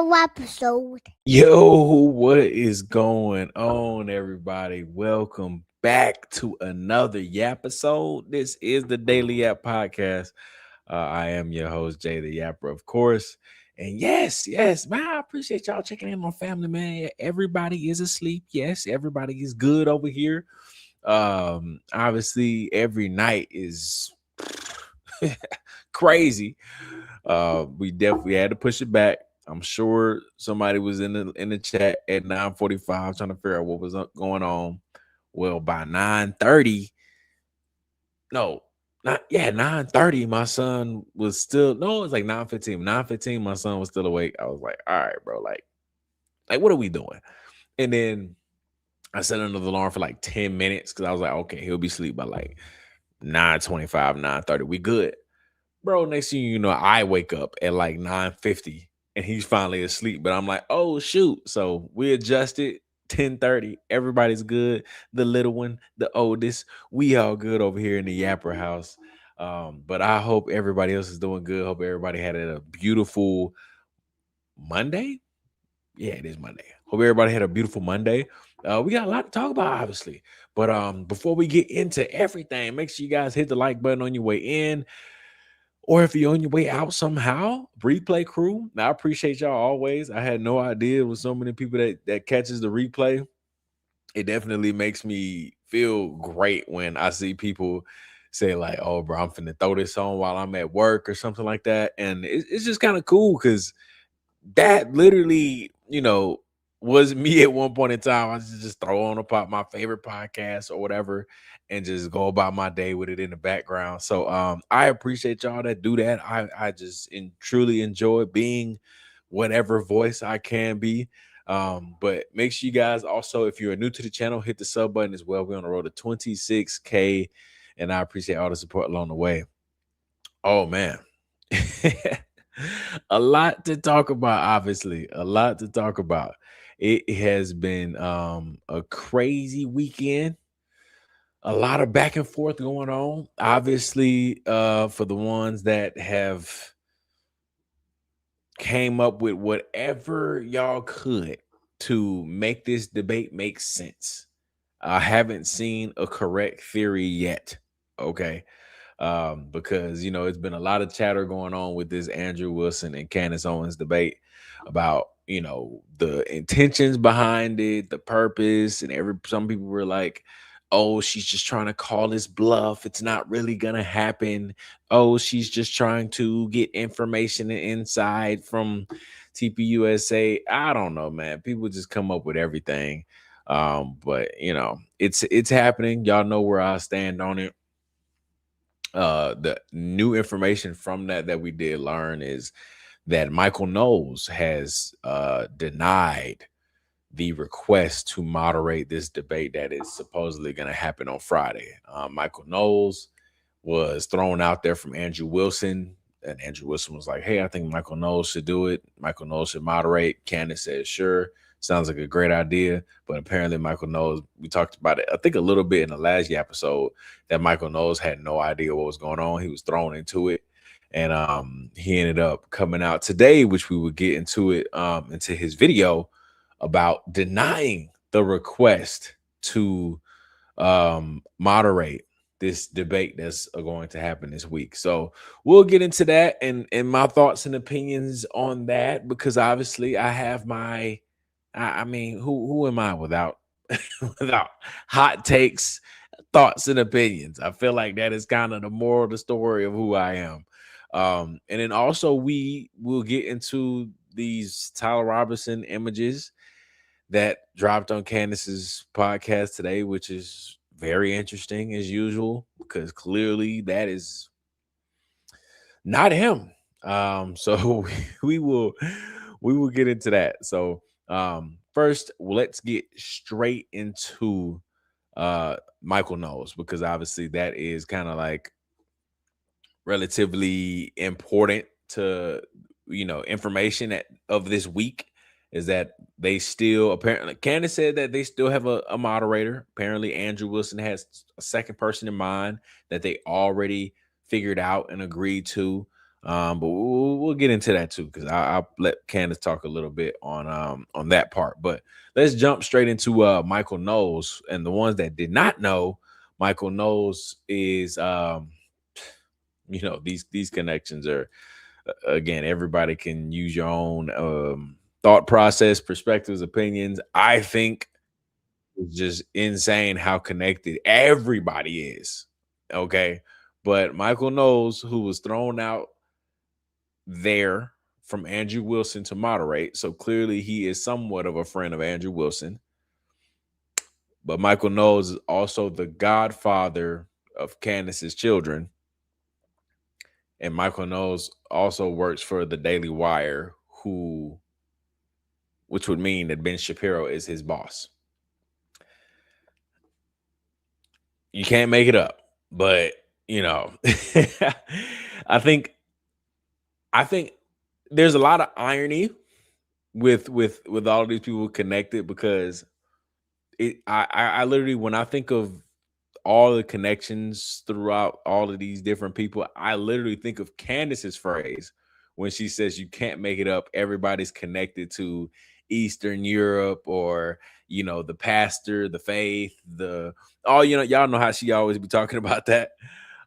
Yappisode. Yo, what is going on, everybody? Welcome back to another Yappisode. This is the Daily Yap Podcast. I am your host, Jay the Yapper, of course. And yes, man, I appreciate y'all checking in on family, man. Everybody is asleep. Yes, everybody is good over here. Obviously, every night is crazy. We definitely had to push it back. I'm sure somebody was in the chat at 9:45 trying to figure out what was going on. Well, by 9:30, no, not 9:30, my son was still no, it's like 9:15. 9:15, my son was still awake. I was like, all right, bro, like what are we doing? And then I set another alarm for like 10 minutes because I was like, okay, he'll be asleep by like 9:25, 9:30. We good. Bro, next thing you know, I wake up at like 9:50 and he's finally asleep. But I'm like, oh shoot. So we adjusted 10:30. Everybody's good. The little one, the oldest, we all good over here in the Yapper house. But I hope everybody else is doing good. Hope everybody had a beautiful Monday. Yeah, it is Monday. Hope everybody had a beautiful Monday. We got a lot to talk about, obviously. But before we get into everything, make sure you guys hit the like button on your way in. Or if you're on your way out somehow, replay crew. Now, I appreciate y'all always. I had no idea with so many people that catches the replay. It definitely makes me feel great when I see people say like, "Oh, bro, I'm finna throw this on while I'm at work" or something like that. And it's just kind of cool because that literally, was me at one point in time. I used to just throw on my favorite podcast or whatever and just go about my day with it in the background. So I appreciate y'all that do that. I just truly enjoy being whatever voice I can be. But make sure you guys also, if you're new to the channel, hit the sub button as well. We're on the road to 26K, and I appreciate all the support along the way. Oh man. A lot to talk about, obviously. A lot to talk about. It has been a crazy weekend. A lot of back and forth going on. Obviously, for the ones that have came up with whatever y'all could to make this debate make sense. I haven't seen a correct theory yet. Okay. Because it's been a lot of chatter going on with this Andrew Wilson and Candace Owens debate about the intentions behind it, the purpose, and some people were like, "Oh, she's just trying to call this bluff. It's not really gonna happen. Oh, she's just trying to get information and insight from TPUSA." I don't know, man. People just come up with everything. But it's happening. Y'all know where I stand on it. The new information from that we did learn is that Michael Knowles has denied the request to moderate this debate that is supposedly going to happen on Friday. Michael Knowles was thrown out there from Andrew Wilson, and Andrew Wilson was like, "Hey, I think Michael Knowles should do it. Michael Knowles should moderate." Candace said, "Sure. Sounds like a great idea." But apparently Michael Knowles, we talked about it, I think a little bit in the last episode, that Michael Knowles had no idea what was going on. He was thrown into it. And he ended up coming out today, which we would get into it, into his video about denying the request to moderate this debate that's going to happen this week. So we'll get into that and my thoughts and opinions on that, because obviously I have my I mean, who am I without without hot takes, thoughts, and opinions? I feel like that is kind of the moral of the story of who I am. And then also we will get into these Tyler Robinson images that dropped on Candace's podcast today, which is very interesting as usual, because clearly that is not him. So we will get into that. So first, let's get straight into Michael Knowles, because obviously that is kind of like relatively important to information of this week, is that they still, apparently Candace said that they still have a moderator. Apparently Andrew Wilson has a second person in mind that they already figured out and agreed to. But we'll get into that too, because I'll let Candace talk a little bit on that part. But let's jump straight into Michael Knowles. And the ones that did not know, Michael Knowles is these connections are again, everybody can use your own thought process, perspectives, opinions. I think it's just insane how connected everybody is. Okay. But Michael Knowles, who was thrown out there from Andrew Wilson to moderate. So clearly he is somewhat of a friend of Andrew Wilson. But Michael Knowles is also the godfather of Candace's children. And Michael Knowles also works for the Daily Wire, which would mean that Ben Shapiro is his boss. You can't make it up, but I think there's a lot of irony with all of these people connected, because I literally, when I think of all the connections throughout all of these different people, I literally think of Candace's phrase when she says you can't make it up. Everybody's connected to Eastern Europe, or the pastor, the faith, y'all know how she always be talking about that.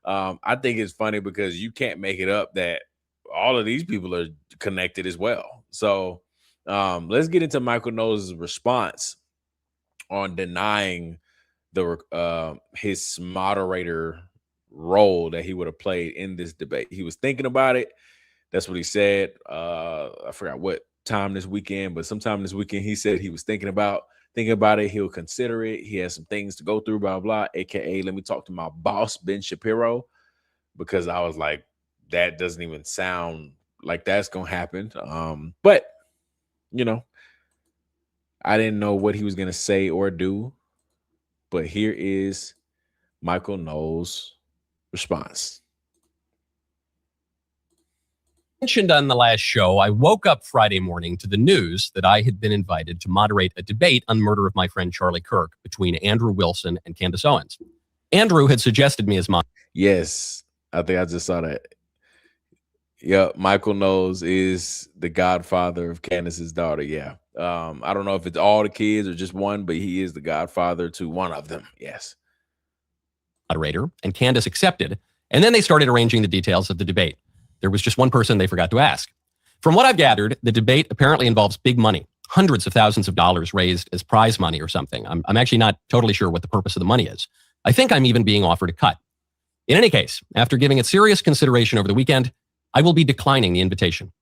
I think it's funny because you can't make it up that all of these people are connected as well. So let's get into Michael Knowles' response on denying his moderator role that he would have played in this debate. He was thinking about it. That's what he said. I forgot what time this weekend, but sometime this weekend he said he was thinking about it. He'll consider it. He has some things to go through, blah, blah, AKA, let me talk to my boss, Ben Shapiro, because I was like, that doesn't even sound like that's going to happen. But, I didn't know what he was going to say or do. But here is Michael Knowles' response. Mentioned on the last show, I woke up Friday morning to the news that I had been invited to moderate a debate on the murder of my friend Charlie Kirk between Andrew Wilson and Candace Owens. Andrew had suggested me as my... Yes, I think I just saw that. Yeah, Michael Knowles is the godfather of Candace's daughter. Yeah. I don't know if it's all the kids or just one, but he is the godfather to one of them. Yes. Moderator, and Candace accepted, and then they started arranging the details of the debate. There was just one person they forgot to ask. From what I've gathered, the debate apparently involves big money, hundreds of thousands of dollars raised as prize money or something. I'm actually not totally sure what the purpose of the money is. I think I'm even being offered a cut. In any case, after giving it serious consideration over the weekend, I will be declining the invitation.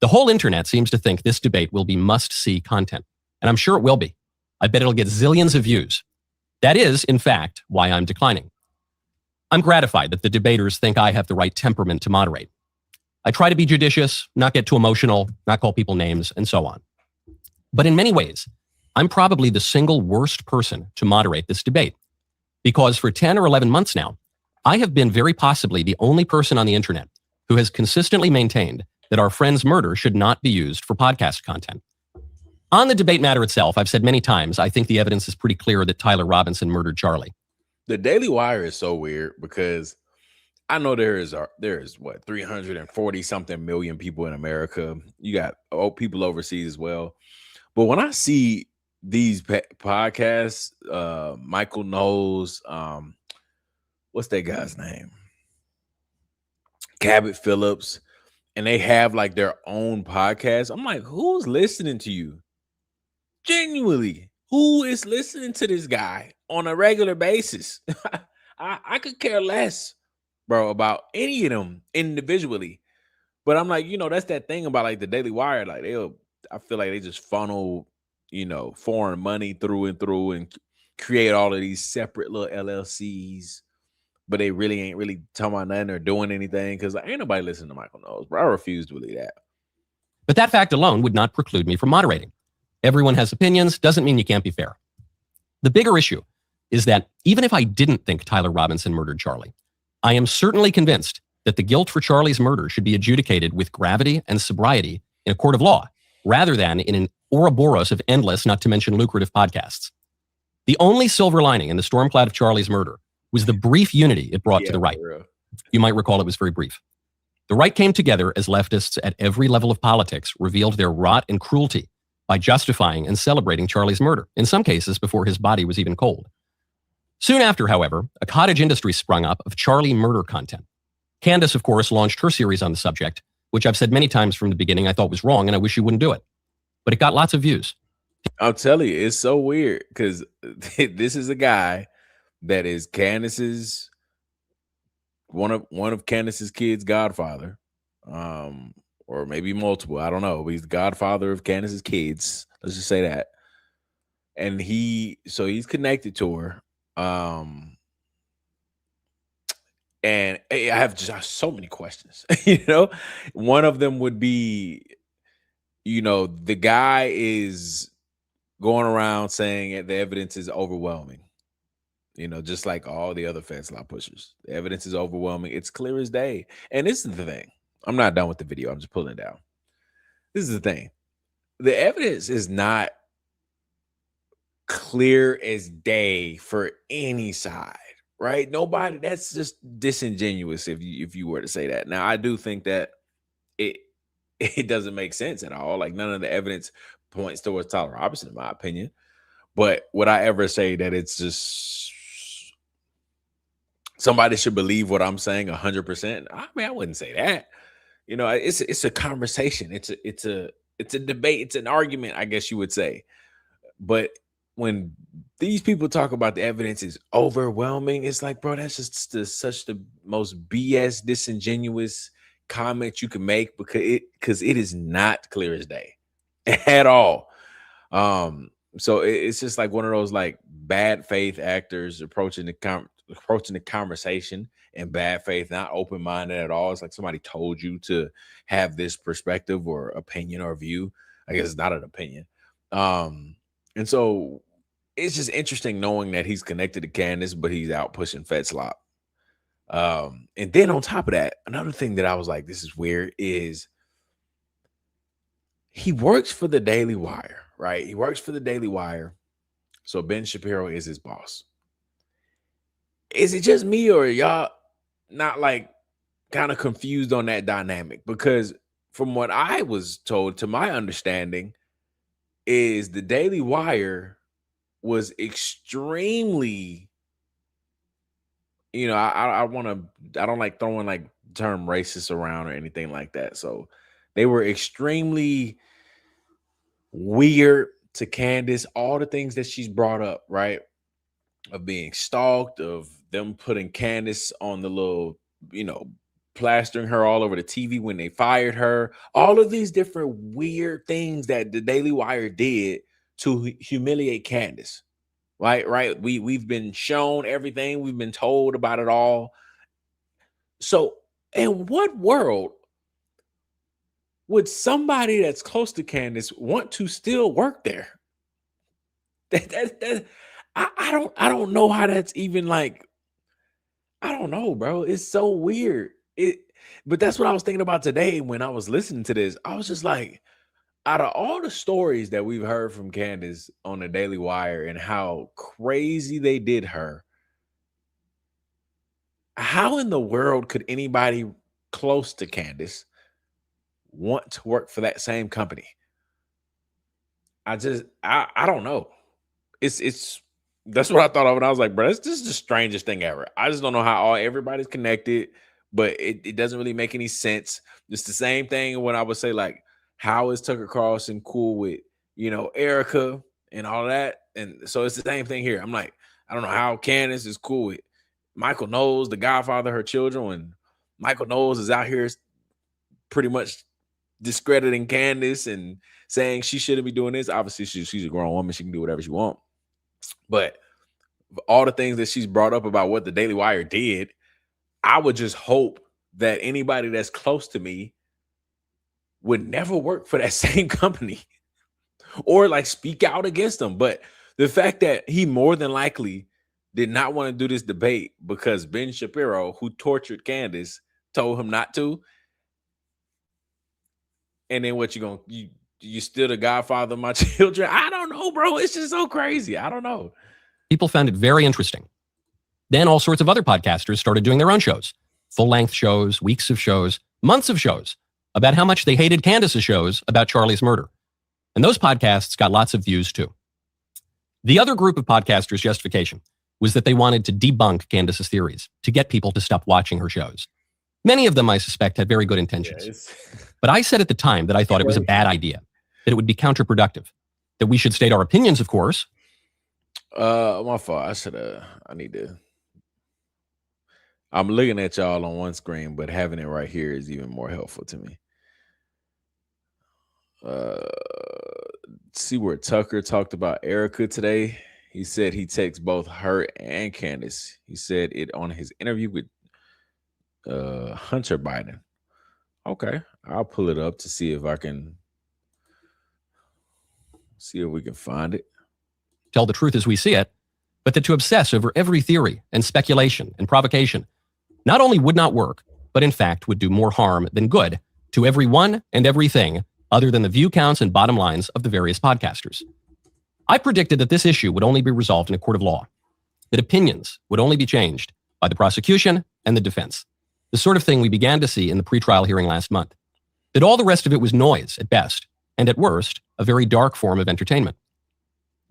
The whole internet seems to think this debate will be must-see content, and I'm sure it will be. I bet it'll get zillions of views. That is, in fact, why I'm declining. I'm gratified that the debaters think I have the right temperament to moderate. I try to be judicious, not get too emotional, not call people names, and so on. But in many ways, I'm probably the single worst person to moderate this debate, because for 10 or 11 months now, I have been very possibly the only person on the internet who has consistently maintained that our friend's murder should not be used for podcast content. On the debate matter itself, I've said many times, I think the evidence is pretty clear that Tyler Robinson murdered Charlie. The Daily Wire is so weird because I know there is what, 340 something million people in America. You got people overseas as well. But when I see these podcasts, Michael Knowles, what's that guy's name? Cabot Phillips, and they have like their own podcast. I'm like, who's listening to you? Genuinely, who is listening to this guy on a regular basis? I could care less, bro, about any of them individually. But I'm like, that's that thing about like the Daily Wire. Like I feel like they just funnel, foreign money through and through and create all of these separate little LLCs. But they really ain't really talking about nothing or doing anything, because ain't nobody listening to Michael Knowles, bro. I refuse to believe that. But that fact alone would not preclude me from moderating. Everyone has opinions, doesn't mean you can't be fair. The bigger issue is that even if I didn't think Tyler Robinson murdered Charlie, I am certainly convinced that the guilt for Charlie's murder should be adjudicated with gravity and sobriety in a court of law, rather than in an Ouroboros of endless, not to mention lucrative podcasts. The only silver lining in the storm cloud of Charlie's murder was the brief unity it brought to the right. You might recall it was very brief. The right came together as leftists at every level of politics revealed their rot and cruelty by justifying and celebrating Charlie's murder, in some cases before his body was even cold. Soon after, however, a cottage industry sprung up of Charlie murder content. Candace, of course, launched her series on the subject, which I've said many times from the beginning I thought was wrong, and I wish you wouldn't do it. But it got lots of views. I'll tell you, it's so weird because this is a guy that is Candace's one of Candace's kids' godfather, or maybe multiple. I don't know. But he's the godfather of Candace's kids. Let's just say that. And he's connected to her. And I have just so many questions. One of them would be, the guy is going around saying the evidence is overwhelming. Just like all the other feds law pushers, the evidence is overwhelming. It's clear as day. And this is the thing. I'm not done with the video. I'm just pulling it down. This is the thing. The evidence is not clear as day for any side, right? Nobody. That's just disingenuous if you were to say that. Now, I do think that it doesn't make sense at all. Like, none of the evidence points towards Tyler Robinson, in my opinion. But would I ever say that it's just somebody should believe what I'm saying 100%? I mean, I wouldn't say that. It's a conversation. It's a debate. It's an argument, I guess you would say. But when these people talk about the evidence is overwhelming, it's like, bro, that's just such the most BS, disingenuous comment you can make because it is not clear as day at all. So it's just like one of those like bad faith actors approaching the conversation in bad faith, not open-minded at all. It's like somebody told you to have this perspective or opinion or view. I guess it's not an opinion. And so it's just interesting knowing that he's connected to Candace, but he's out pushing Fed slop. And then on top of that, another thing that I was like, this is weird, is he works for the Daily Wire, right? He works for the Daily Wire. So Ben Shapiro is his boss. Is it just me, or y'all not like kind of confused on that dynamic? Because from what I was told, to my understanding, is the Daily Wire was extremely, I don't like throwing like term racist around or anything like that. So they were extremely weird to Candace, all the things that she's brought up, right? Of being stalked, of them putting Candace on the little, plastering her all over the TV when they fired her. All of these different weird things that the Daily Wire did to humiliate Candace. Right. We've been shown everything. We've been told about it all. So in what world would somebody that's close to Candace want to still work there? I don't know how that's even like, I don't know, bro. It's so weird. But that's what I was thinking about today when I was listening to this. I was just like, out of all the stories that we've heard from Candace on the Daily Wire and how crazy they did her, how in the world could anybody close to Candace want to work for that same company? I don't know. That's what I thought of, and I was like, bro, this is the strangest thing ever. I just don't know how everybody's connected, but it doesn't really make any sense. It's the same thing when I would say, like, how is Tucker Carlson cool with, Erica and all that? And so it's the same thing here. I'm like, I don't know how Candace is cool with Michael Knowles, the godfather of her children, when Michael Knowles is out here pretty much discrediting Candace and saying she shouldn't be doing this. Obviously, she's a grown woman. She can do whatever she wants. But all the things that she's brought up about what the Daily Wire did, I would just hope that anybody that's close to me would never work for that same company or like speak out against them. But the fact that he more than likely did not want to do this debate because Ben Shapiro, who tortured Candace, told him not to. And then what you still the godfather of my children? I don't know, bro. It's just so crazy. I don't know. People found it very interesting. Then all sorts of other podcasters started doing their own shows, full-length shows, weeks of shows, months of shows about how much they hated Candace's shows about Charlie's murder. And those podcasts got lots of views too. The other group of podcasters' justification was that they wanted to debunk Candace's theories, to get people to stop watching her shows. Many of them, I suspect, had very good intentions. Yes. But I said at the time that I thought it was a bad idea, that it would be counterproductive, that we should state our opinions, of course. My fault. I'm looking at y'all on one screen, but having it right here is even more helpful to me. See where Tucker talked about Erica today. He said he texts both her and Candace. He said it on his interview with Hunter Biden. Okay, I'll pull it up to see if we can find it. Tell the truth as we see it, but that to obsess over every theory and speculation and provocation not only would not work, but in fact would do more harm than good to everyone and everything other than the view counts and bottom lines of the various podcasters. I predicted that this issue would only be resolved in a court of law, that opinions would only be changed by the prosecution and the defense, the sort of thing we began to see in the pretrial hearing last month, that all the rest of it was noise at best, and at worst, a very dark form of entertainment.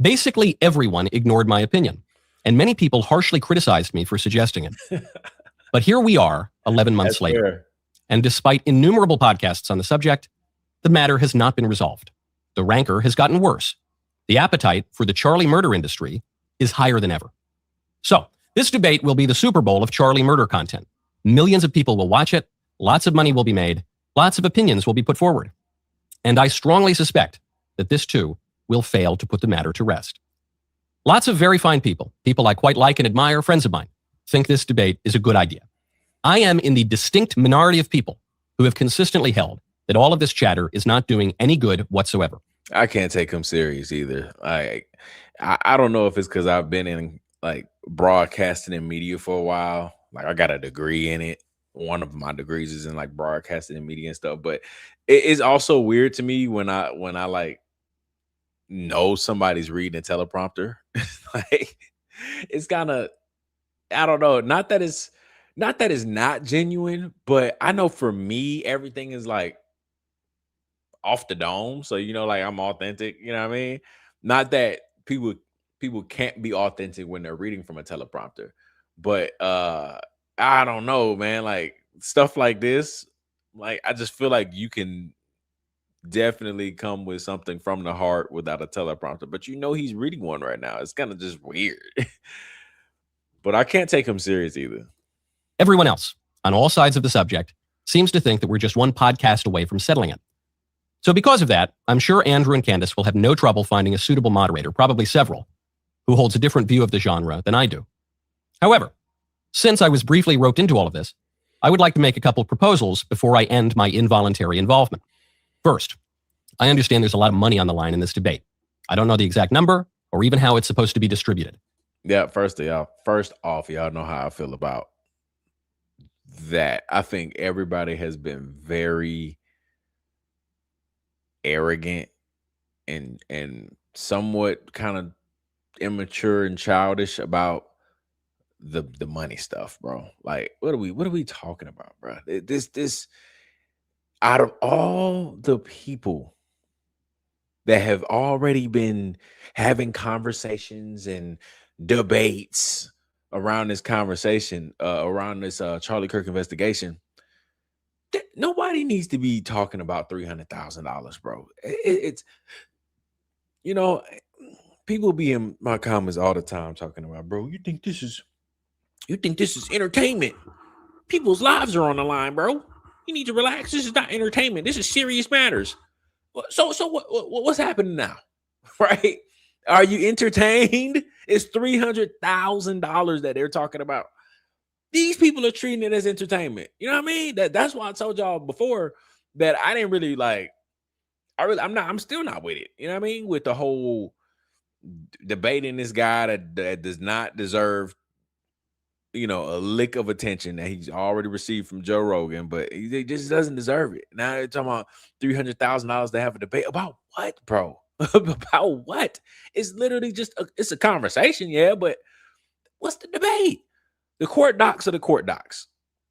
Basically, everyone ignored my opinion, and many people harshly criticized me for suggesting it. But here we are, 11 months later, fair. And despite innumerable podcasts on the subject, the matter has not been resolved. The rancor has gotten worse. The appetite for the Charlie murder industry is higher than ever. So, this debate will be the Super Bowl of Charlie murder content. Millions of people will watch it, lots of money will be made, lots of opinions will be put forward. And I strongly suspect that this too will fail to put the matter to rest. Lots of very fine people I quite like and admire, friends of mine, think this debate is a good idea. I am in the distinct minority of people who have consistently held that all of this chatter is not doing any good whatsoever. I can't take him serious either. I don't know if it's because I've been in like broadcasting and media for a while. Like I got a degree in it. One of my degrees is in like broadcasting and media and stuff. But it is also weird to me when I like know somebody's reading a teleprompter. Like it's kind of, I don't know. Not that it's not genuine, but I know for me everything is like off the dome. So like I'm authentic. You know what I mean? Not that people can't be authentic when they're reading from a teleprompter, but I don't know, man. Like stuff like this, like I just feel like you can definitely come with something from the heart without a teleprompter. But he's reading one right now. It's kind of just weird. But I can't take him serious either. Everyone else, on all sides of the subject, seems to think that we're just one podcast away from settling it. So because of that, I'm sure Andrew and Candace will have no trouble finding a suitable moderator, probably several, who holds a different view of the genre than I do. However, since I was briefly roped into all of this, I would like to make a couple proposals before I end my involuntary involvement. First, I understand there's a lot of money on the line in this debate. I don't know the exact number or even how it's supposed to be distributed. Yeah, first off, y'all know how I feel about that. I think everybody has been very arrogant and somewhat kind of immature and childish about the money stuff, bro. Like, what are we talking about, bro? This out of all the people that have already been having conversations and debates around this conversation, around this Charlie Kirk investigation, nobody needs to be talking about $300,000, bro. It's people be in my comments all the time talking about, bro, you think this is entertainment? People's lives are on the line, bro. You need to relax. This is not entertainment. This is serious matters. So what's happening now? Right? Are you entertained? It's $300,000 that they're talking about. These people are treating it as entertainment. You know what I mean? That's why I told y'all before that I didn't really like. I'm still not with it. You know what I mean? With the whole debating this guy that does not deserve, a lick of attention that he's already received from Joe Rogan, but he just doesn't deserve it. Now they're talking about $300,000 to have a debate about what, bro? About what? It's literally just it's a conversation, yeah. But what's the debate? The court docs are the court docs.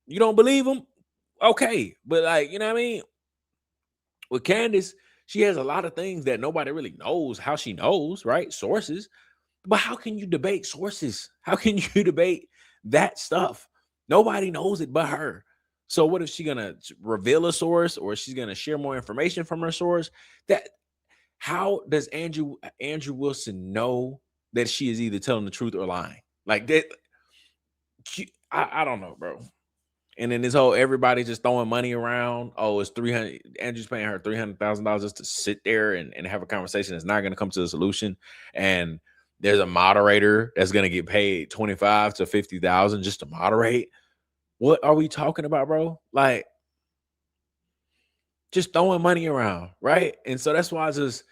You don't believe them? Okay, but like, you know what I mean? With Candace, she has a lot of things that nobody really knows how she knows, right? Sources. But how can you debate sources? How can you debate that stuff? Nobody knows it but her. So what if she's gonna reveal a source, or she's gonna share more information from her source? That how does Andrew Wilson know that she is either telling the truth or lying? Like that, I don't know, bro. And then this whole everybody just throwing money around. Oh, it's 300. Andrew's paying her $300,000 just to sit there and have a conversation that's not going to come to a solution. And there's a moderator that's going to get paid 25 to 50,000 just to moderate. What are we talking about, bro? Like, just throwing money around, right? And so that's why I just,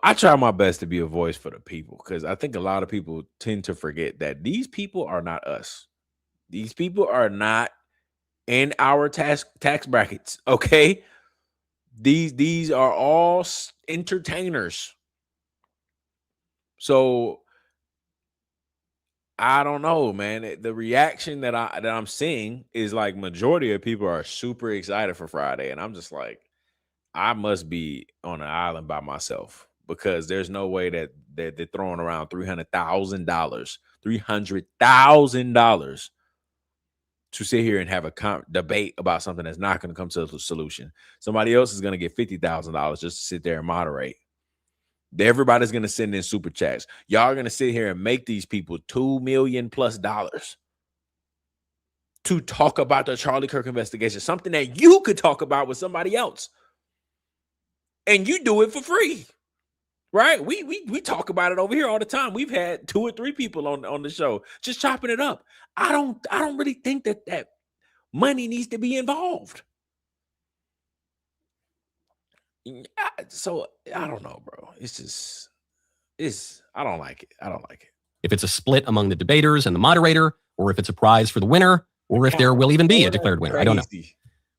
I try my best to be a voice for the people, because I think a lot of people tend to forget that these people are not us. These people are not in our tax brackets. Okay, these are all entertainers. So I don't know, man. The reaction that I'm seeing is like majority of people are super excited for Friday, and I'm just like, I must be on an island by myself, because there's no way that they're throwing around $300,000 to sit here and have a debate about something that's not going to come to a solution. Somebody else is going to get $50,000 just to sit there and moderate. Everybody's going to send in super chats. Y'all are going to sit here and make these people $2 million+ to talk about the Charlie Kirk investigation, something that you could talk about with somebody else, and you do it for free. Right? We talk about it over here all the time. We've had 2 or 3 people on the show just chopping it up. I don't really think that money needs to be involved. So I don't know, bro. I don't like it. I don't like it. If it's a split among the debaters and the moderator, or if it's a prize for the winner, or if there will even be a declared winner. I don't know.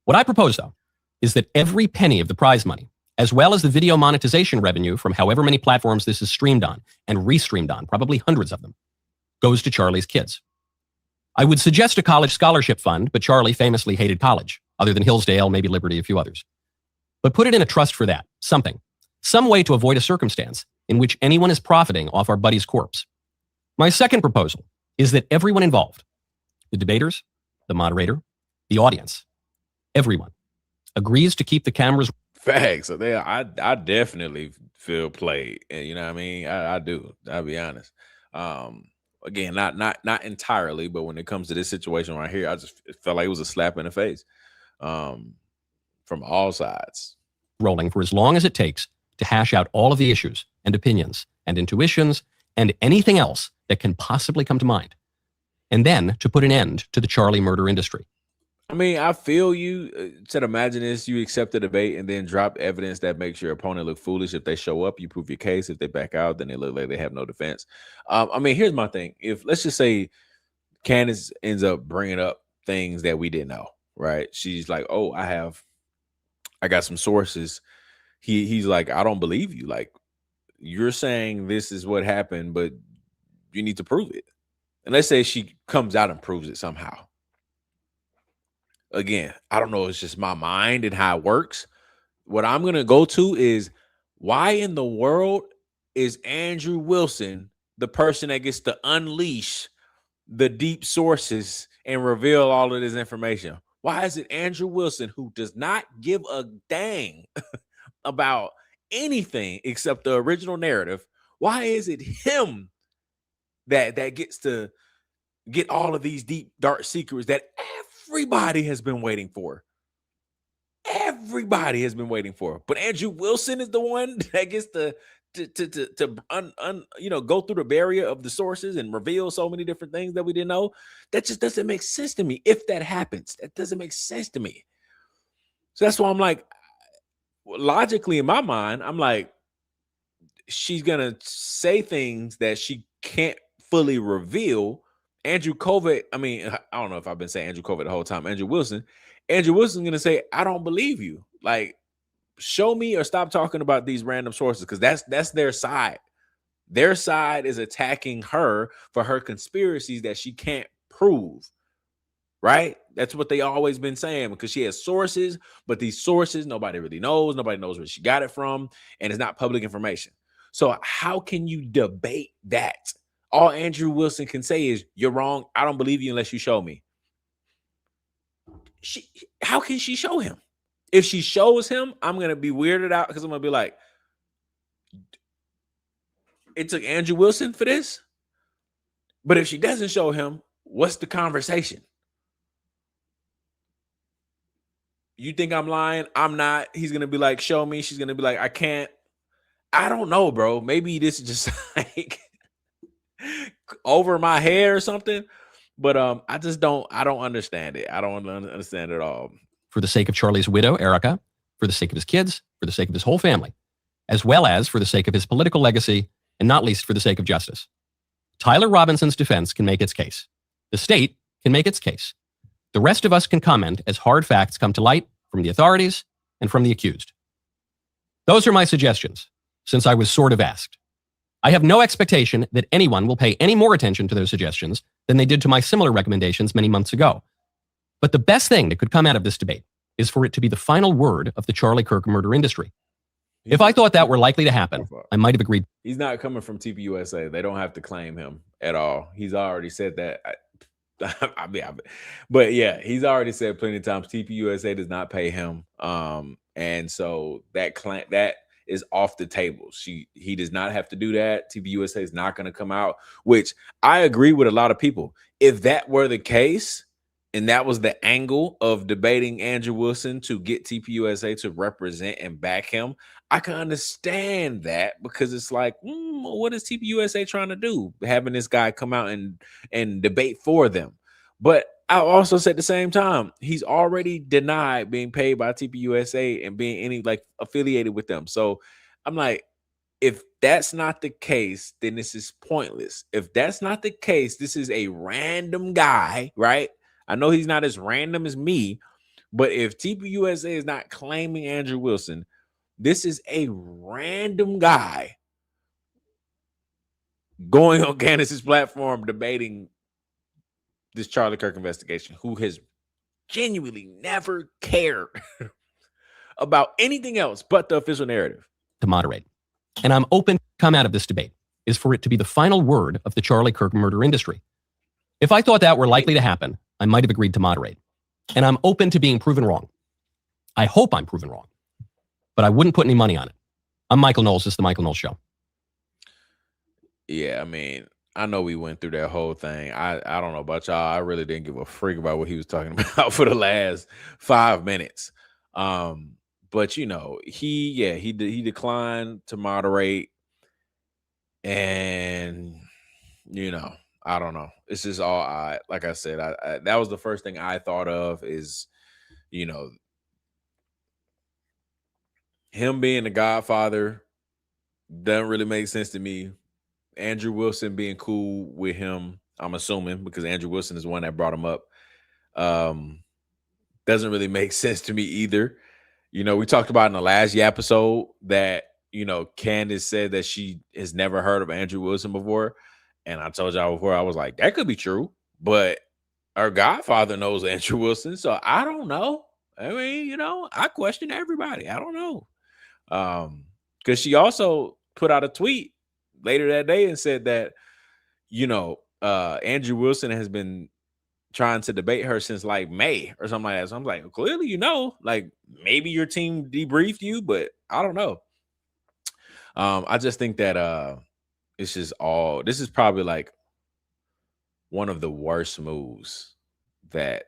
What I propose, though, is that every penny of the prize money, as well as the video monetization revenue from however many platforms this is streamed on and restreamed on, probably hundreds of them, goes to Charlie's kids. I would suggest a college scholarship fund, but Charlie famously hated college, other than Hillsdale, maybe Liberty, a few others. But put it in a trust for that, some way to avoid a circumstance in which anyone is profiting off our buddy's corpse. My second proposal is that everyone involved, the debaters, the moderator, the audience, everyone, agrees to keep the cameras. Facts. So I definitely feel played, and you know what I mean. I do. I'll be honest. Again, not entirely, but when it comes to this situation right here, I just felt like it was a slap in the face, from all sides. Rolling for as long as it takes to hash out all of the issues and opinions and intuitions and anything else that can possibly come to mind, and then to put an end to the Charlie murder industry. I mean, I feel you. Said, imagine this: you accept the debate and then drop evidence that makes your opponent look foolish. If they show up, you prove your case. If they back out, then they look like they have no defense. I mean, here's my thing: if, let's just say, Candace ends up bringing up things that we didn't know, right? She's like, "Oh, I got some sources." He's like, "I don't believe you. Like, you're saying this is what happened, but you need to prove it." And let's say she comes out and proves it somehow. Again, I don't know. It's just my mind and how it works. What I'm going to go to is, why in the world is Andrew Wilson the person that gets to unleash the deep sources and reveal all of this information? Why is it Andrew Wilson, who does not give a dang about anything except the original narrative? Why is it him that gets to get all of these deep, dark secrets that everybody has been waiting for? Everybody has been waiting for, but Andrew Wilson is the one that gets to go through the barrier of the sources and reveal so many different things that we didn't know. That just doesn't make sense to me. If that happens, that doesn't make sense to me. So that's why I'm like, logically in my mind, I'm like, she's gonna say things that she can't fully reveal. Andrew Covid, I mean, I don't know if I've been saying Andrew Covid the whole time. Andrew Wilson's gonna say, "I don't believe you. Like, show me or stop talking about these random sources," because that's their side. Their side is attacking her for her conspiracies that she can't prove. right? That's what they always been saying, because she has sources, but these sources, nobody really knows. Nobody knows where she got it from, and it's not public information. So how can you debate that? All Andrew Wilson can say is, you're wrong. I don't believe you unless you show me. How can she show him? If she shows him, I'm going to be weirded out, because I'm going to be like, it took Andrew Wilson for this? But if she doesn't show him, what's the conversation? You think I'm lying? I'm not. He's going to be like, show me. She's going to be like, I can't. I don't know, bro. Maybe this is just like over my head or something. But I don't understand it. I don't understand it at all. For the sake of Charlie's widow, Erica, for the sake of his kids, for the sake of his whole family, as well as for the sake of his political legacy, and not least for the sake of justice. Tyler Robinson's defense can make its case. The state can make its case. The rest of us can comment as hard facts come to light from the authorities and from the accused. Those are my suggestions, since I was sort of asked. I have no expectation that anyone will pay any more attention to those suggestions than they did to my similar recommendations many months ago. But the best thing that could come out of this debate is for it to be the final word of the Charlie Kirk murder industry. If I thought that were likely to happen, I might have agreed. He's not coming from TPUSA. They don't have to claim him at all. He's already said that. But yeah, he's already said plenty of times TPUSA does not pay him. And so that is off the table. He does not have to do that. TPUSA is not going to come out, which I agree with a lot of people. If that were the case, and that was the angle of debating Andrew Wilson to get TPUSA to represent and back him, I can understand that, because it's like, what is TPUSA trying to do? Having this guy come out and debate for them. But I also said at the same time, he's already denied being paid by TPUSA and being any like affiliated with them. So I'm like, if that's not the case, then this is pointless. If that's not the case, this is a random guy, right? I know he's not as random as me, but if TPUSA is not claiming Andrew Wilson, this is a random guy going on Candace's platform debating this Charlie Kirk investigation, who has genuinely never cared about anything else but the official narrative. To moderate. And I'm open to come out of this debate is for it to be the final word of the Charlie Kirk murder industry. If I thought that were likely to happen, I might have agreed to moderate. And I'm open to being proven wrong. I hope I'm proven wrong, but I wouldn't put any money on it. I'm Michael Knowles. This is the Michael Knowles Show. Yeah, I mean, I know we went through that whole thing. I don't know about y'all. I really didn't give a freak about what he was talking about for the last 5 minutes. But you know, he declined to moderate, and you know, I don't know. It's just all odd. Like I said, I that was the first thing I thought of is, you know, him being the Godfather doesn't really make sense to me. Andrew Wilson being cool with him, I'm assuming, because Andrew Wilson is the one that brought him up. Doesn't really make sense to me either. You know, we talked about in the last episode that, you know, Candace said that she has never heard of Andrew Wilson before. And I told y'all before, I was like, that could be true. But our Godfather knows Andrew Wilson. So I don't know. I mean, you know, I question everybody. I don't know. Because she also put out a tweet later that day and said that, you know, Andrew Wilson has been trying to debate her since like May or something like that. So I'm like, clearly, you know, like maybe your team debriefed you, but I don't know. I just think that it's just this is probably like one of the worst moves that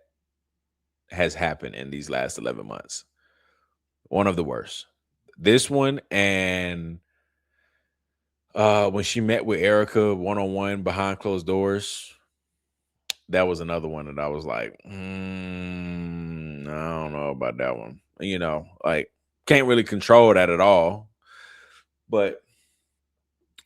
has happened in these last 11 months. One of the worst. This one, and when she met with Erica one-on-one behind closed doors, that was another one that I was like, I don't know about that one. You know, like, can't really control that at all. But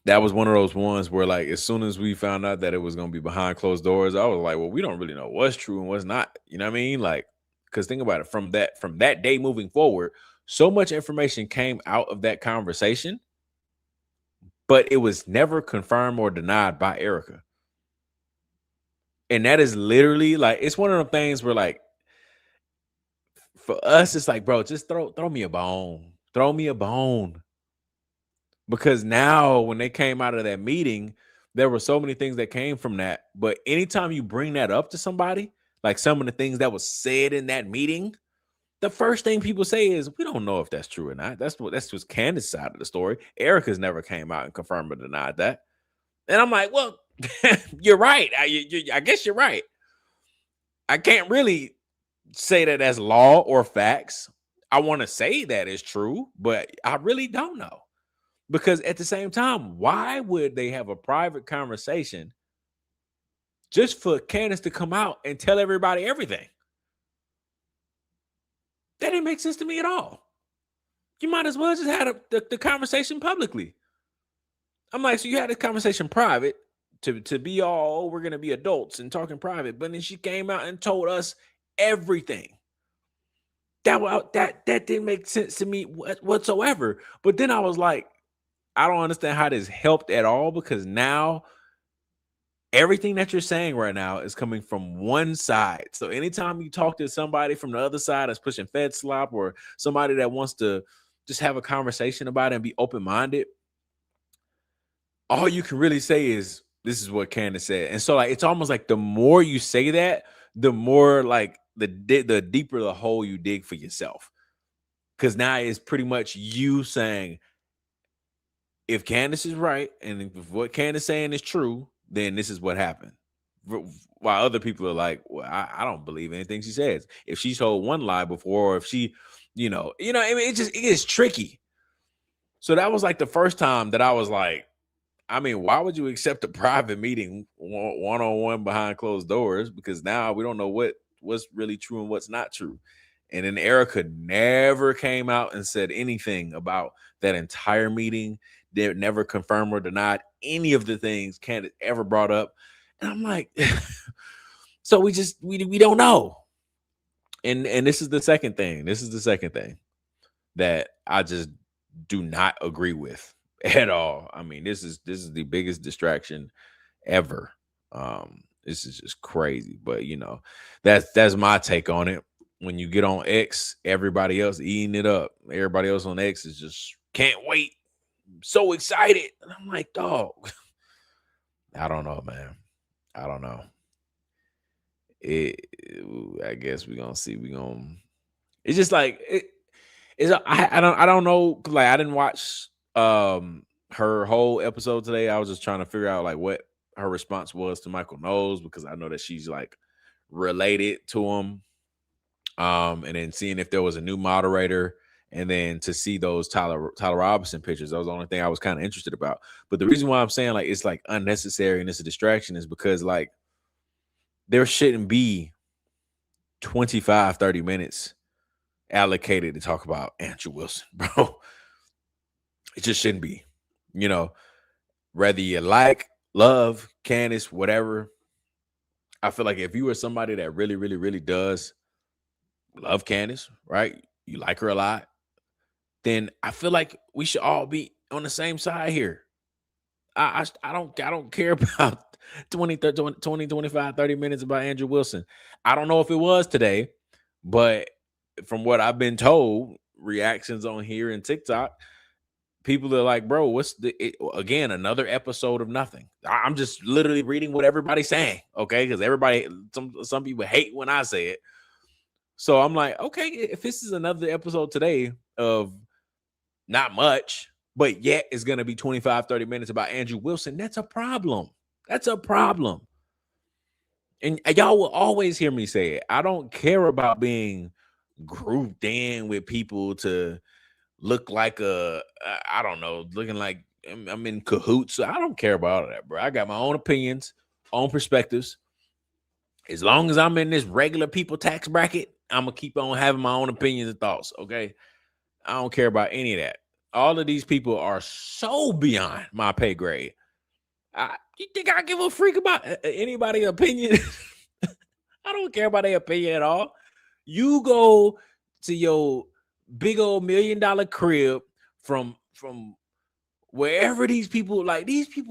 that was one of those ones where, like, as soon as we found out that it was going to be behind closed doors, I was like, well, we don't really know what's true and what's not. You know what I mean? Like, because think about it, from that day moving forward, so much information came out of that conversation, but it was never confirmed or denied by Erica. And that is literally like, it's one of the things where like, for us, it's like, bro, just throw me a bone. Throw me a bone. Because now when they came out of that meeting, there were so many things that came from that. But anytime you bring that up to somebody, like some of the things that was said in that meeting, the first thing people say is, we don't know if that's true or not. That's just Candace's side of the story. Erica's never came out and confirmed or denied that. And I'm like, well, you're right. I guess you're right. I can't really say that as law or facts. I want to say that is true, but I really don't know. Because at the same time, why would they have a private conversation just for Candace to come out and tell everybody everything? That didn't make sense to me at all. You might as well just have the conversation publicly. I'm like, so you had a conversation private to be all, oh, we're going to be adults and talking private. But then she came out and told us everything. That didn't make sense to me whatsoever. But then I was like, I don't understand how this helped at all, because now everything that you're saying right now is coming from one side. So anytime you talk to somebody from the other side that's pushing Fed slop, or somebody that wants to just have a conversation about it and be open-minded, all you can really say is, this is what Candace said. And so like, it's almost like the more you say that, the more like the deeper the hole you dig for yourself. Because now it's pretty much you saying, if Candace is right and if what Candace saying is true, then this is what happened. While other people are like, well, I don't believe anything she says. If she's told one lie before, or if she, I mean, it gets tricky. So that was like the first time that I was like, I mean, why would you accept a private meeting one-on-one behind closed doors? Because now we don't know what's really true and what's not true. And then Erica never came out and said anything about that entire meeting. They never confirmed or denied any of the things Candace ever brought up. And I'm like, so we don't know. And this is the second thing. This is the second thing that I just do not agree with at all. I mean, this is the biggest distraction ever. This is just crazy. But that's my take on it. When you get on X, everybody else eating it up. Everybody else on X is just can't wait. I'm so excited. And I'm like, dog. I don't know, man. I don't know. I guess we're gonna see. It's just like I don't know. Like, I didn't watch her whole episode today. I was just trying to figure out like what her response was to Michael Knowles, because I know that she's like related to him. And then seeing if there was a new moderator, and then to see those Tyler Robinson pictures, that was the only thing I was kind of interested about. But the reason why I'm saying like it's like unnecessary and it's a distraction is because like there shouldn't be 25-30 minutes allocated to talk about Andrew Wilson, bro. It just shouldn't be. Whether you love Candace, whatever. I feel like if you are somebody that really, really, really does love Candace, right? You like her a lot, then I feel like we should all be on the same side here. I don't care about 20, 25, 30 minutes about Andrew Wilson. I don't know if it was today, but from what I've been told, reactions on here and TikTok, people are like, bro, what's again, another episode of nothing. I'm just literally reading what everybody's saying, okay? Because everybody, some people hate when I say it. So I'm like, okay, if this is another episode today of not much, but yet it's going to be 25-30 minutes about Andrew Wilson, that's a problem. That's a problem. And y'all will always hear me say it. I don't care about being grouped in with people to look like I don't know, looking like I'm in cahoots. So I don't care about all of that, bro. I got my own opinions, own perspectives. As long as I'm in this regular people tax bracket, I'm going to keep on having my own opinions and thoughts, okay? I don't care about any of that. All of these people are so beyond my pay grade. You think I give a freak about anybody's opinion? I don't care about their opinion at all. You go to your big old $1 million crib from wherever these people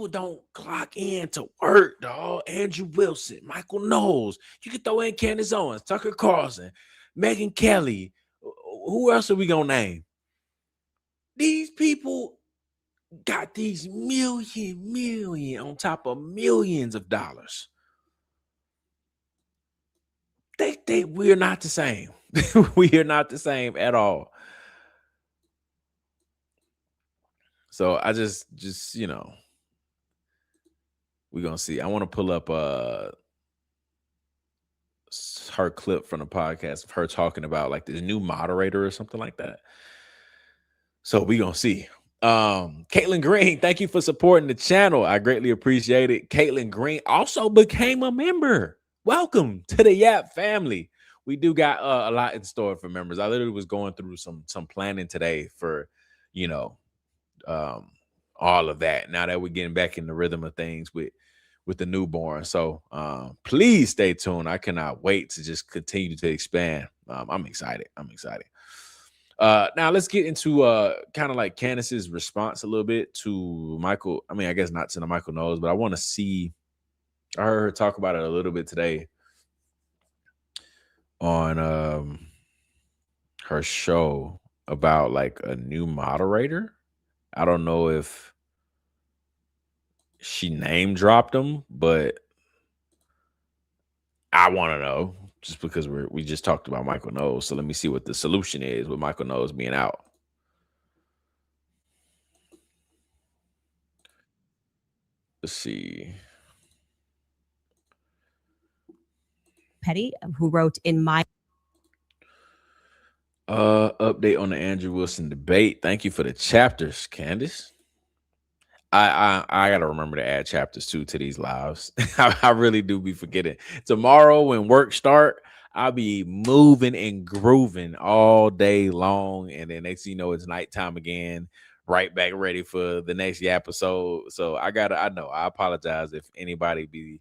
don't clock in to work, dog. Andrew Wilson, Michael Knowles. You can throw in Candace Owens, Tucker Carlson, Megan Kelly. Who else are we gonna name? These people got these million on top of millions of dollars. We're not the same. We are not the same at all. So I just we're gonna see. I want to pull up her clip from the podcast of her talking about like this new moderator or something like that. So we're gonna see. Caitlin Green, thank you for supporting the channel. I greatly appreciate it. Caitlin Green also became a member. Welcome to the Yap family. We do got a lot in store for members. I literally was going through some planning today for, all of that. Now that we're getting back in the rhythm of things with the newborn. So please stay tuned. I cannot wait to just continue to expand. I'm excited. Now let's get into kind of like Candace's response a little bit to Michael. I mean, I guess not to the Michael Knowles, but I want to see. I heard her talk about it a little bit today on her show about like a new moderator. I don't know if she name dropped him, but I want to know just because we just talked about Michael Knowles. So let me see what the solution is with Michael Knowles being out. Let's see. Petty, who wrote in my update on the Andrew Wilson debate. Thank you for the chapters, Candace. I gotta remember to add chapters too to these lives. I really do be forgetting. Tomorrow when work start, I'll be moving and grooving all day long, and then next thing you know, it's nighttime again. Right back ready for the next Yappisode. So I apologize if anybody be,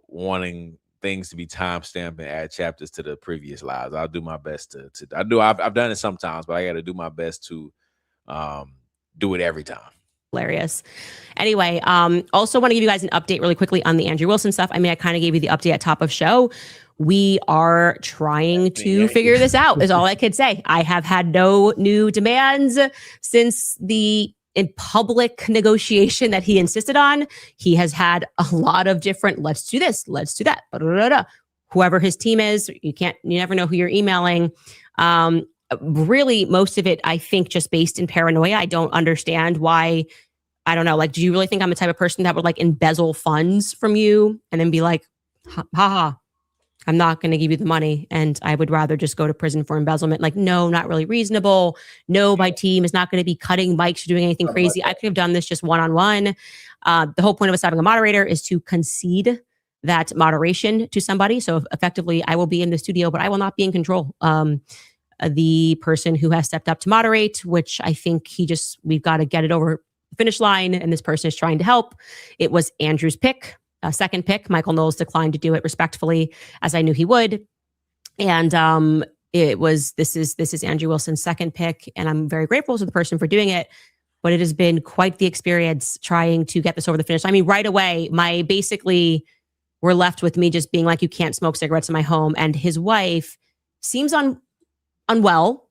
wanting things to be timestamped and add chapters to the previous lives. I'll do my best to I've done it sometimes, but I got to do my best to do it every time. Hilarious. Anyway, also want to give you guys an update really quickly on the Andrew Wilson stuff. I mean, I kind of gave you the update at top of show. We are trying to figure this out is all I could say. I have had no new demands since the in public negotiation that he insisted on. He has had a lot of different, let's do this, let's do that. Whoever his team is, you never know who you're emailing. Really, most of it, I think, just based in paranoia. I don't understand why. I don't know. Like, do you really think I'm the type of person that would like embezzle funds from you and then be like, haha, I'm not going to give you the money and I would rather just go to prison for embezzlement? Like, no, not really reasonable. No, my team is not going to be cutting mics or doing anything crazy. I could have done this just one-on-one. The whole point of us having a moderator is to concede that moderation to somebody. So effectively, I will be in the studio, but I will not be in control. The person who has stepped up to moderate, which I think we've got to get it over the finish line, and this person is trying to help. It was Andrew's pick, second pick. Michael Knowles declined to do it respectfully, as I knew he would. And this is Andrew Wilson's second pick, and I'm very grateful to the person for doing it. But it has been quite the experience trying to get this over the finish. I mean, right away, we're left with me just being like, you can't smoke cigarettes in my home. And his wife seems unwell.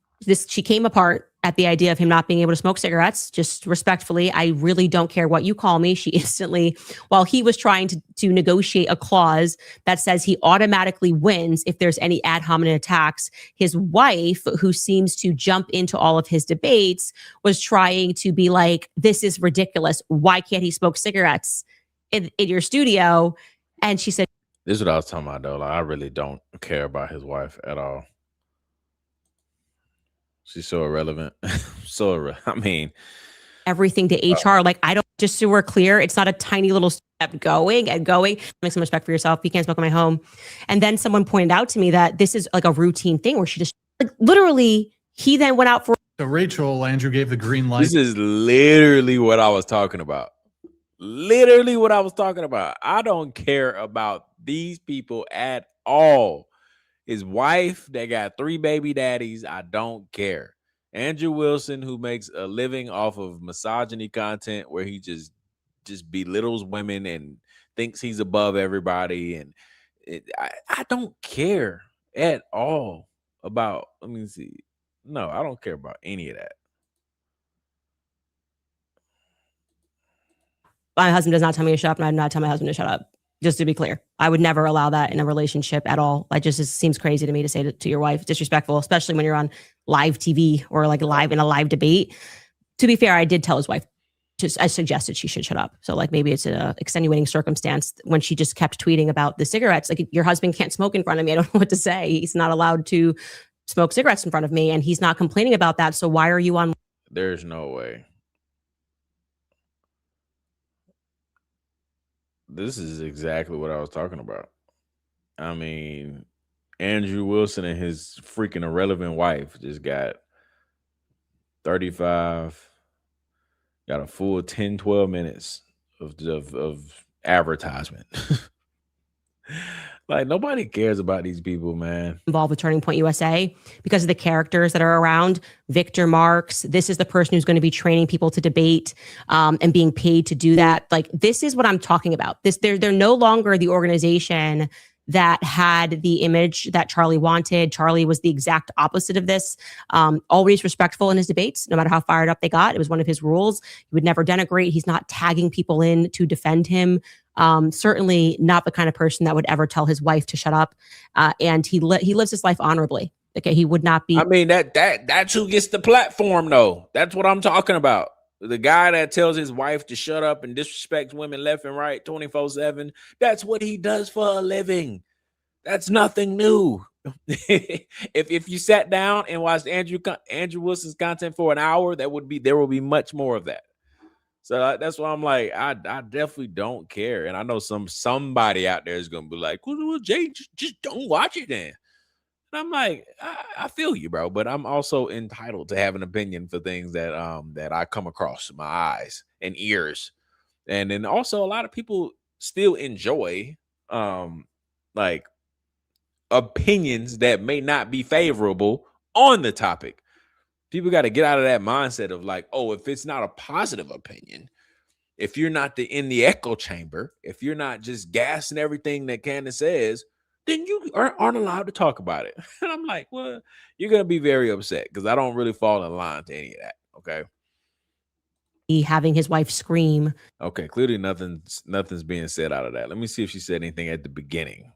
She came apart at the idea of him not being able to smoke cigarettes. Just respectfully, I really don't care what you call me. She instantly, while he was trying to negotiate a clause that says he automatically wins if there's any ad hominem attacks, his wife, who seems to jump into all of his debates, was trying to be like, this is ridiculous. Why can't he smoke cigarettes in your studio? And she said, this is what I was talking about, though. Like, I really don't care about his wife at all. She's so irrelevant. I mean, everything to HR. Like, I don't, just so we're clear, it's not a tiny little step going. Make some respect for yourself. You can't smoke in my home. And then someone pointed out to me that this is like a routine thing where she just, like, literally, he then went out for. So Rachel, Andrew gave the green light. This is literally what I was talking about. I don't care about these people at all. His wife that got 3 baby daddies, I don't care. Andrew Wilson, who makes a living off of misogyny content where he just belittles women and thinks he's above everybody. And I don't care at all about, let me see. No, I don't care about any of that. My husband does not tell me to shut up, and I do not tell my husband to shut up. Just to be clear, I would never allow that in a relationship at all. It seems crazy to me to say to your wife, disrespectful, especially when you're on live TV or like live in a live debate. To be fair, I did tell his wife, I suggested she should shut up. So like maybe it's an extenuating circumstance when she just kept tweeting about the cigarettes. Like, your husband can't smoke in front of me. I don't know what to say. He's not allowed to smoke cigarettes in front of me, and he's not complaining about that. So why are you on? There's no way. This is exactly what I was talking about. I mean, Andrew Wilson and his freaking irrelevant wife just got 35, got a full 10, 12 minutes of advertisement. Like, nobody cares about these people, man. Involved with Turning Point USA because of the characters that are around. Victor Marks, this is the person who's going to be training people to debate and being paid to do that. Like, this is what I'm talking about. They're no longer the organization that had the image that Charlie wanted. Charlie was the exact opposite of this. Always respectful in his debates, no matter how fired up they got. It was one of his rules. He would never denigrate. He's not tagging people in to defend him. Certainly not the kind of person that would ever tell his wife to shut up. And he lives his life honorably. Okay, he would not be. I mean, that's who gets the platform, though. That's what I'm talking about. The guy that tells his wife to shut up and disrespects women left and right 24/7. That's what he does for a living. That's nothing new. If you sat down and watched Andrew Wilson's content for an hour, there will be much more of that. So that's why I'm like, I definitely don't care. And I know somebody out there is gonna be like, well, Jay, just don't watch it then. And I'm like, I feel you, bro, but I'm also entitled to have an opinion for things that I come across my eyes and ears. And then also a lot of people still enjoy like opinions that may not be favorable on the topic. People got to get out of that mindset of like, oh, if it's not a positive opinion, if you're not in the echo chamber, if you're not just gassing everything that Candace says, then you aren't allowed to talk about it. And I'm like, well, you're going to be very upset because I don't really fall in line to any of that. Okay. Having his wife scream. Okay. Clearly nothing's being said out of that. Let me see if she said anything at the beginning.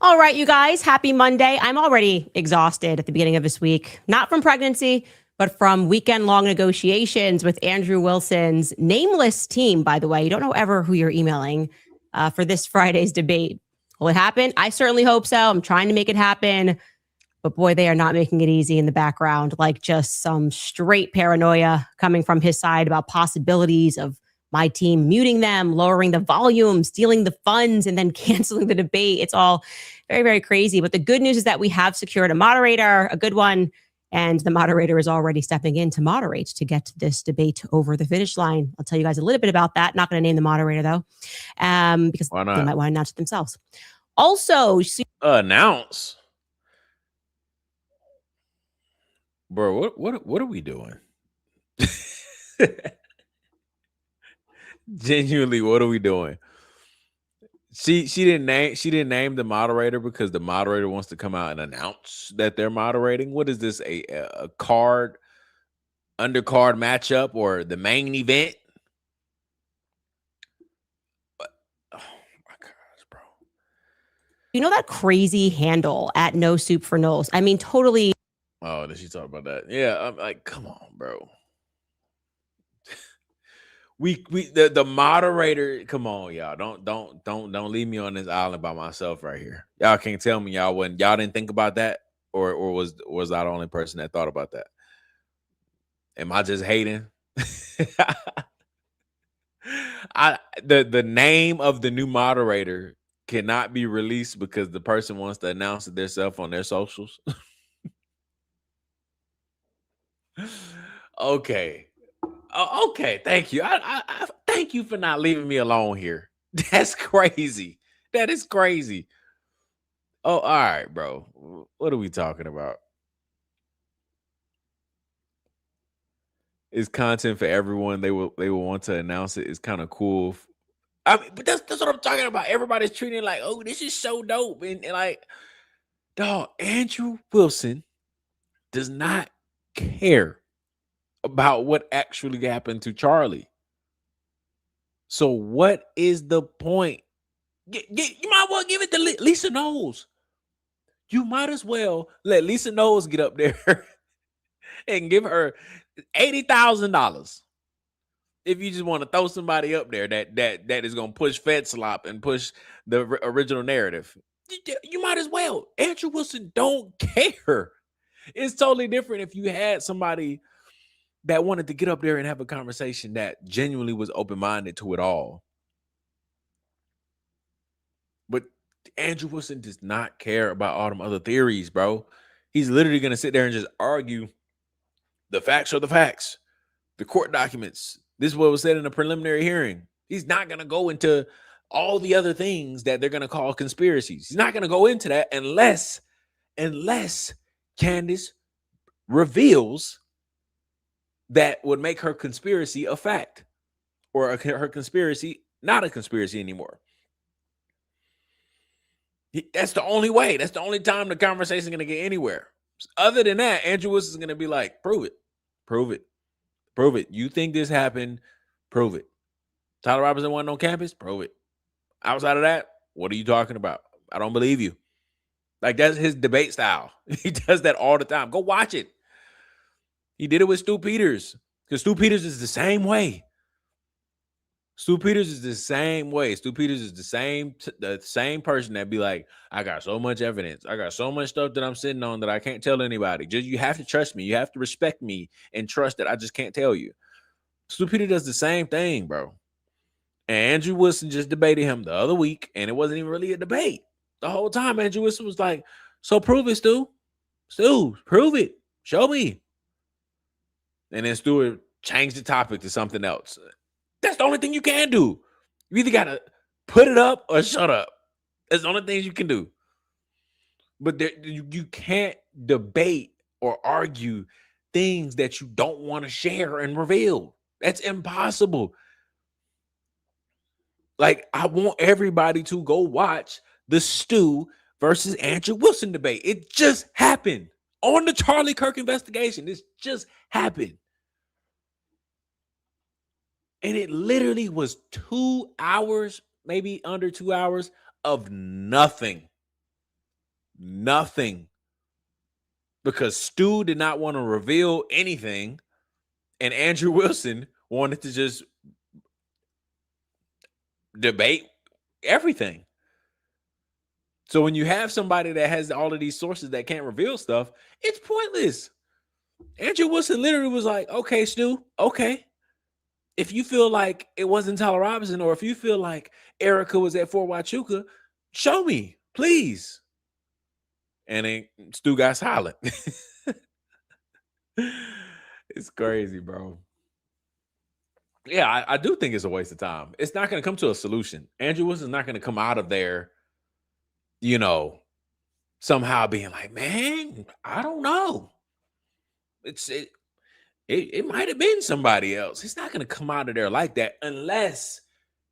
All right, you guys, happy Monday. I'm already exhausted at the beginning of this week, not from pregnancy, but from weekend-long negotiations with Andrew Wilson's nameless team, by the way. You don't know ever who you're emailing for this Friday's debate. Will it happen? I certainly hope so. I'm trying to make it happen. But boy, they are not making it easy in the background, like just some straight paranoia coming from his side about possibilities of my team muting them, lowering the volume, stealing the funds, and then canceling the debate. It's all very, very crazy. But the good news is that we have secured a moderator, a good one, and the moderator is already stepping in to moderate to get this debate over the finish line. I'll tell you guys a little bit about that. Not going to name the moderator, though, because they might want to announce it themselves. Also, announce? Bro, what are we doing? Genuinely, what are we doing? She didn't name the moderator because the moderator wants to come out and announce that they're moderating. What is this, a undercard matchup or the main event? Oh my gosh, bro! You know that crazy handle at No Soup for Knowles? I mean, totally. Oh, did she talk about that? Yeah, I'm like, come on, bro. The moderator, come on, y'all. Don't leave me on this island by myself right here. Y'all can't tell me y'all didn't think about that, or was I the only person that thought about that? Am I just hating? The name of the new moderator cannot be released because the person wants to announce it themselves on their socials. Okay. Okay, thank you. I thank you for not leaving me alone here. That's crazy. That is crazy. Oh, all right, bro. What are we talking about? It's content for everyone. They will want to announce it. It's kind of cool. I mean, but that's what I'm talking about. Everybody's treating it like, oh, this is so dope. And like, dog, Andrew Wilson does not care about what actually happened to Charlie. So what is the point? You might well give it to Lisa Knowles. You might as well let Lisa Knowles get up there and give her $80,000. If you just want to throw somebody up there that is going to push Fed slop and push the original narrative, you might as well. Andrew Wilson don't care. It's totally different if you had somebody that wanted to get up there and have a conversation that genuinely was open-minded to it all. But Andrew Wilson does not care about all them other theories, bro. He's literally going to sit there and just argue the facts are the facts. The court documents. This is what was said in a preliminary hearing. He's not going to go into all the other things that they're going to call conspiracies. He's not going to go into that unless Candace reveals that would make her conspiracy a fact, or her conspiracy not a conspiracy anymore. That's the only way. That's the only time the conversation is going to get anywhere. Other than that, Andrew Wilson is going to be like, prove it. Prove it. Prove it. You think this happened? Prove it. Tyler Robinson wasn't on campus? Prove it. Outside of that, what are you talking about? I don't believe you. Like, that's his debate style. He does that all the time. Go watch it. He did it with Stu Peters, because Stu Peters is the same way. Stu Peters is the same way. Stu Peters is the same person that be like, I got so much evidence. I got so much stuff that I'm sitting on that I can't tell anybody. Just, you have to trust me. You have to respect me and trust that I just can't tell you. Stu Peters does the same thing, bro. And Andrew Wilson just debated him the other week, and it wasn't even really a debate. The whole time, Andrew Wilson was like, so prove it, Stu. Stu, prove it. Show me. And then Stewart changed the topic to something else. That's the only thing you can do. You either got to put it up or shut up. That's the only things you can do. But you can't debate or argue things that you don't want to share and reveal. That's impossible. Like, I want everybody to go watch the Stu versus Andrew Wilson debate. It just happened on the Charlie Kirk investigation. This just happened. And it literally was 2 hours, maybe under 2 hours of nothing. Nothing. Because Stu did not want to reveal anything, and Andrew Wilson wanted to just debate everything. So when you have somebody that has all of these sources that can't reveal stuff, it's pointless. Andrew Wilson literally was like, okay, Stu, okay. If you feel like it wasn't Tyler Robinson, or if you feel like Erica was at Fort Huachuca, show me, please. And then Stu got silent. It's crazy, bro. Yeah, I do think it's a waste of time. It's not going to come to a solution. Andrew Wilson's not going to come out of there, somehow being like, man, I don't know. It might have been somebody else. He's not going to come out of there like that unless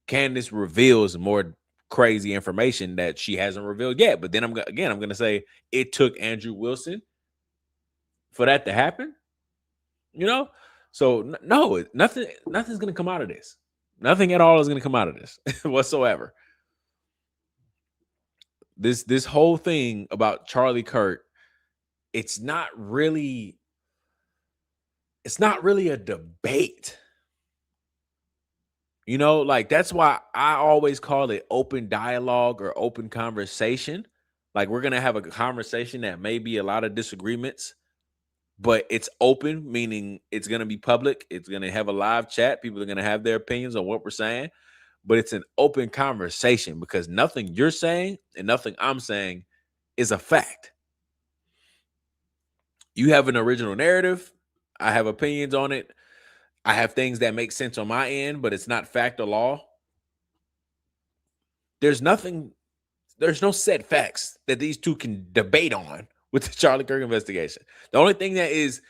Candace reveals more crazy information that she hasn't revealed yet. But then I'm going to say it took Andrew Wilson for that to happen. So no, nothing's going to come out of this. Nothing at all is going to come out of this whatsoever. This whole thing about Charlie Kirk, it's not really a debate. Like, that's why I always call it open dialogue or open conversation. Like, we're going to have a conversation that may be a lot of disagreements, but it's open, meaning it's going to be public. It's going to have a live chat. People are going to have their opinions on what we're saying, but it's an open conversation because nothing you're saying and nothing I'm saying is a fact. You have an original narrative. I have opinions on it. I have things that make sense on my end, but it's not fact or law. There's nothing set facts that these two can debate on with the Charlie Kirk investigation. The only thing that is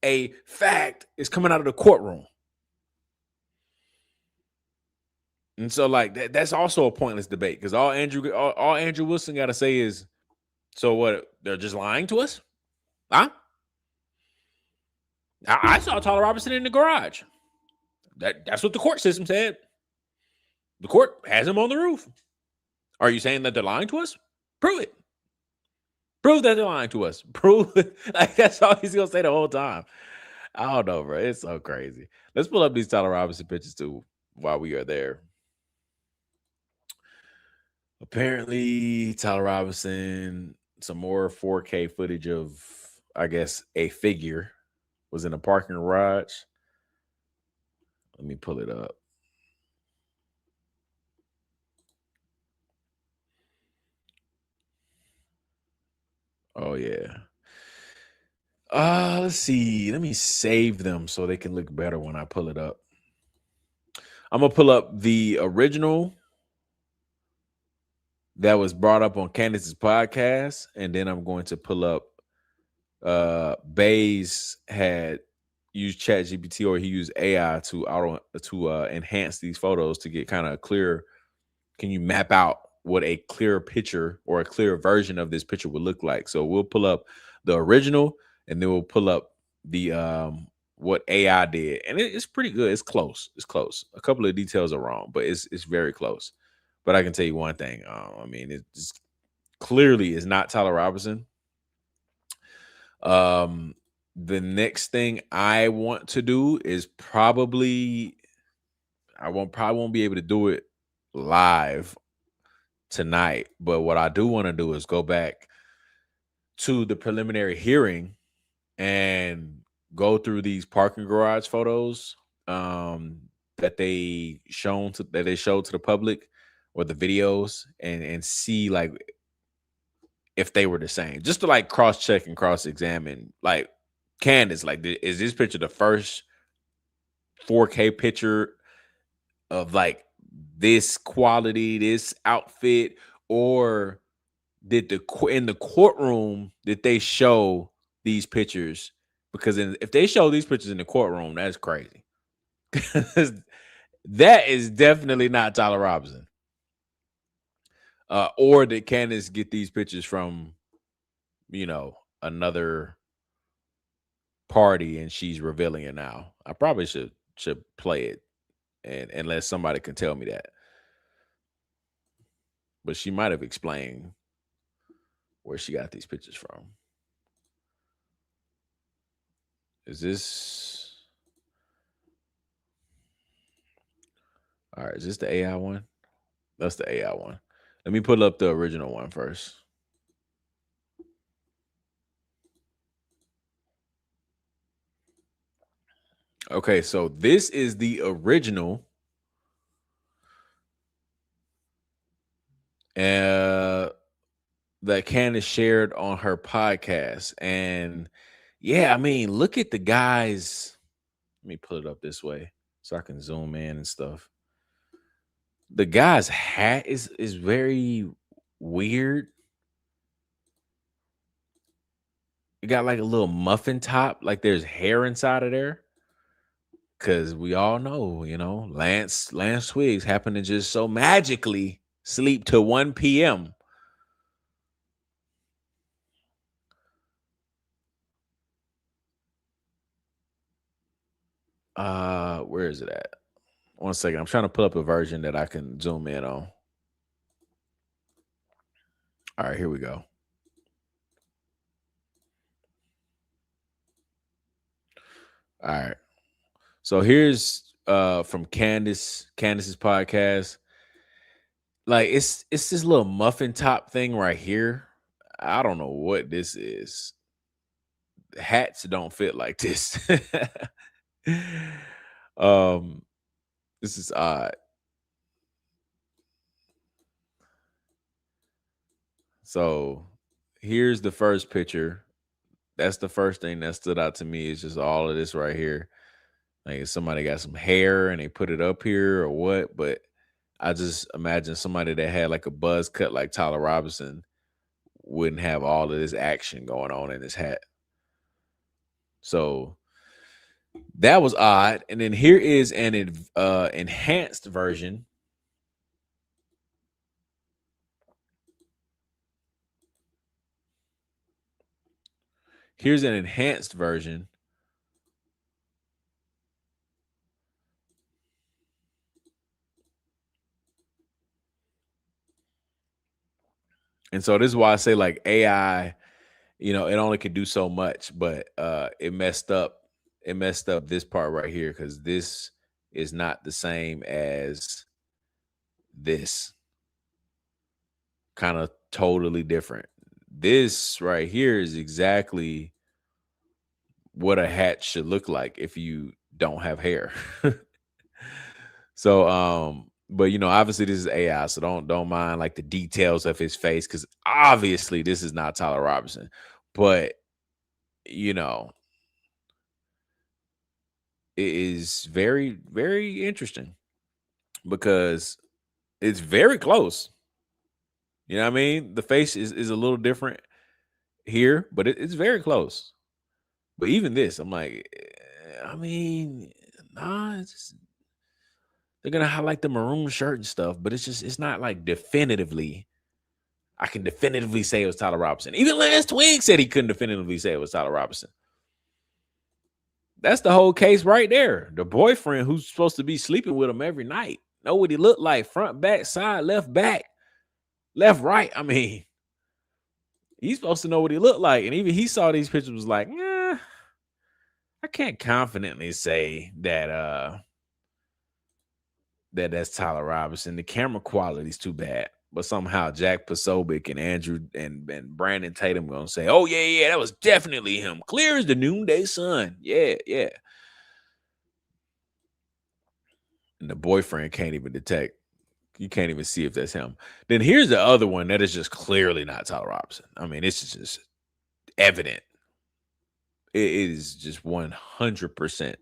a fact is coming out of the courtroom. And so, like, that's also a pointless debate because all Andrew Wilson got to say is, so what? They're just lying to us? Huh? I saw Tyler Robinson in the garage. That's what the court system said. The court has him on the roof. Are you saying that they're lying to us? Prove it. Prove that they're lying to us. Prove it. Like, that's all he's gonna say the whole time. I don't know, bro. It's so crazy. Let's pull up these Tyler Robinson pictures too while we are there. Apparently, Tyler Robinson, some more 4K footage of, I guess, a figure was in a parking garage. Let me pull it up. Oh, yeah. Let's see. Let me save them so they can look better when I pull it up. I'm going to pull up the original that was brought up on Candace's podcast, and then I'm going to pull up Bays had used ChatGPT, or he used AI to enhance these photos to get kind of clear. Can you map out what a clear picture or a clear version of this picture would look like? So we'll pull up the original, and then we'll pull up the what AI did, and it's pretty good. It's close. It's close. A couple of details are wrong, but it's very close. But I can tell you one thing. I mean, it's clearly is not Tyler Robinson. The next thing I want to do is probably won't be able to do it live tonight. But what I do want to do is go back to the preliminary hearing and go through these parking garage photos that they showed to the public, or the videos, and see like if they were the same, just to like cross-check and cross-examine. Like, Candace, like, is this picture the first 4K picture of like this quality, this outfit, or did in the courtroom did they show these pictures? Because if they show these pictures in the courtroom, that's crazy. That is definitely not Tyler Robinson. Or did Candace get these pictures from, another party and she's revealing it now? I probably should play it, and unless somebody can tell me that. But she might have explained where she got these pictures from. Is this all right? Is this the AI one? That's the AI one. Let me pull up the original one first. Okay, so this is the original. That Candace shared on her podcast. And yeah, I mean, look at the guys. Let me pull it up this way so I can zoom in and stuff. The guy's hat is very weird. It got like a little muffin top, like there's hair inside of there. Cause we all know, Lance Twiggs happened to just so magically sleep till 1 p.m. Where is it at? 1 second. I'm trying to pull up a version that I can zoom in on. All right, here we go. All right. So here's from Candace's podcast. Like, it's this little muffin top thing right here. I don't know what this is. Hats don't fit like this. This is odd. So here's the first picture. That's the first thing that stood out to me, is just all of this right here. Like, somebody got some hair and they put it up here or what, but I just imagine somebody that had like a buzz cut like Tyler Robinson wouldn't have all of this action going on in his hat. So that was odd. And then here is an enhanced version. Here's an enhanced version. And so this is why I say like AI, it only could do so much, but it messed up this part right here, because this is not the same as this. Kind of totally different. This right here is exactly what a hat should look like if you don't have hair. So but obviously this is AI, so don't mind like the details of his face, because obviously this is not Tyler Robinson. But it is very, very interesting because it's very close. You know what I mean? The face is a little different here, but it's very close. But even this, I'm like, they're gonna highlight the maroon shirt and stuff, but it's not like definitively. I can definitively say it was Tyler Robinson. Even Lance Twig said he couldn't definitively say it was Tyler Robinson. That's the whole case right there. The boyfriend who's supposed to be sleeping with him every night know what he looked like: front, back, side, left, back, left, right. He's supposed to know what he looked like, and even he saw these pictures, was like, I can't confidently say that that's Tyler Robinson. The camera quality is too bad. But somehow Jack Posobiec and Andrew and Brandon Tatum gonna say, oh, yeah, that was definitely him. Clear as the noonday sun. Yeah. And the boyfriend can't even detect. You can't even see if that's him. Then here's the other one that is just clearly not Tyler Robinson. It's just evident. It is just 100%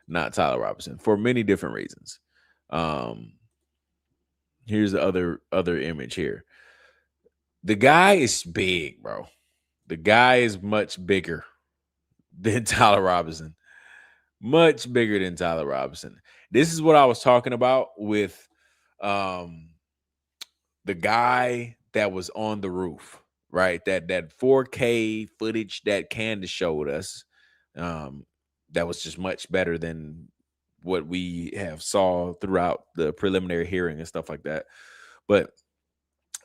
not Tyler Robinson for many different reasons. Here's the other image here. The guy is big, bro. The guy is much bigger than Tyler Robinson. Much bigger than Tyler Robinson. This is what I was talking about with the guy that was on the roof, right? That 4K footage that Candace showed us, that was just much better than what we have saw throughout the preliminary hearing and stuff like that. But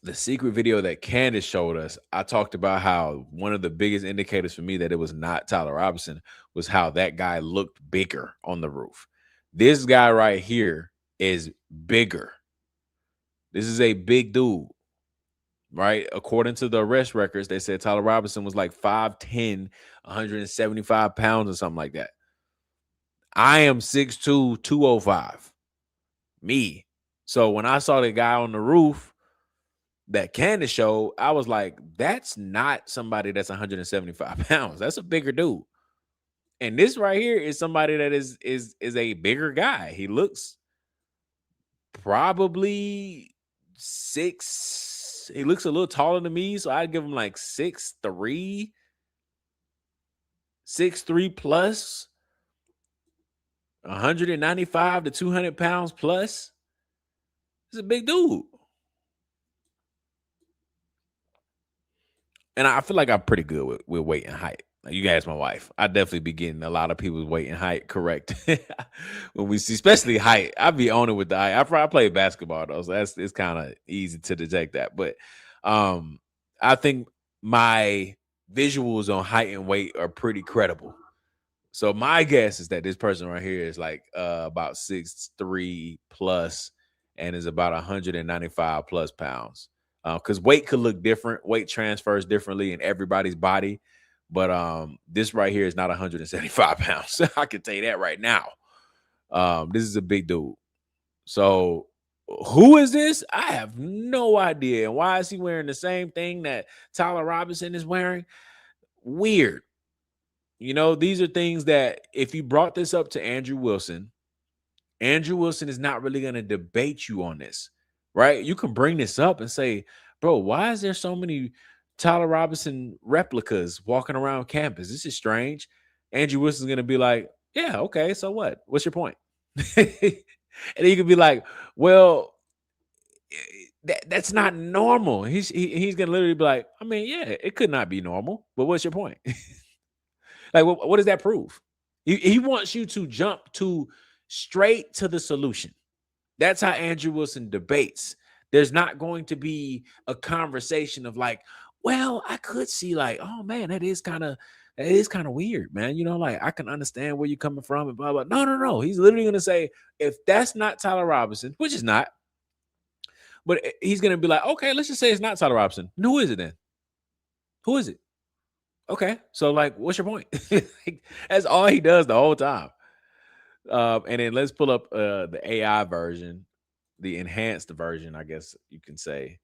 the secret video that Candace showed us, I talked about how one of the biggest indicators for me that it was not Tyler Robinson was how that guy looked bigger on the roof. This guy right here is bigger. This is a big dude, right? According to the arrest records, they said Tyler Robinson was like 5'10", 175 pounds or something like that. I am 6'2", 205. Me. So when I saw the guy on the roof that Candace showed, I was like, that's not somebody that's 175 pounds. That's a bigger dude. And this right here is somebody that is a bigger guy. He looks probably 6. He looks a little taller than me, so I'd give him like 6'3", 6'3" plus, 195 to 200 pounds plus. He's a big dude. And I feel like I'm pretty good with weight and height. Like, you guys, my wife, I definitely be getting a lot of people's weight and height correct when we see, especially height. I be on it with the height. I play basketball though, so it's kind of easy to detect that. But I think my visuals on height and weight are pretty credible. So my guess is that this person right here is like about 6'3" plus and is about 195 plus pounds. Because weight could look different. Weight transfers differently in everybody's body. But this right here is not 175 pounds. I can tell you that right now. This is a big dude. So who is this? I have no idea. And why is he wearing the same thing that Tyler Robinson is wearing? Weird. These are things that if you brought this up to Andrew Wilson is not really going to debate you on this. right? You can bring this up and say, bro, why is there so many Tyler Robinson replicas walking around campus? This is strange. Andrew Wilson's going to be like, yeah, okay, so what? What's your point? And you could be like, well, that's not normal. He's going to literally be like, I mean, yeah, it could not be normal, but what's your point? Like, what does that prove? He wants you to jump straight to the solution. That's how Andrew Wilson debates. There's not going to be a conversation of like, well, I could see like, oh man, that is kind of weird, man. You know, like I can understand where you're coming from and blah, blah. No. He's literally going to say, if that's not Tyler Robinson, which is not, but he's going to be like, okay, let's just say it's not Tyler Robinson. Who is it then? Who is it? Okay. So like, what's your point? That's all he does the whole time. And then let's pull up the AI version, the enhanced version, I guess you can say.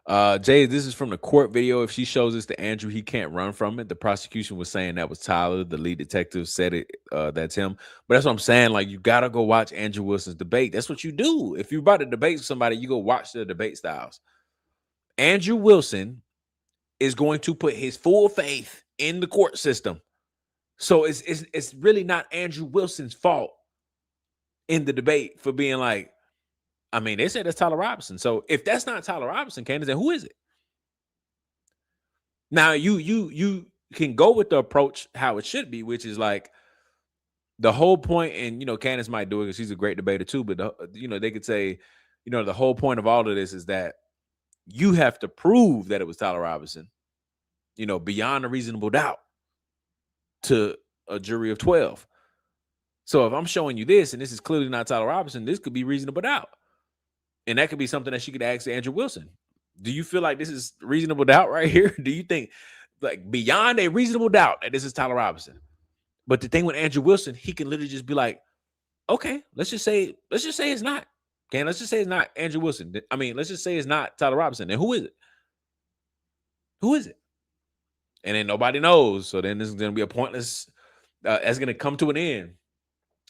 Jay, this is from the court video. If she shows this to Andrew, he can't run from it. The prosecution was saying that was Tyler. The lead detective said it. That's him. But that's what I'm saying. Like, you got to go watch Andrew Wilson's debate. That's what you do. If you're about to debate with somebody, you go watch their debate styles. Andrew Wilson is going to put his full faith in the court system. So it's really not Andrew Wilson's fault in the debate for being like, I mean, they said it's Tyler Robinson. So if that's not Tyler Robinson, Candace, then who is it? Now you can go with the approach how it should be, which is like the whole point, and Candace might do it because she's a great debater too. But they could say, the whole point of all of this is that you have to prove that it was Tyler Robinson, beyond a reasonable doubt to a jury of 12. So if I'm showing you this and this is clearly not Tyler Robinson, this could be reasonable doubt. And that could be something that she could ask Andrew Wilson. Do you feel like this is reasonable doubt right here? Do you think like beyond a reasonable doubt that this is Tyler Robinson? But the thing with Andrew Wilson, he can literally just be like, okay, let's just say it's not. Okay, let's just say it's not Andrew Wilson. I mean, let's just say it's not Tyler Robinson. Then who is it? Who is it? And then nobody knows. So then this is going to be a pointless, that's going to come to an end.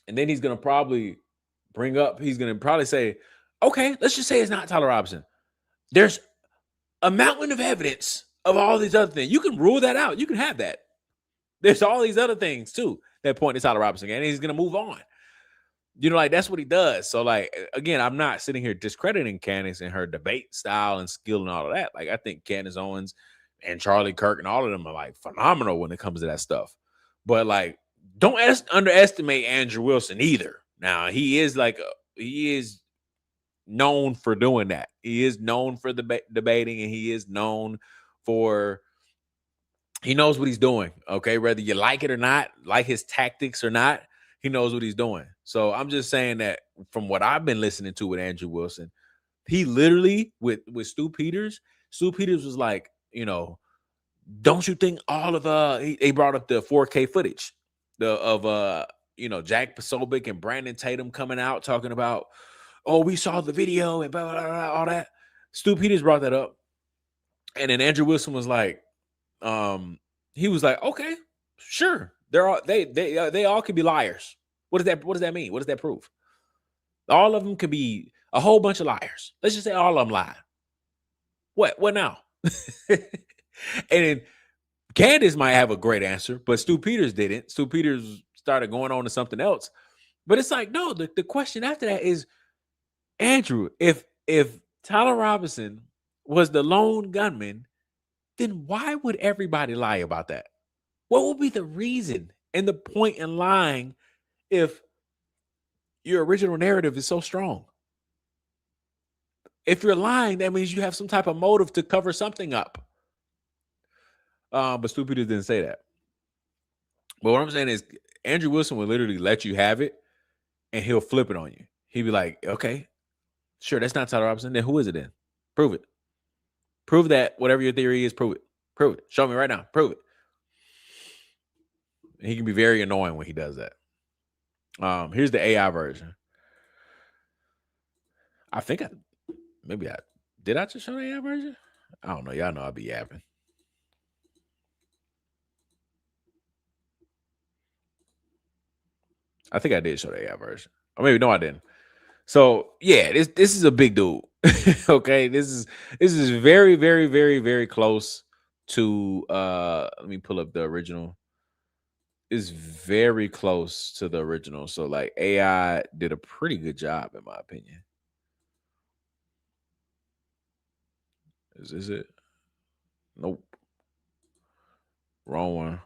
And then he's going to probably say, okay, let's just say it's not Tyler Robinson. There's a mountain of evidence of all these other things. You can rule that out. You can have that. There's all these other things too that point to Tyler Robinson, and he's going to move on. Like that's what he does. So like, again, I'm not sitting here discrediting Candace and her debate style and skill and all of that. Like I think Candace Owens and Charlie Kirk and all of them are like phenomenal when it comes to that stuff. But like, don't underestimate Andrew Wilson either. Now he is known for doing that. He is known for debating, and he is known for, he knows what he's doing. Okay. Whether you like it or not, like his tactics or not, he knows what he's doing. So I'm just saying that from what I've been listening to with Andrew Wilson, he literally with Stu Peters was like, don't you think all of he brought up the 4K footage of Jack Posobiec and Brandon Tatum coming out talking about, oh, we saw the video and blah, blah, blah, all that. Stu Peters brought that up. And then Andrew Wilson was like, he was like, okay, sure. They all could be liars. What does that mean? What does that prove? All of them could be a whole bunch of liars. Let's just say all of them lied. What now? And then Candace might have a great answer, but Stu Peters didn't. Stu Peters started going on to something else. But it's like, no, the question after that is, Andrew, if Tyler Robinson was the lone gunman, then why would everybody lie about that? What would be the reason and the point in lying if your original narrative is so strong? If you're lying, that means you have some type of motive to cover something up. But Stu Peters didn't say that. But what I'm saying is Andrew Wilson will literally let you have it and he'll flip it on you. He'll be like, okay, sure, that's not Tyler Robinson. Then who is it then? Prove it. Prove that whatever your theory is, prove it. Prove it. Show me right now. Prove it. And he can be very annoying when he does that. Here's the AI version. I think did I just show the AI version? I don't know. Y'all know I be yapping. I think I did show the AI version. Or maybe no, I didn't. So yeah, this is a big dude. Okay. This is very, very, very, very close to let me pull up the original. Is very close to the original. So like AI did a pretty good job, in my opinion. Is this it? Nope. Wrong one.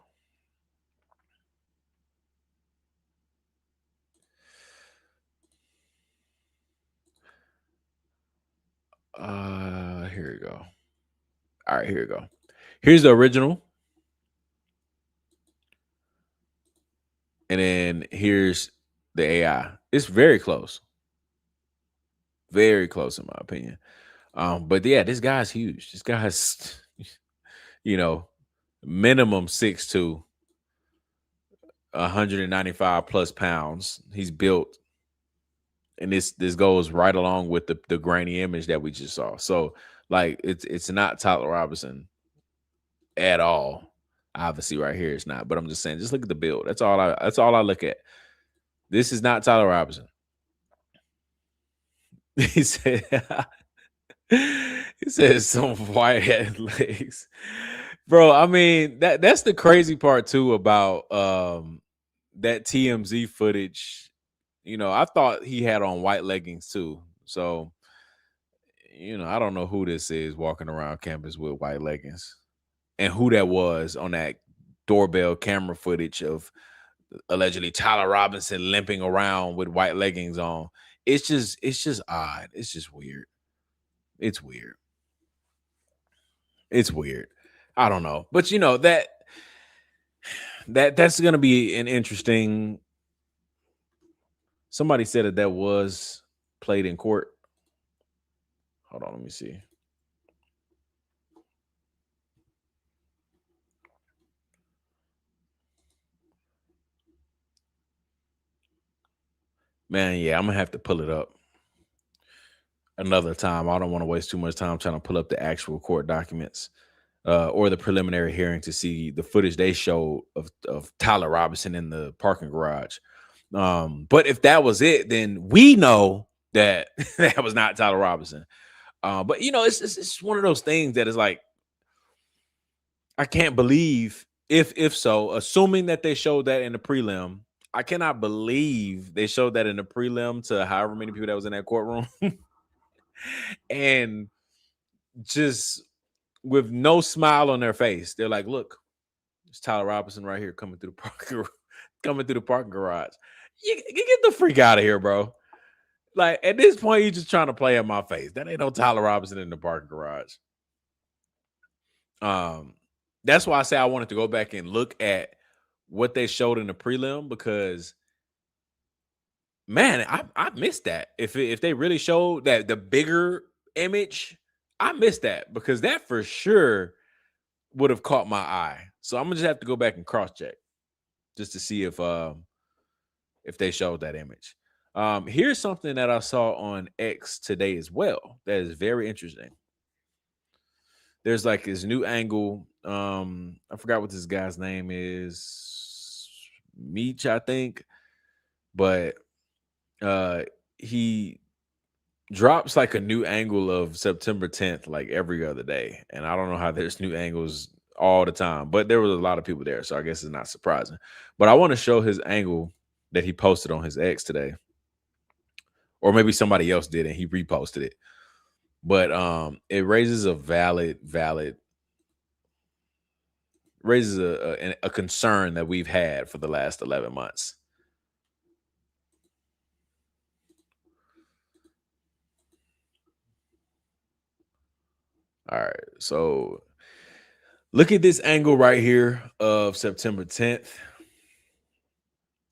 Here we go. All right, here we go. Here's the original. And then here's the AI. It's very close. Very close, in my opinion. But yeah, this guy's huge. This guy's, minimum 6'2", 195 plus pounds. He's built. And this goes right along with the grainy image that we just saw. So like it's not Tyler Robinson at all. Obviously, right here it's not. But I'm just saying, just look at the build. That's all I look at. This is not Tyler Robinson. He said he said some white head legs. Bro, I mean, that's the crazy part too about that TMZ footage. I thought he had on white leggings too. So, I don't know who this is walking around campus with white leggings and who that was on that doorbell camera footage of allegedly Tyler Robinson limping around with white leggings on. It's just odd. It's just weird. It's weird. It's weird. I don't know. But that's going to be an interesting. Somebody said that was played in court. Hold on, let me see. Man, yeah, I'm gonna have to pull it up another time. I don't want to waste too much time trying to pull up the actual court documents or the preliminary hearing to see the footage they showed of Tyler Robinson in the parking garage. But if that was it, then we know that that was not Tyler Robinson. But it's one of those things that is like, I can't believe if so, assuming that they showed that in the prelim, I cannot believe they showed that in the prelim to however many people that was in that courtroom. And just with no smile on their face, they're like, look, it's Tyler Robinson right here coming through the parking garage. You get the freak out of here, bro. Like, at this point, you're just trying to play in my face. That ain't no Tyler Robinson in the parking garage. That's why I say I wanted to go back and look at what they showed in the prelim, because man, I missed that. If they really showed that the bigger image, I missed that, because that for sure would have caught my eye. So I'm gonna just have to go back and cross check just to see if they showed that image. Here's something that I saw on X today as well that is very interesting. There's like this new angle. I forgot what this guy's name is. Meech, I think. But he drops like a new angle of September 10th, like every other day. And I don't know how there's new angles all the time, but there was a lot of people there, so I guess it's not surprising. But I want to show his angle that he posted on his X today. Or maybe somebody else did and he reposted it. But it raises a raises a concern that we've had for the last 11 months. All right, so look at this angle right here of September 10th.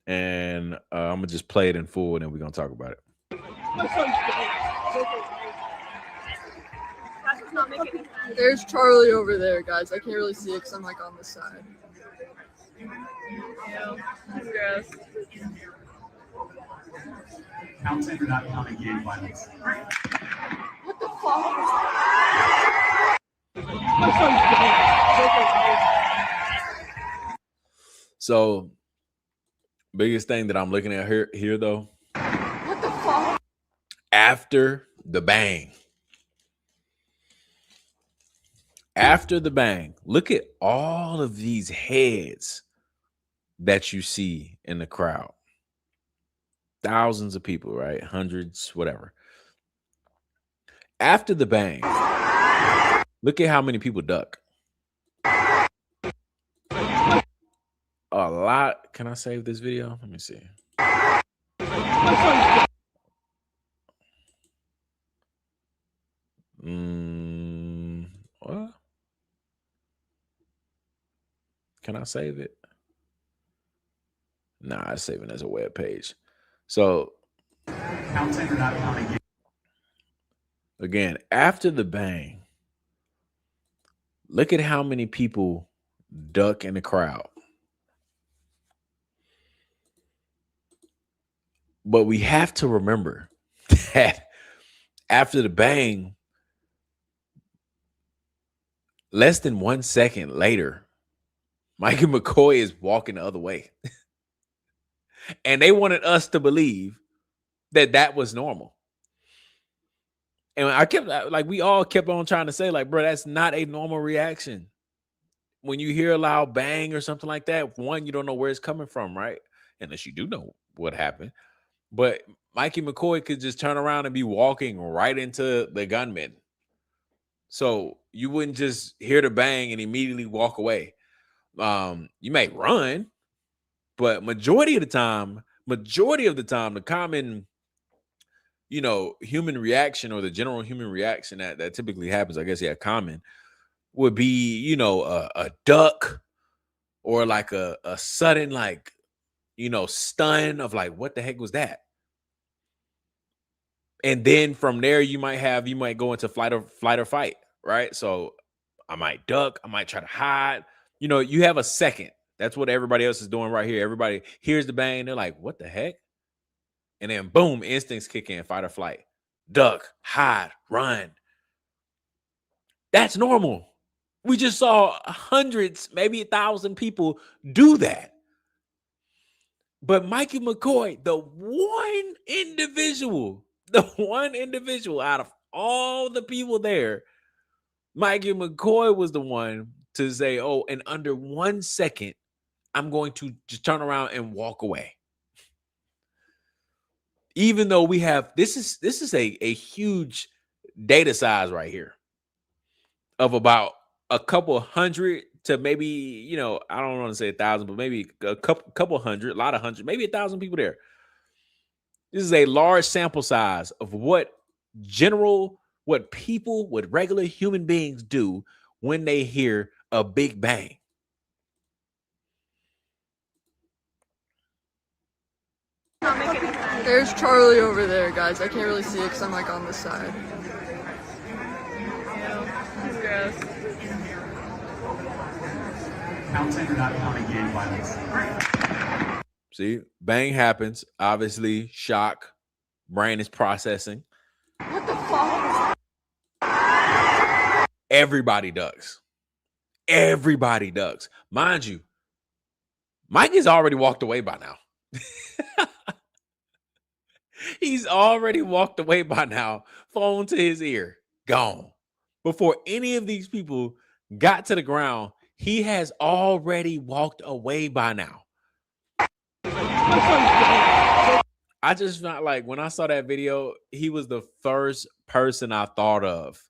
And I'm gonna just play it in full and then we're gonna talk about it. There's Charlie over there, guys. I can't really see it because I'm like on the side. Gross. Counting not counting game violence. What the fuck? So, biggest thing that I'm looking at here though, What the fuck? after the bang. After the bang, look at all of these heads that you see in the crowd. Thousands of people, right? Hundreds, whatever. After the bang, look at how many people duck. A lot. Can I save this video? Let me see. What? Can I save it? Nah, it's saving as a web page. So again, after the bang, look at how many people duck in the crowd. But we have to remember that after the bang, less than 1 second later, Mikey McCoy is walking the other way. And they wanted us to believe that that was normal. And I kept, like, we all kept on trying to say, like, bro, that's not a normal reaction. When you hear a loud bang or something like that, one, you don't know where it's coming from, right? Unless you do know what happened. But Mikey McCoy could just turn around and be walking right into the gunman. So you wouldn't just hear the bang and immediately walk away. You may run, but majority of the time, the common, human reaction, or the general human reaction that typically happens, I guess, common, would be, a duck, or like a sudden, like, stun of like, what the heck was that? And then from there, you might go into flight or fight, right? So I might duck, I might try to hide. You have a second. That's what everybody else is doing right here. Everybody hears the bang, they're like, what the heck? And then boom, instincts kick in, fight or flight, duck, hide, run. That's normal. We just saw hundreds, maybe 1,000 people do that. But Mikey McCoy, the one individual out of all the people there, Mikey McCoy was the one to say, oh, in under 1 second, I'm going to just turn around and walk away. Even though we have, this is a huge data size right here of about a couple hundred to maybe, I don't want to say 1,000, but maybe a couple hundred, a lot of hundred, maybe 1,000 people there. This is a large sample size of what regular human beings do when they hear a big bang. There's Charlie over there, guys. I can't really see it because I'm like on this side. He's gross. See, bang happens. Obviously, shock. Brain is processing. What the fuck? Everybody ducks. Everybody ducks. Mind you, Mike has already walked away by now. He's already walked away by now. Phone to his ear. Gone. Before any of these people got to the ground, he has already walked away by now. I just felt like when I saw that video, he was the first person I thought of.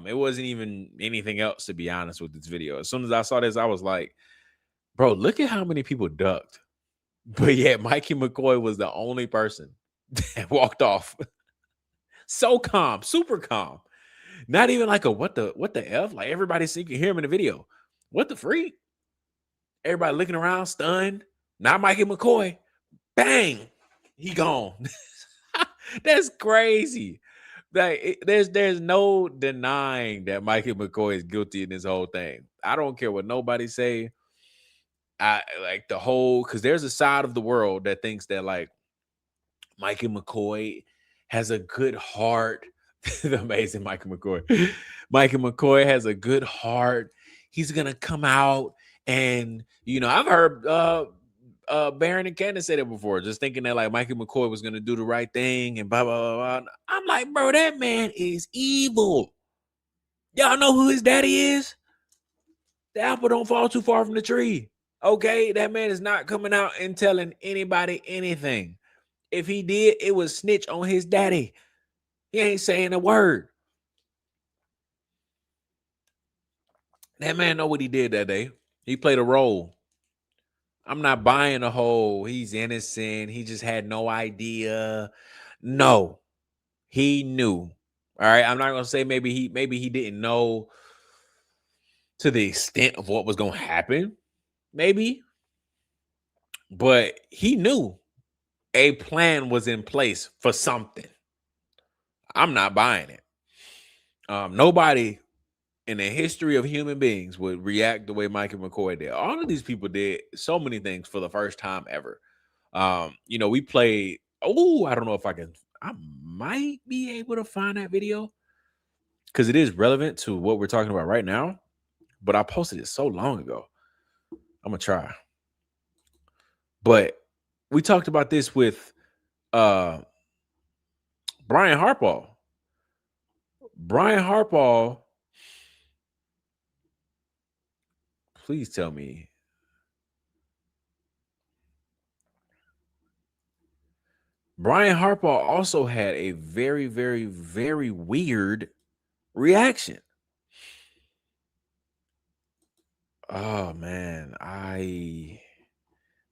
It wasn't even anything else, to be honest, with this video. As soon as I saw this, I was like, bro, look at how many people ducked. But yet Mikey McCoy was the only person that walked off. So calm, super calm. Not even like a what the F? Like, everybody, so you can hear him in the video. What the freak? Everybody looking around, stunned. Not Mikey McCoy. Bang. He gone. That's crazy. Like, there's no denying that Mikey McCoy is guilty in this whole thing. I don't care what nobody say. I like the whole, because there's a side of the world that thinks that, like, Mikey McCoy has a good heart, The amazing Michael McCoy. Michael McCoy has a good heart. He's gonna come out, and I've heard Baron and Candace said it before, just thinking that like Michael McCoy was gonna do the right thing and blah blah blah blah. I'm like, bro, that man is evil. Y'all know who his daddy is? The apple don't fall too far from the tree. Okay, that man is not coming out and telling anybody anything. If he did, it was snitch on his daddy. He ain't saying a word. That man know what he did that day. He played a role. I'm not buying the whole he's innocent. He just had no idea. No, he knew. All right. I'm not gonna say maybe he didn't know to the extent of what was gonna happen. Maybe. But he knew a plan was in place for something. I'm not buying it. Nobody in the history of human beings would react the way Michael McCoy did. All of these people did so many things for the first time ever. We played. Oh, I don't know if I might be able to find that video because it is relevant to what we're talking about right now. But I posted it so long ago. I'm gonna try. But we talked about this with Brian Harbaugh. Brian Harbaugh, please tell me. Brian Harbaugh also had a very, very, very weird reaction. Oh man,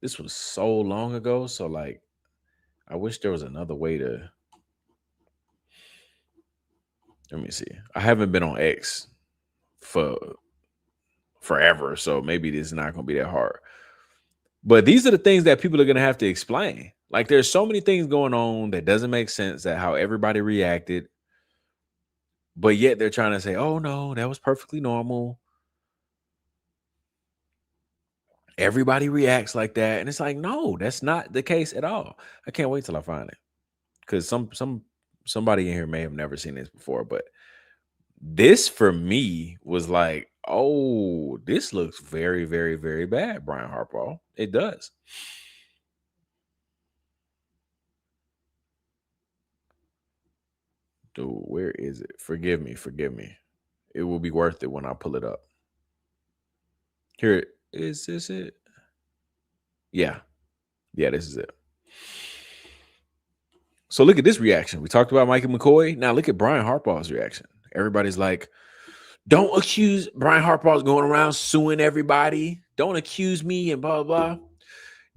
this was so long ago. So like, I wish there was another way to. Let me see. I haven't been on X for forever, so maybe this is not going to be that hard. But these are the things that people are going to have to explain. Like, there's so many things going on that doesn't make sense at how everybody reacted. But yet they're trying to say, oh, no, that was perfectly normal. Everybody reacts like that. And it's like, no, that's not the case at all. I can't wait till I find it. Because somebody in here may have never seen this before. But this, for me, was like, oh, this looks very, very, very bad, Brian Harbaugh. It does. Dude, where is it? Forgive me. It will be worth it when I pull it up. Here, is this it? Yeah, this is it. So look at this reaction. We talked about Michael McCoy. Now look at Brian Harbaugh's reaction. Everybody's like, don't accuse Brian Harbaugh's going around suing everybody. Don't accuse me and blah, blah, blah.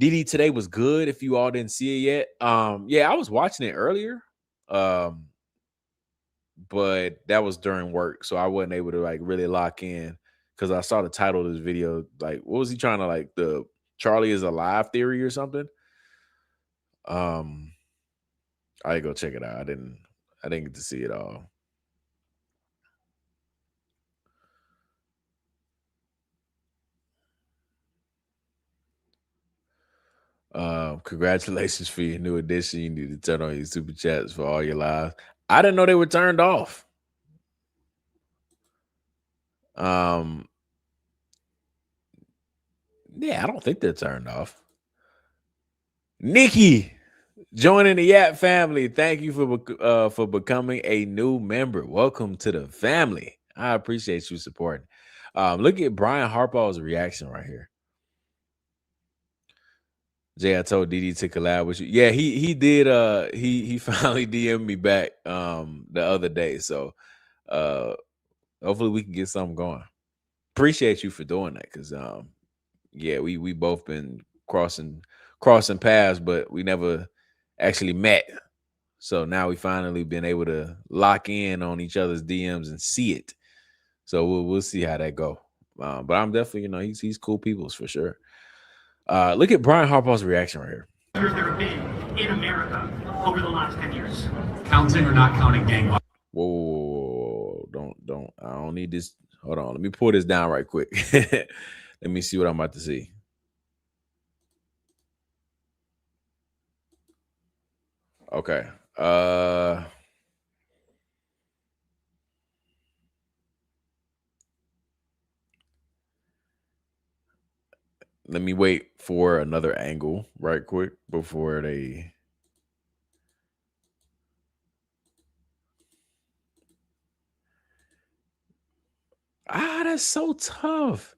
DD today was good. If you all didn't see it yet. Yeah, I was watching it earlier. But that was during work. So I wasn't able to like really lock in because I saw the title of this video. Like, what was he trying to like the Charlie is alive theory or something? I go check it out. I didn't get to see it all. Congratulations for your new addition. You need to turn on your super chats for all your lives. I didn't know they were turned off. Yeah, I don't think they're turned off. Nikki, joining the Yap family. Thank you for becoming a new member. Welcome to the family. I appreciate you supporting. Look at Brian Harbaugh's reaction right here. Jay, I told DD to collab with you. Yeah, he did. He finally DM'd me back the other day. So hopefully we can get something going. Appreciate you for doing that because yeah, we both been crossing paths, but we never actually met. So now we finally been able to lock in on each other's DMs and see it. So we'll see how that go. But I'm definitely, he's cool peoples for sure. Look at Brian Harbaugh's reaction right here. There have been in America over the last 10 years. Counting or not counting gang violence? Whoa, don't. I don't need this. Hold on. Let me pull this down right quick. Let me see what I'm about to see. Okay. Let me wait for another angle right quick before they. That's so tough.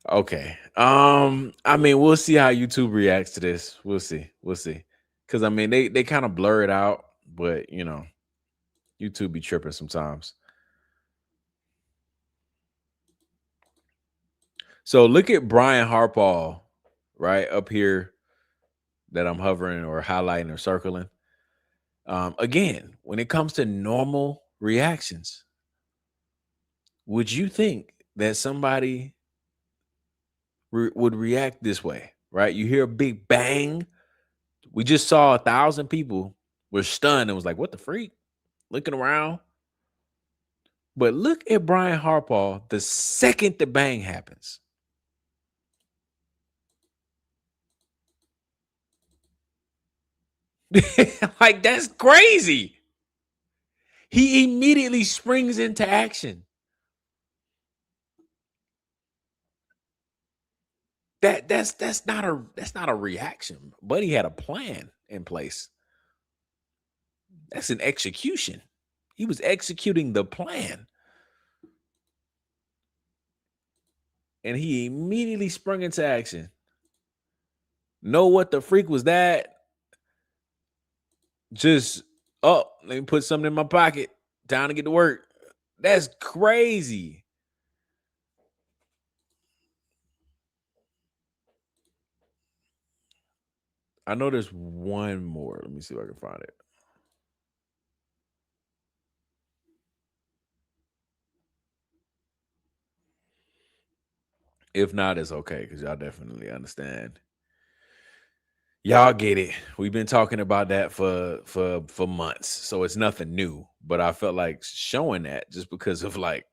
Okay. I mean, we'll see how YouTube reacts to this. We'll see. Because I mean, they kind of blur it out, but you know, YouTube be tripping sometimes. So look at Brian Harbaugh right up here that I'm hovering or highlighting or circling. Again, when it comes to normal reactions, would you think that somebody would react this way? Right? You hear a big bang. We just saw 1,000 people were stunned and was like, "What the freak?" Looking around. But look at Brian Harbaugh the second the bang happens. Like, that's crazy. He immediately springs into action. That's not a reaction, but he had a plan in place. That's an execution. He was executing the plan. And he immediately sprung into action. Know what the freak was that? Just, oh, let me put something in my pocket. Time to get to work. That's crazy. I know there's one more. Let me see if I can find it. If not, it's okay because y'all definitely understand. Y'all get it. We've been talking about that for months, so it's nothing new. But I felt like showing that just because of like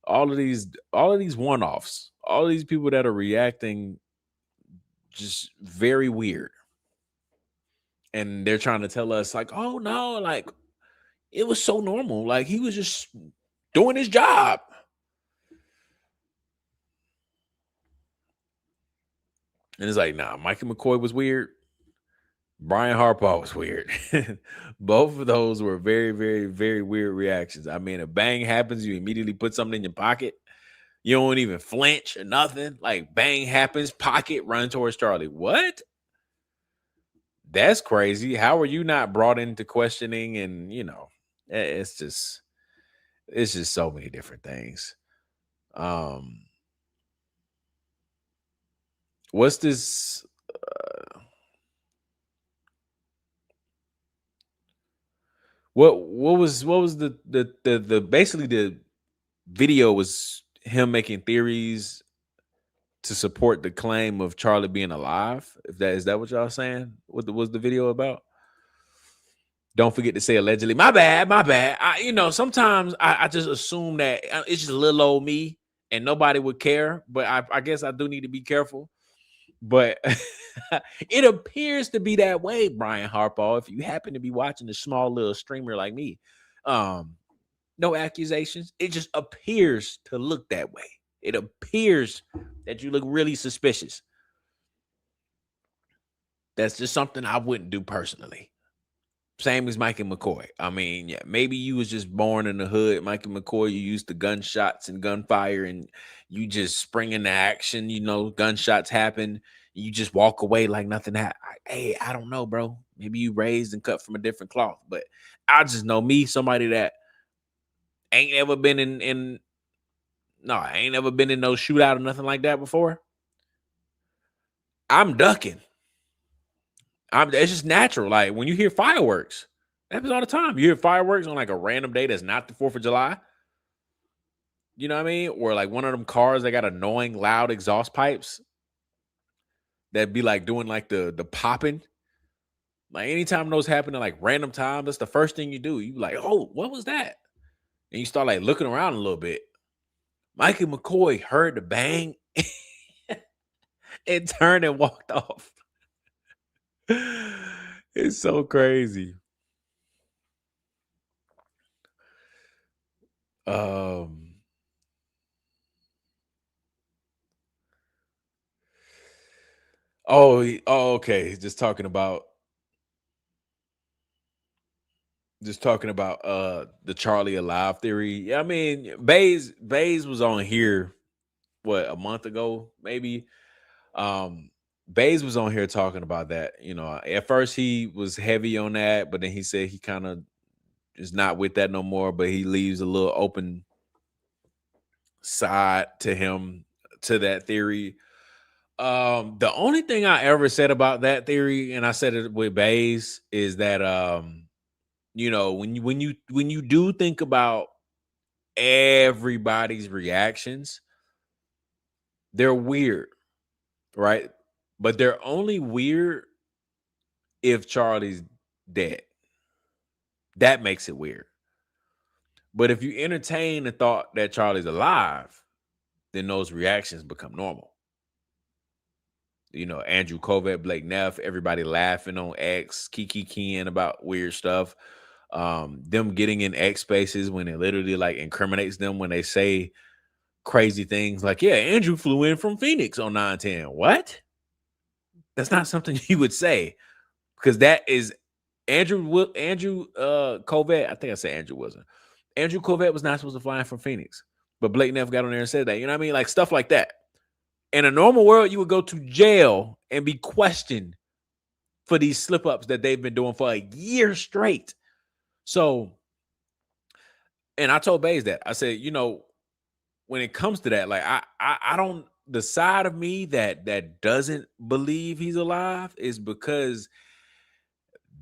all of these one-offs, all of these people that are reacting just very weird, and they're trying to tell us like, oh no, like it was so normal, like he was just doing his job. And it's like, nah, Mikey McCoy was weird. Brian Harbaugh was weird. Both of those were very, very, very weird reactions. I mean, a bang happens, you immediately put something in your pocket. You don't even flinch or nothing. Like, bang happens, pocket, run towards Charlie. What? That's crazy. How are you not brought into questioning? And, you know, it's just so many different things. What's this? What was the basically the video was him making theories to support the claim of Charlie being alive. If that is that what y'all saying? What was the video about? Don't forget to say allegedly. My bad. Sometimes I just assume that it's just little old me and nobody would care. But I guess I do need to be careful. But it appears to be that way, Brian Harbaugh. If you happen to be watching a small little streamer like me, no accusations. It just appears to look that way. It appears that you look really suspicious. That's just something I wouldn't do personally. Same as Mikey McCoy. I mean, yeah, maybe you was just born in the hood. Mikey McCoy, you used to gunshots and gunfire and you just spring into action. You know, gunshots happen. You just walk away like nothing happened. Hey, I don't know, bro. Maybe you raised and cut from a different cloth. But I just know me, somebody that ain't ever been I ain't never been in no shootout or nothing like that before. I'm ducking. It's just natural. Like when you hear fireworks, that happens all the time. You hear fireworks on like a random day that's not the 4th of July. You know what I mean? Or like one of them cars that got annoying loud exhaust pipes that be like doing like the popping. Like anytime those happen at like random times, that's the first thing you do. You like, oh, what was that? And you start like looking around a little bit. Mikey McCoy heard the bang and turned and walked off. It's so crazy. Um, okay. Just talking about the Charlie alive theory. Yeah, I mean, Bays was on here what, a month ago, maybe. Um Bays was on here talking about that. At first he was heavy on that, but then he said he kind of is not with that no more, but he leaves a little open side to him to that theory. The only thing I ever said about that theory, and I said it with Bays, is that when you do think about everybody's reactions, they're weird, right? But they're only weird if Charlie's dead. That makes it weird. But if you entertain the thought that Charlie's alive, then those reactions become normal. Andrew Kovac, Blake Neff, everybody laughing on X, keying about weird stuff. Them getting in X spaces when it literally like incriminates them when they say crazy things like, yeah, Andrew flew in from Phoenix on 9/10. What? That's not something you would say, because that is Andrew Kovac. I think I said Andrew wasn't. Andrew Kovac was not supposed to fly in from Phoenix, but Blake Neff got on there and said that. You know what I mean? Like stuff like that. In a normal world, you would go to jail and be questioned for these slip-ups that they've been doing for a year straight. So, and I told Bays that. I said, when it comes to that, like I don't, the side of me that doesn't believe he's alive is because,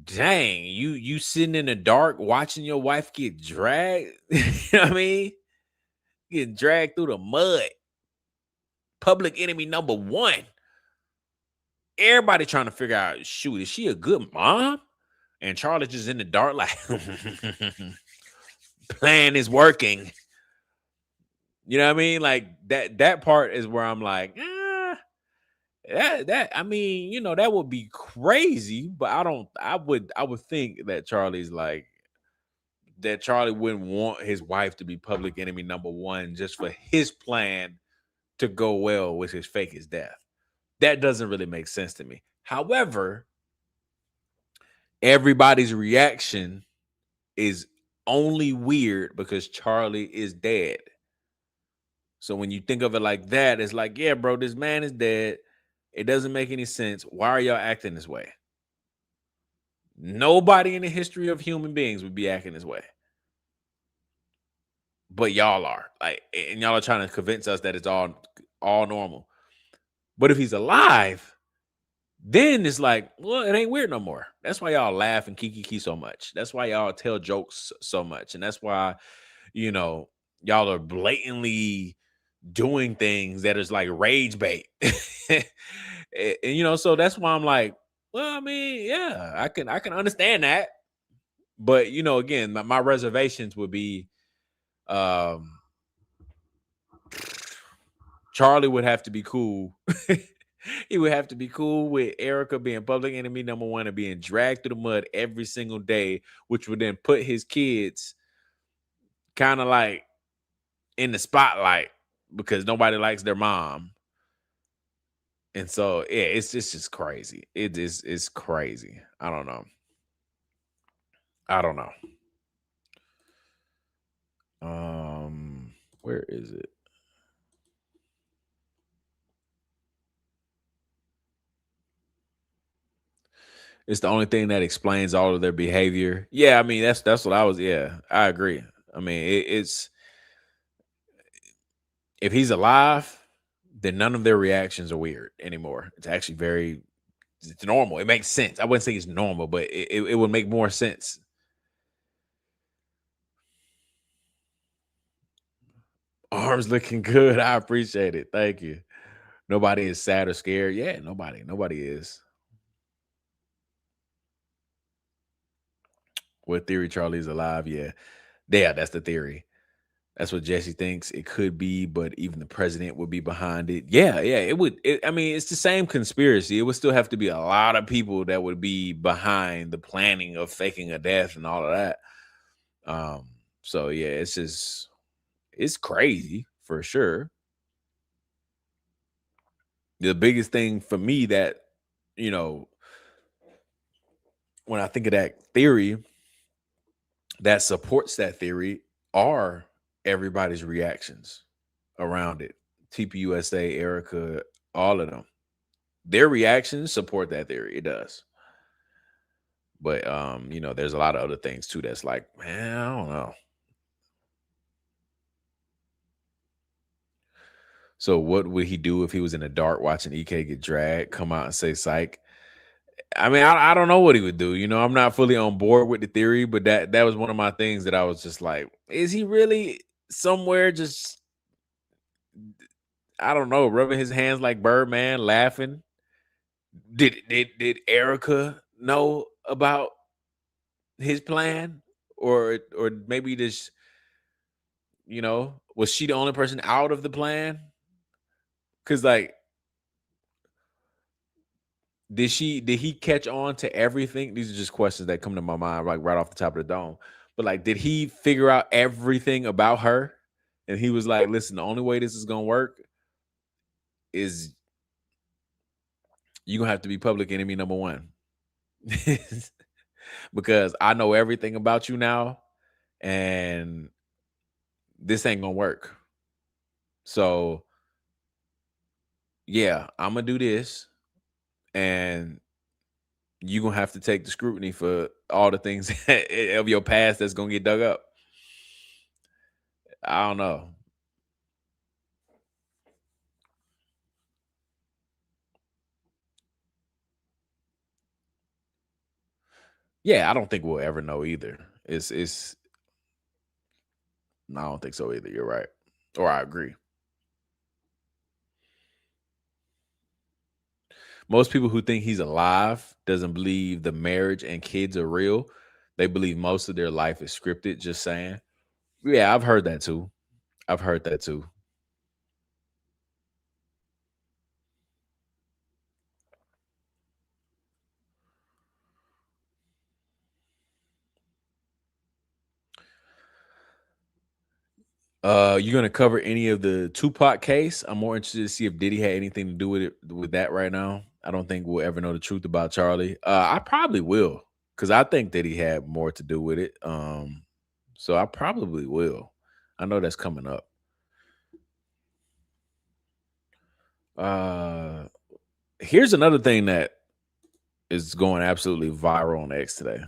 dang, you sitting in the dark watching your wife get dragged. You know what I mean? Getting dragged through the mud. Public enemy number one. Everybody trying to figure out, shoot, is she a good mom? And Charlie just in the dark, like, plan is working. You know what I mean? Like that part is where I'm like, that I mean, that would be crazy, but I would think that Charlie wouldn't want his wife to be public enemy number one just for his plan to go well, which is fake his death. That doesn't really make sense to me. However, everybody's reaction is only weird because Charlie is dead. So when you think of it like that, it's like, yeah, bro, this man is dead. It doesn't make any sense. Why are y'all acting this way? Nobody in the history of human beings would be acting this way. But y'all are. Like, and y'all are trying to convince us that it's all normal. But if he's alive, then it's like, well, it ain't weird no more. That's why y'all laugh and kiki so much. That's why y'all tell jokes so much. And that's why, y'all are blatantly doing things that is like rage bait. and so that's why I'm like, well, I mean, yeah, I can understand that. But again, my reservations would be Charlie would have to be cool. He would have to be cool with Erica being public enemy number one and being dragged through the mud every single day, which would then put his kids kind of like in the spotlight because nobody likes their mom. And so, yeah, it's just crazy. It's crazy. I don't know. Where is it? It's the only thing that explains all of their behavior. Yeah, I mean, that's what I was. Yeah, I agree. I mean, it's if he's alive, then none of their reactions are weird anymore. It's actually it's normal. It makes sense. I wouldn't say it's normal, but it would make more sense. Arms looking good. I appreciate it. Thank you. Nobody is sad or scared. Yeah, nobody is. What theory? Charlie's alive? Yeah, that's the theory. That's what Jesse thinks it could be, but even the president would be behind it. Yeah, it would. I mean, it's the same conspiracy. It would still have to be a lot of people that would be behind the planning of faking a death and all of that. So yeah, it's just It's crazy for sure. The biggest thing for me that, you know, when I think of that theory that supports that theory are everybody's reactions around it. TPUSA, Erica, all of them. Their reactions support that theory. It does. But you know, there's a lot of other things too that's like, man, I don't know. So what would he do if he was in the dark watching EK get dragged, come out and say psych? I mean, I don't know what he would do. You know, I'm not fully on board with the theory, but that was one of my things that I was just like, is he really somewhere just, I don't know, rubbing his hands like Birdman, laughing? Did Erica know about his plan? Or maybe this, you know, was she the only person out of the plan? Because like, did he catch on to everything? These are just questions that come to my mind, like right off the top of the dome. But like, did he figure out everything about her? And he was like, listen, the only way this is gonna work is you're gonna have to be public enemy number one. Because I know everything about you now, and this ain't gonna work. So yeah, I'm gonna do this, and you're gonna have to take the scrutiny for all the things of your past that's gonna get dug up. I don't know. Yeah, I don't think we'll ever know either. It's no, I don't think so either. You're right. Or I agree. Most people who think he's alive doesn't believe the marriage and kids are real. They believe most of their life is scripted, just saying. Yeah, I've heard that too. I've heard that too. You gonna cover any of the Tupac case? I'm more interested to see if Diddy had anything to do with it with that right now. I don't think we'll ever know the truth about Charlie. I probably will, because I think that he had more to do with it. So I probably will. I know that's coming up. Here's another thing that is going absolutely viral on X today.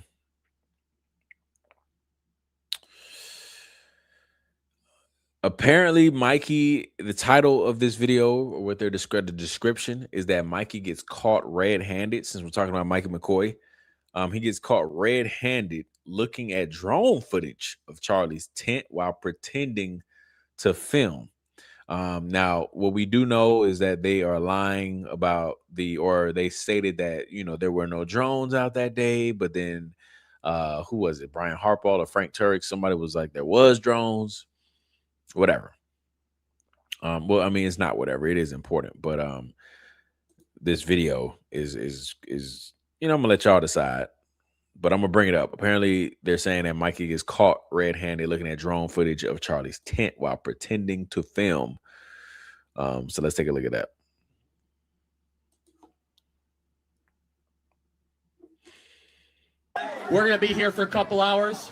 Apparently, Mikey, the title of this video, or what they're the description is that Mikey gets caught red-handed. Since we're talking about Mikey McCoy, he gets caught red-handed looking at drone footage of Charlie's tent while pretending to film. Now, what we do know is that they are lying about or they stated that, you know, there were no drones out that day, but then who was it? Brian Hartball or Frank Turek? Somebody was like, there was drones. Whatever. Well, I mean, it's not whatever. It is important, but this video is you know, I'm gonna let y'all decide, but I'm gonna bring it up. Apparently, they're saying that Mikey gets caught red-handed looking at drone footage of Charlie's tent while pretending to film. So let's take a look at that. We're gonna be here for a couple hours.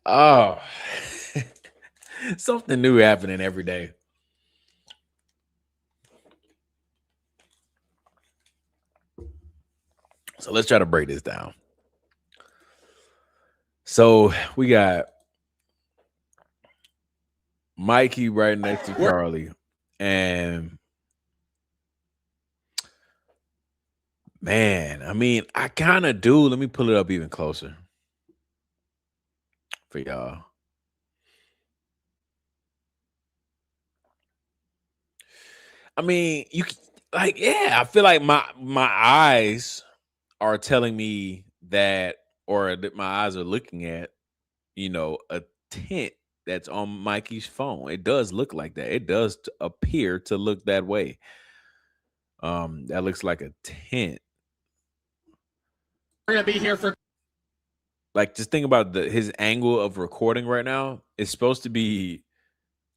Oh, something new happening every day. So let's try to break this down. So we got Mikey right next to Charlie, and man, I mean, I kind of do. Let me pull it up even closer for y'all. I mean, like, yeah, I feel like my eyes are telling me that, or that my eyes are looking at, a tint that's on Mikey's phone. It does look like that. It does appear to look that way. That looks like a tint. We're gonna be here for. Like, just think about his angle of recording right now. It's supposed to be,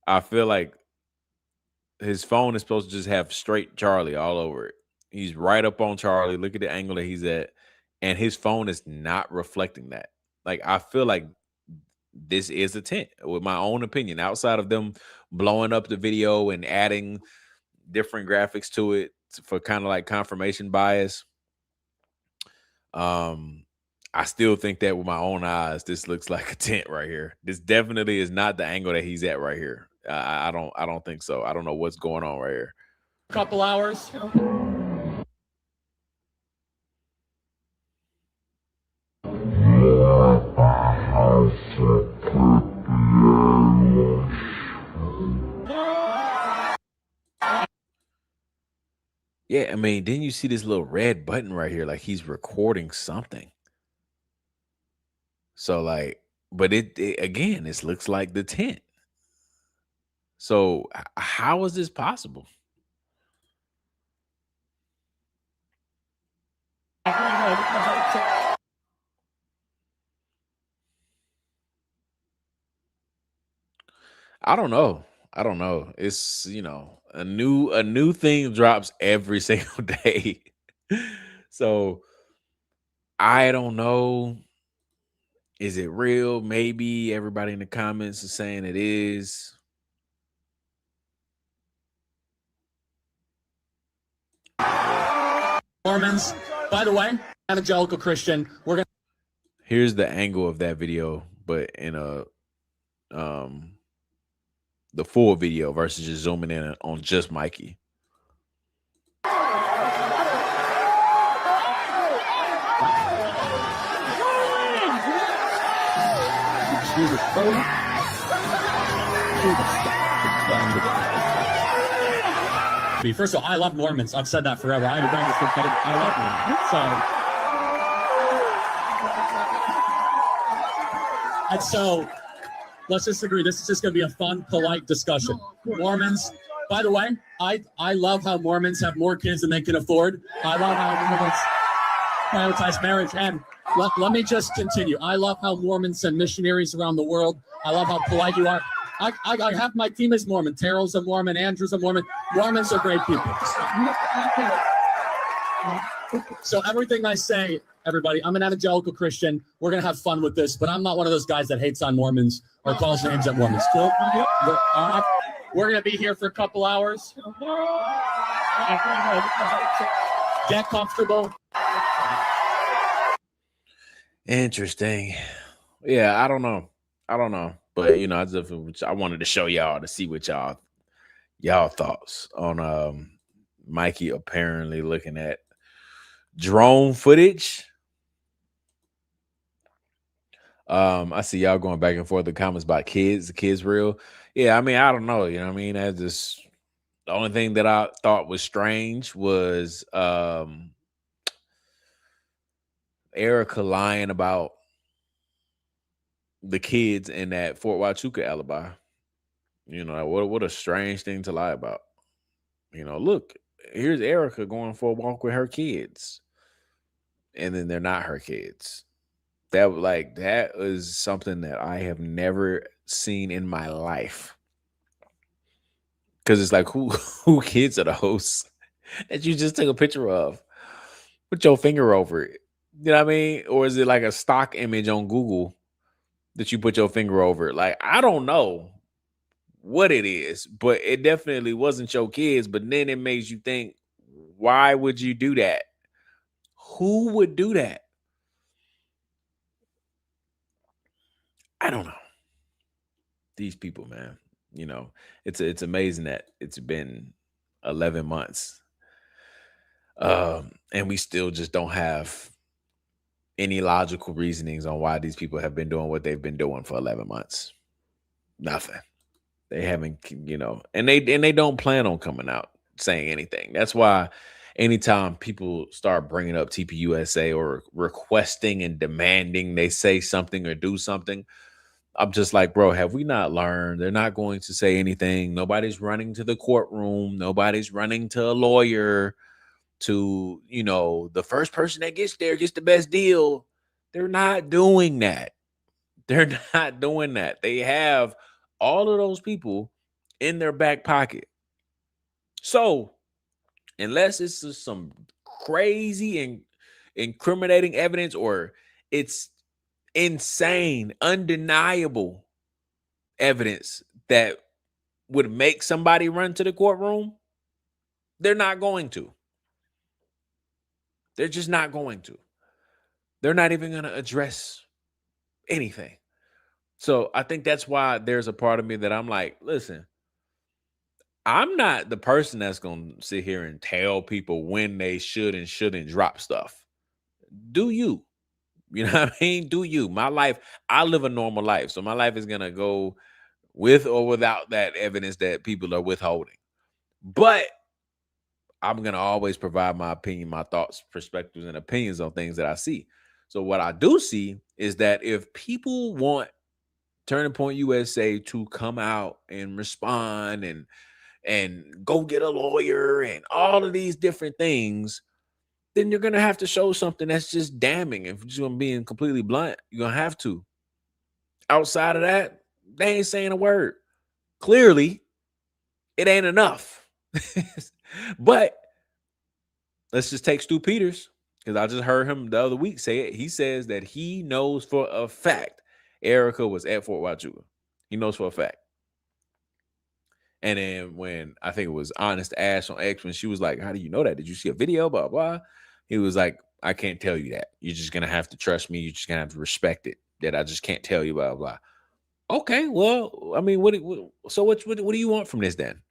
I feel like his phone is supposed to just have straight Charlie all over it. He's right up on Charlie. Look at the angle that he's at. And his phone is not reflecting that. Like, I feel like this is a tint, with my own opinion, outside of them blowing up the video and adding different graphics to it for kind of like confirmation bias. I still think that with my own eyes, this looks like a tint right here. This definitely is not the angle that he's at right here. I don't think so. I don't know what's going on right here. Couple hours. Yeah, I mean, didn't you see this little red button right here? Like, he's recording something. So, like, but it again, this looks like the tint. So how is this possible? I don't know. I don't know. It's, a new thing drops every single day. So I don't know. Is it real? Maybe everybody in the comments is saying it is. Mormons, by the way, evangelical Christian. We're gonna. Here's the angle of that video, but in the full video versus just zooming in on just Mikey. First of all, I love Mormons. I've said that forever. I love Mormons. And so let's just agree. This is just going to be a fun, polite discussion. Mormons, by the way, I love how Mormons have more kids than they can afford. I love how Mormons prioritize marriage. And let me just continue. I love how Mormons send missionaries around the world. I love how polite you are. I have my team is Mormon. Terrell's a Mormon. Andrew's a Mormon. Mormons are great people. So everything I say, everybody, I'm an evangelical Christian. We're going to have fun with this, but I'm not one of those guys that hates on Mormons or calls names at Mormons. Cool? We're going to be here for a couple hours. Get comfortable. Interesting. Yeah, I don't know. But I wanted to show y'all to see what y'all thoughts on Mikey apparently looking at drone footage. I see y'all going back and forth in the comments about kids. The kids real. Yeah, I mean, I don't know. You know what I mean? That's just the only thing that I thought was strange was Erica lying about the kids in that Fort Huachuca alibi. What a strange thing to lie about. Look, here's Erica going for a walk with her kids, and then they're not her kids. That is something that I have never seen in my life. Because it's like, who kids are those that you just took a picture of? Put your finger over it. You know what I mean? Or is it like a stock image on Google that you put your finger over it? Like, I don't know what it is, but it definitely wasn't your kids. But then it makes you think, why would you do that? Who would do that? I don't know. These people, man. It's amazing that it's been 11 months. And we still just don't have any logical reasonings on why these people have been doing what they've been doing for 11 months. Nothing. They haven't, and they don't plan on coming out. saying anything. That's why anytime people start bringing up TPUSA or requesting and demanding they say something or do something, I'm just like, bro, have we not learned? They're not going to say anything. Nobody's running to the courtroom. Nobody's running to a lawyer to, the first person that gets there gets the best deal. They're not doing that. They're not doing that. They have all of those people in their back pocket. So unless it's just some crazy and incriminating evidence, or it's insane, undeniable evidence that would make somebody run to the courtroom, they're not going to. They're just not going to. They're not even going to address anything. So I think that's why there's a part of me that I'm like, listen, I'm not the person that's going to sit here and tell people when they should and shouldn't drop stuff. Do you? You know what I mean? Do you? My life, I live a normal life. So my life is going to go with or without that evidence that people are withholding. But I'm going to always provide my opinion, my thoughts, perspectives, and opinions on things that I see. So what I do see is that if people want Turning Point USA to come out and respond and go get a lawyer and all of these different things, then you're going to have to show something that's just damning. If you're being completely blunt, you're going to have to. Outside of that, they ain't saying a word. Clearly, it ain't enough. But let's just take Stu Peters, because I just heard him the other week say it. He says that he knows for a fact Erica was at Fort Huachuca. He knows for a fact. And then when I think it was Honest Ash on X, when she was like, how do you know that? Did you see a video? Blah, blah. He was like, I can't tell you that. You're just going to have to trust me. You're just going to have to respect it. That I just can't tell you, blah, blah. Okay, well, I mean, what do you want from this then?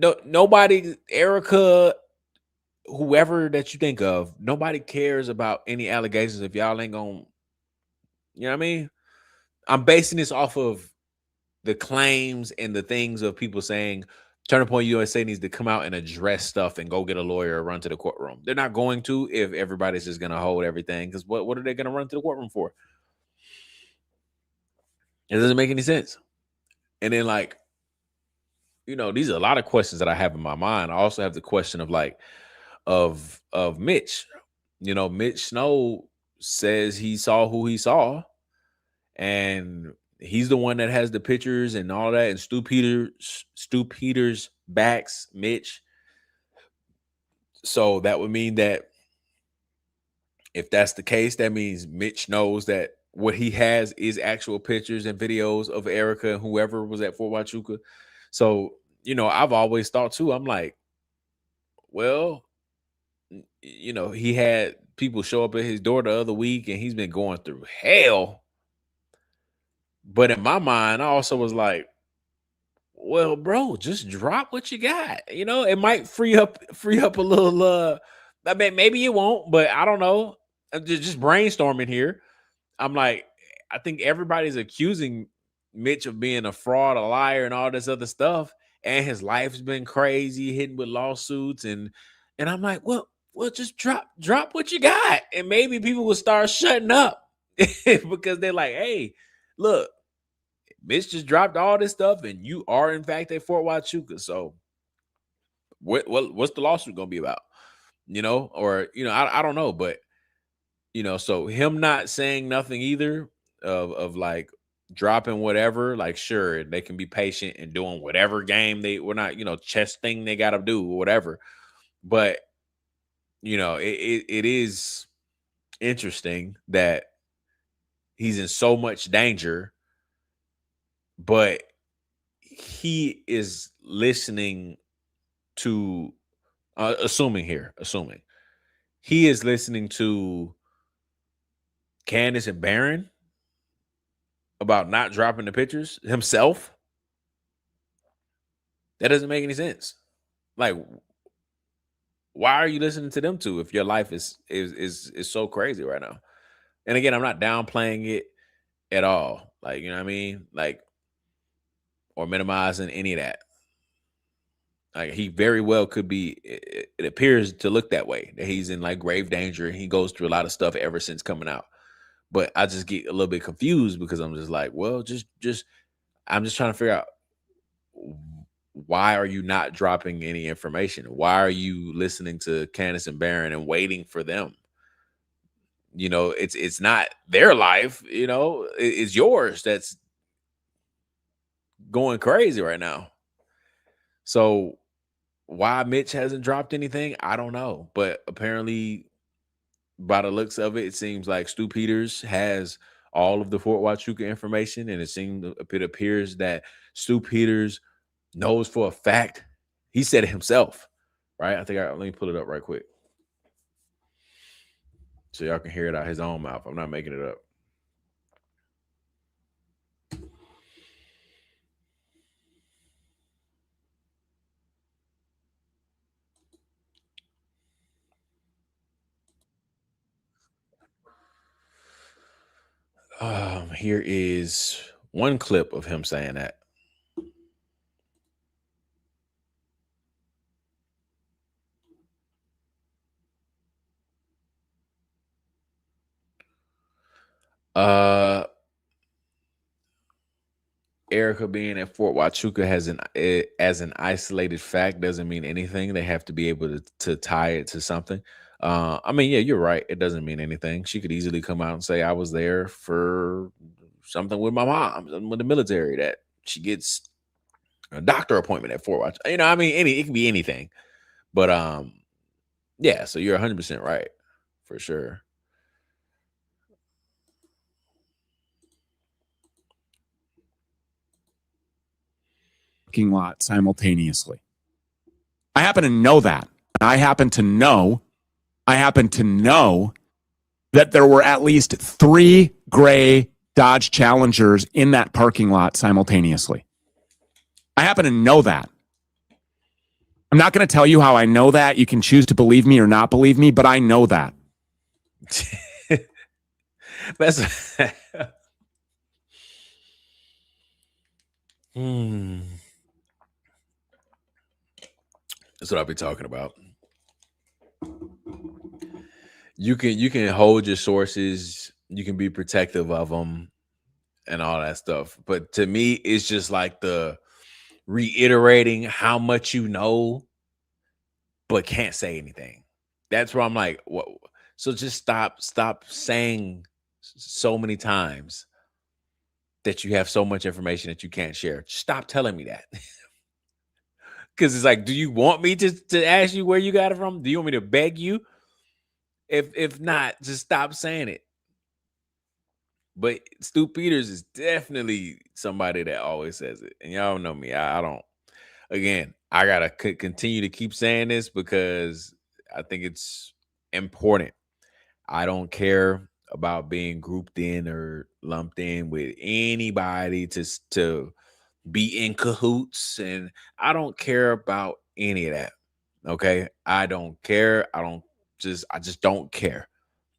No, nobody, Erica, whoever that you think of, nobody cares about any allegations if y'all ain't gonna, you know what I mean? I'm basing this off of the claims and the things of people saying Turning Point USA needs to come out and address stuff and go get a lawyer or run to the courtroom. They're not going to if everybody's just going to hold everything, because what are they going to run to the courtroom for? It doesn't make any sense. And then, like, these are a lot of questions that I have in my mind. I also have the question of of Mitch. Mitch Snow says he saw who he saw, and he's the one that has the pictures and all that. And Stu Peters backs Mitch. So that would mean that if that's the case, that means Mitch knows that what he has is actual pictures and videos of Erica and whoever was at Fort Huachuca. So, I've always thought too, I'm like, well, he had people show up at his door the other week and he's been going through hell. But in my mind, I also was like, well, bro, just drop what you got. It might free up a little, I mean, maybe it won't, but I don't know. I'm just brainstorming here. I'm like, I think everybody's accusing Mitch of being a fraud, a liar, and all this other stuff. And his life's been crazy, hitting with lawsuits. And I'm like, well, just drop what you got. And maybe people will start shutting up because they're like, hey, look, Mitch just dropped all this stuff and you are, in fact, at Fort Huachuca. So what's the lawsuit going to be about? Or, I don't know. But, so him not saying nothing either of like dropping whatever, like, sure, they can be patient and doing whatever game we're not, chess thing they got to do or whatever. But, it is interesting that he's in so much danger, but he is listening to, assuming he is listening to Candace and Barron about not dropping the pictures himself. That doesn't make any sense. Like, why are you listening to them two if your life is so crazy right now? And again, I'm not downplaying it at all. Like, you know what I mean? Like, or minimizing any of that. Like he very well could be. It appears to look that way, that he's in like grave danger, and he goes through a lot of stuff ever since coming out. But I just get a little bit confused because I'm just like, well, I'm just trying to figure out, why are you not dropping any information? Why are you listening to Candace and Baron and waiting for them? You know, it's not their life, you know, it's yours that's going crazy right now. So why Mitch hasn't dropped anything, I don't know. But apparently, by the looks of it, it seems like Stu Peters has all of the Fort Huachuca information, and it appears that Stu Peters knows for a fact. He said it himself, right? Let me pull it up right quick so y'all can hear it out his own mouth. I'm not making it up. Here is one clip of him saying that. Erica being at Fort Huachuca as an isolated fact doesn't mean anything. They have to be able to tie it to something. I mean, yeah, you're right. It doesn't mean anything. She could easily come out and say, I was there for something with my mom, something with the military, that she gets a doctor appointment at Fort Huachuca. You know, I mean, it can be anything. But yeah, so you're 100% right, for sure. Parking lot simultaneously. I happen to know that. I happen to know that there were at least 3 gray Dodge Challengers in that parking lot simultaneously. I happen to know that. I'm not going to tell you how I know that. You can choose to believe me or not believe me, but I know that. That's That's what I'll be talking about. You can hold your sources, you can be protective of them and all that stuff. But to me, it's just like the reiterating how much you know, but can't say anything. That's where I'm like, what? So just stop saying so many times that you have so much information that you can't share. Stop telling me that. Because it's like, do you want me to ask you where you got it from? Do you want me to beg you? If not, just stop saying it. But Stu Peters is definitely somebody that always says it. And y'all know me. I don't. Again, I got to continue to keep saying this because I think it's important. I don't care about being grouped in or lumped in with anybody to be in cahoots, and I don't care about any of that. Okay, I don't care. I just don't care.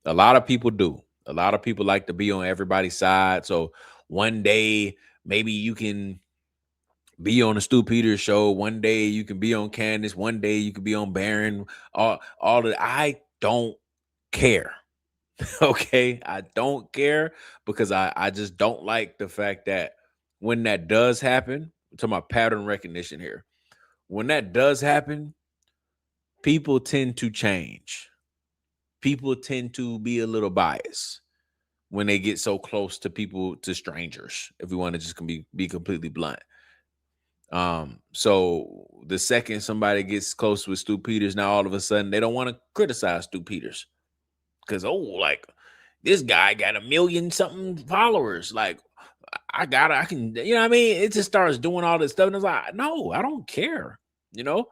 A lot of people do. A lot of people like to be on everybody's side. So one day maybe you can be on the Stu Peters show. One day you can be on Candace. One day you can be on Baron. All of I don't care. Okay, I don't care because I just don't like the fact that when that does happen, I'm talking about pattern recognition here. When that does happen, people tend to change. People tend to be a little biased when they get so close to strangers, if we want to just be completely blunt. So the second somebody gets close with Stu Peters, now all of a sudden they don't want to criticize Stu Peters. Because, like, this guy got 1 million something followers. Like, I can, you know what I mean? It just starts doing all this stuff. And it's like, no, I don't care. You know,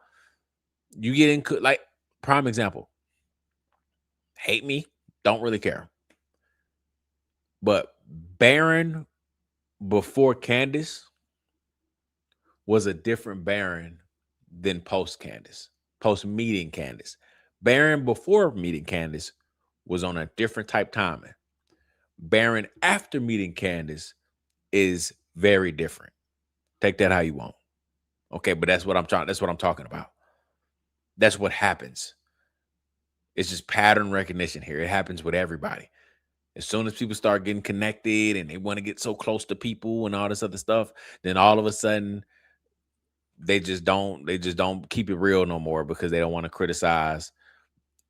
you get in, like, prime example. Hate me, don't really care. But Baron before Candace was a different Baron than post meeting Candace. Baron before meeting Candace was on a different type timing. Baron after meeting Candace is very different. Take that how you want. Okay, but that's what I'm talking about. That's what happens. It's just pattern recognition here. It happens with everybody. As soon as people start getting connected and they want to get so close to people and all this other stuff, then all of a sudden they just don't keep it real no more because they don't want to criticize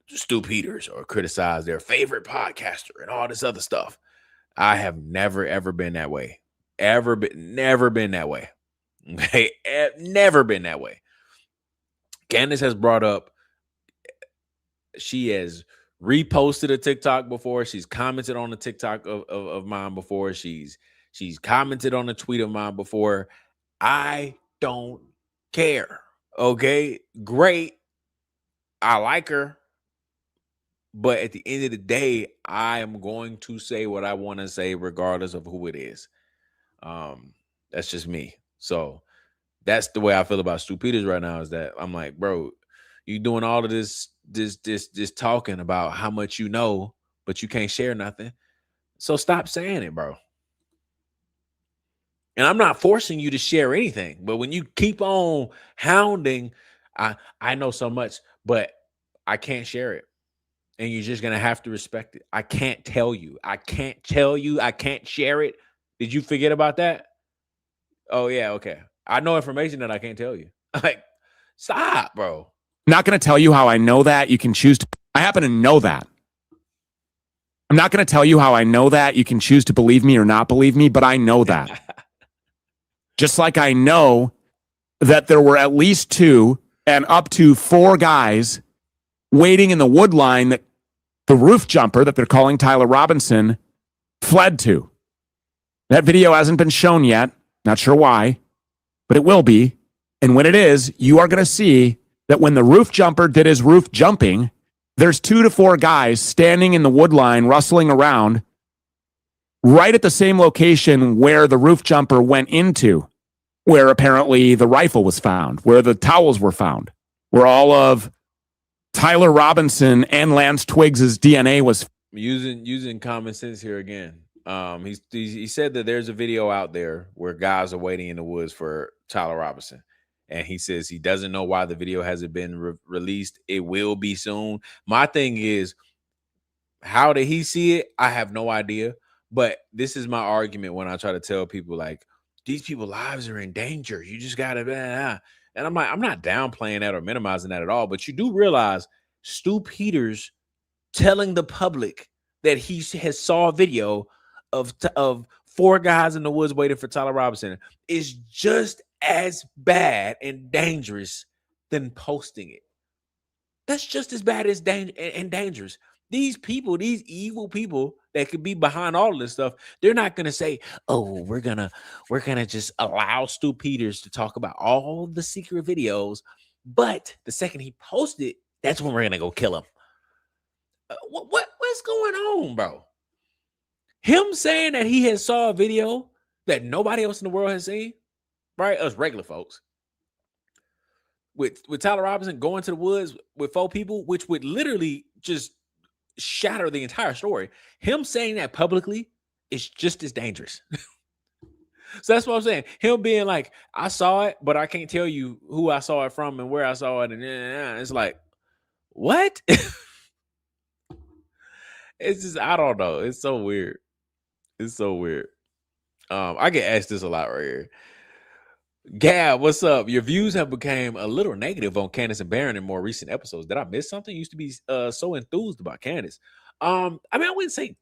Stu Peters or criticize their favorite podcaster and all this other stuff. I have never ever been that way. Never been that way. Okay, never been that way. Candace has brought up, she has reposted a TikTok before. She's commented on a TikTok of mine before. She's commented on a tweet of mine before. I don't care. Okay, great. I like her. But at the end of the day, I am going to say what I want to say regardless of who it is. That's just me. So that's the way I feel about Stu Peters right now, is that I'm like, bro, you doing all of this talking about how much you know, but you can't share nothing. So stop saying it, bro. And I'm not forcing you to share anything, but when you keep on hounding, I know so much, but I can't share it. And you're just going to have to respect it. I can't tell you. I can't share it. Did you forget about that? Oh, yeah, okay. I know information that I can't tell you. Like, stop, bro. I'm not going to tell you how I know that. You can choose to. I happen to know that. I'm not going to tell you how I know that. You can choose to believe me or not believe me, but I know that. Just like I know that there were at least 2 and up to 4 guys waiting in the wood line that the roof jumper that they're calling Tyler Robinson fled to. That video hasn't been shown yet. Not sure why, but it will be. And when it is, you are going to see that when the roof jumper did his roof jumping, there's 2 to 4 guys standing in the wood line, rustling around, right at the same location where the roof jumper went into, where apparently the rifle was found, where the towels were found, where all of Tyler Robinson and Lance Twiggs' DNA was using common sense here again. He said that there's a video out there where guys are waiting in the woods for Tyler Robinson, and he says he doesn't know why the video hasn't been released. It will be soon. My thing is, how did he see it? I have no idea. But this is my argument when I try to tell people, like, these people's lives are in danger. You just gotta, and I'm like, I'm not downplaying that or minimizing that at all. But you do realize Stu Peters telling the public that he has saw a video of 4 guys in the woods waiting for Tyler Robinson is just as bad and dangerous than posting it. That's just as bad as dangerous. These people, these evil people that could be behind all of this stuff, they're not gonna say, "Oh, we're gonna just allow Stu Peters to talk about all the secret videos," but the second he posts it, that's when we're gonna go kill him. What's going on, bro? Him saying that he has saw a video that nobody else in the world has seen, right? Us regular folks. With Tyler Robinson going to the woods with 4 people, which would literally just shatter the entire story. Him saying that publicly is just as dangerous. So that's what I'm saying. Him being like, I saw it, but I can't tell you who I saw it from and where I saw it. And it's like, what? It's just, I don't know. It's so weird. It's so weird. I get asked this a lot right here. Gab, what's up? Your views have become a little negative on Candace and Barron in more recent episodes. Did I miss something? You used to be so enthused about Candace. I mean, I wouldn't say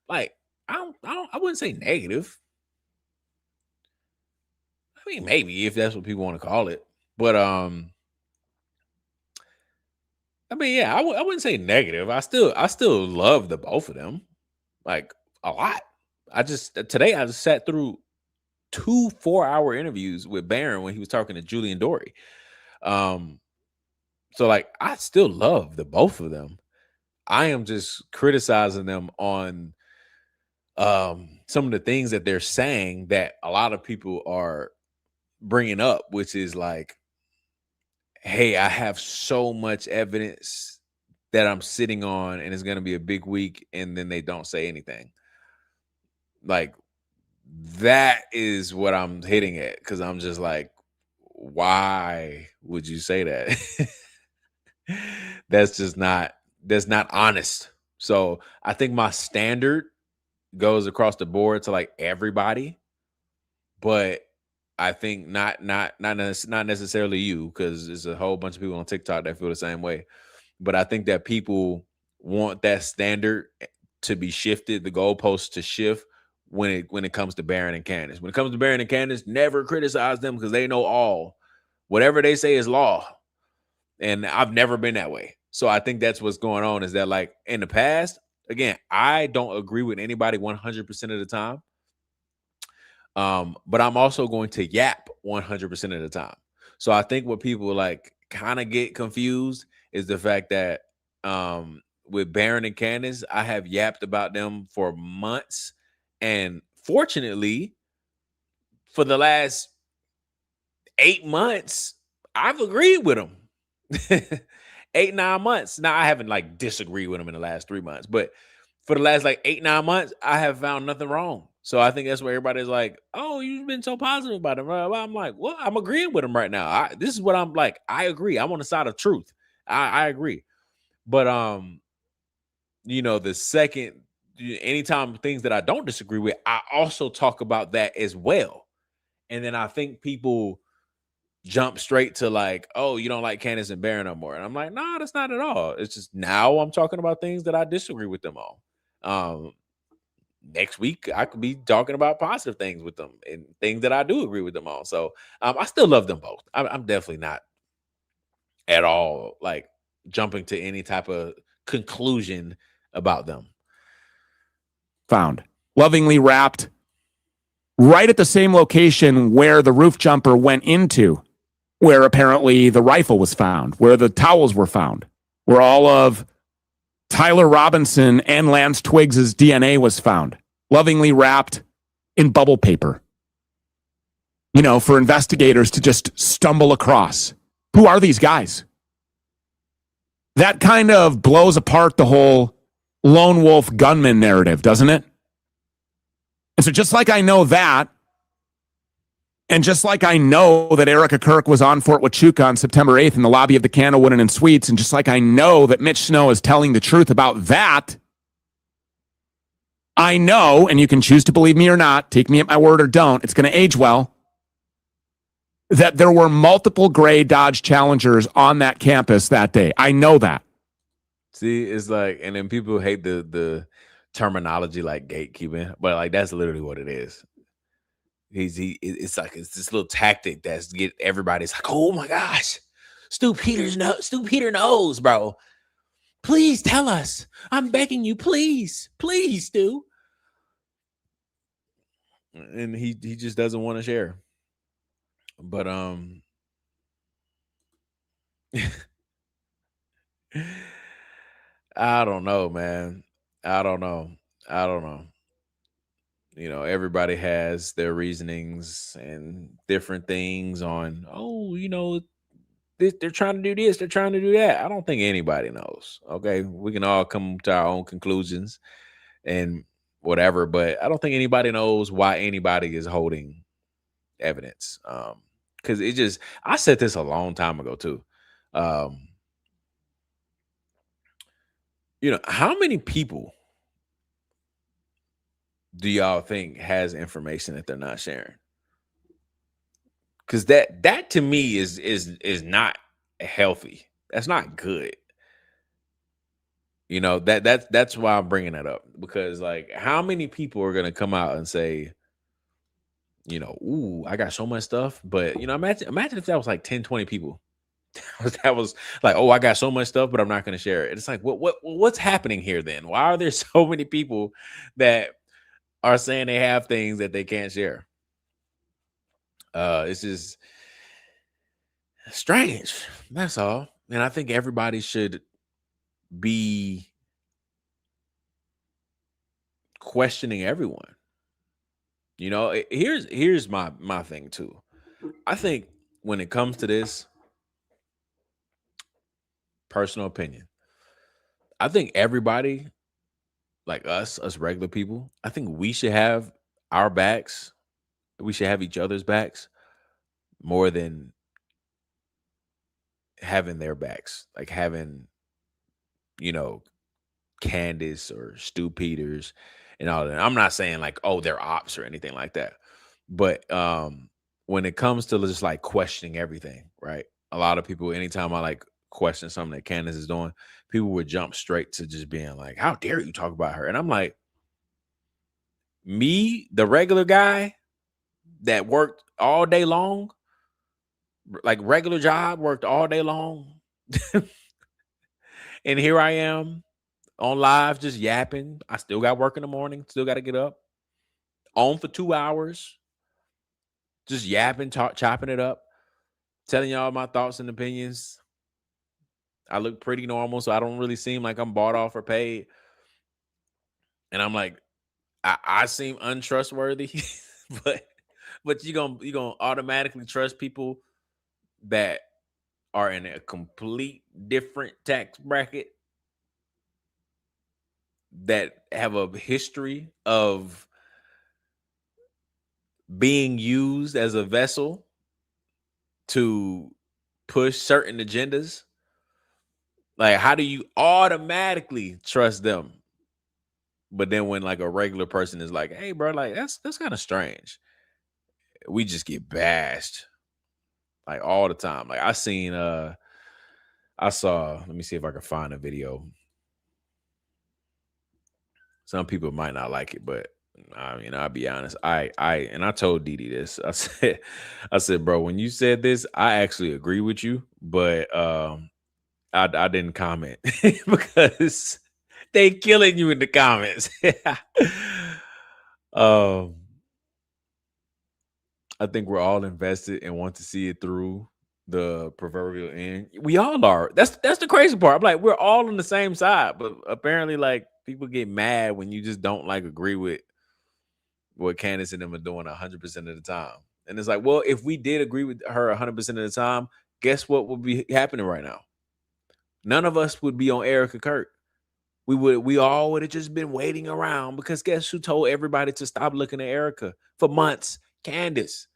like I wouldn't say negative. I mean, maybe if that's what people want to call it. But I mean, yeah, I wouldn't say negative. I still love the both of them, like, a lot. Today I just sat through 2 4-hour interviews with Barron when he was talking to Julian Dory. So like, I still love the both of them. I am just criticizing them on some of the things that they're saying that a lot of people are bringing up, which is like, hey, I have so much evidence that I'm sitting on and it's going to be a big week, and then they don't say anything. Like, that is what I'm hitting at, because I'm just like, why would you say that? That's not honest. So I think my standard goes across the board to like everybody, but I think not necessarily you, because there's a whole bunch of people on TikTok that feel the same way. But I think that people want that standard to be shifted, the goalposts to shift when it comes to Baron and Candace. When it comes to Baron and Candace, never criticize them because they know all. Whatever they say is law. And I've never been that way. So I think that's what's going on, is that like in the past, again, I don't agree with anybody 100% of the time. But I'm also going to yap 100% of the time. So I think what people like kind of get confused is the fact that with Baron and Candace, I have yapped about them for months. And fortunately, for the last 8 months, I've agreed with them. 8-9 months. Now I haven't like disagreed with them in the last 3 months, but for the last like 8-9 months, I have found nothing wrong. So I think that's where everybody's like, "Oh, you've been so positive about him." I'm like, "Well, I'm agreeing with him right now. This is what I'm like. I agree. I'm on the side of truth. I agree." But the second, anytime things that I don't disagree with, I also talk about that as well. And then I think people jump straight to like, "Oh, you don't like Candace and Baron no more." And I'm like, "No, that's not at all. It's just now I'm talking about things that I disagree with them on. Next week I could be talking about positive things with them and things that I do agree with them on." So I still love them both. I'm definitely not at all like jumping to any type of conclusion about them. Found lovingly wrapped right at the same location where the roof jumper went into, where apparently the rifle was found, where the towels were found, where all of Tyler Robinson and Lance Twiggs' DNA was found, lovingly wrapped in bubble paper, for investigators to just stumble across. Who are these guys? That kind of blows apart the whole lone wolf gunman narrative, doesn't it? And so just like I know that, and just like I know that Erica Kirk was on Fort Huachuca on September 8th in the lobby of the Canna Wooden and Suites, and just like I know that Mitch Snow is telling the truth about that, I know, and you can choose to believe me or not, take me at my word or don't, it's going to age well, that there were multiple gray Dodge Challengers on that campus that day. I know that. See, it's like, and then people hate the terminology like gatekeeping, but like that's literally what it is. It's this little tactic that's get everybody's like, "Oh my gosh, Stu Peter knows, bro. Please tell us. I'm begging you, please, Stu." And he just doesn't want to share. But I don't know, man. I don't know. Everybody has their reasonings and different things on, they're trying to do this, they're trying to do that. I don't think anybody knows. Okay. We can all come to our own conclusions and whatever, but I don't think anybody knows why anybody is holding evidence. Because I said this a long time ago too. How many people do y'all think has information that they're not sharing? Because that to me is not healthy. That's not good. That's why I'm bringing that up, because like, how many people are gonna come out and say, "Ooh, I got so much stuff," but imagine if that was like 10, 20 people. That was like, "Oh, I got so much stuff, but I'm not gonna share it." It's like, what's happening here then? Why are there so many people that are saying they have things that they can't share? It's just strange. That's all. And I think everybody should be questioning everyone. Here's my thing too. I think when it comes to this, personal opinion, I think everybody, like us regular people, I think we should have our backs. We should have each other's backs more than having their backs, like having, you know, Candace or Stu Peters and all that. I'm not saying like, oh, they're ops or anything like that. But when it comes to just like questioning everything, right? A lot of people, anytime I like question something that Candace is doing, people would jump straight to just being like, how dare you talk about her? And I'm like, me, the regular guy that worked all day long, like regular job, worked all day long. And here I am on live just yapping. I still got work in the morning, still got to get up. On for 2 hours, just yapping, chopping it up, telling y'all my thoughts and opinions. I look pretty normal, so I don't really seem like I'm bought off or paid. And I'm like, I seem untrustworthy, but you gonna automatically trust people that are in a complete different tax bracket, that have a history of being used as a vessel to push certain agendas. Like, how do you automatically trust them? But then when like a regular person is like, hey, bro, like that's kind of strange, we just get bashed like all the time. Like I saw, let me see if I can find a video. Some people might not like it, but I mean, I'll be honest. I told Didi this. I said, bro, when you said this, I actually agree with you, but I didn't comment because they killing you in the comments. I think we're all invested and want to see it through the proverbial end. We all are. That's the crazy part. I'm like, we're all on the same side, but apparently, like, people get mad when you just don't like agree with what Candace and them are doing 100% of the time. And it's like, well, if we did agree with her 100% of the time, guess what would be happening right now? None of us would be on Erica Kirk. We all would have just been waiting around, because guess who told everybody to stop looking at Erica for months? Candace.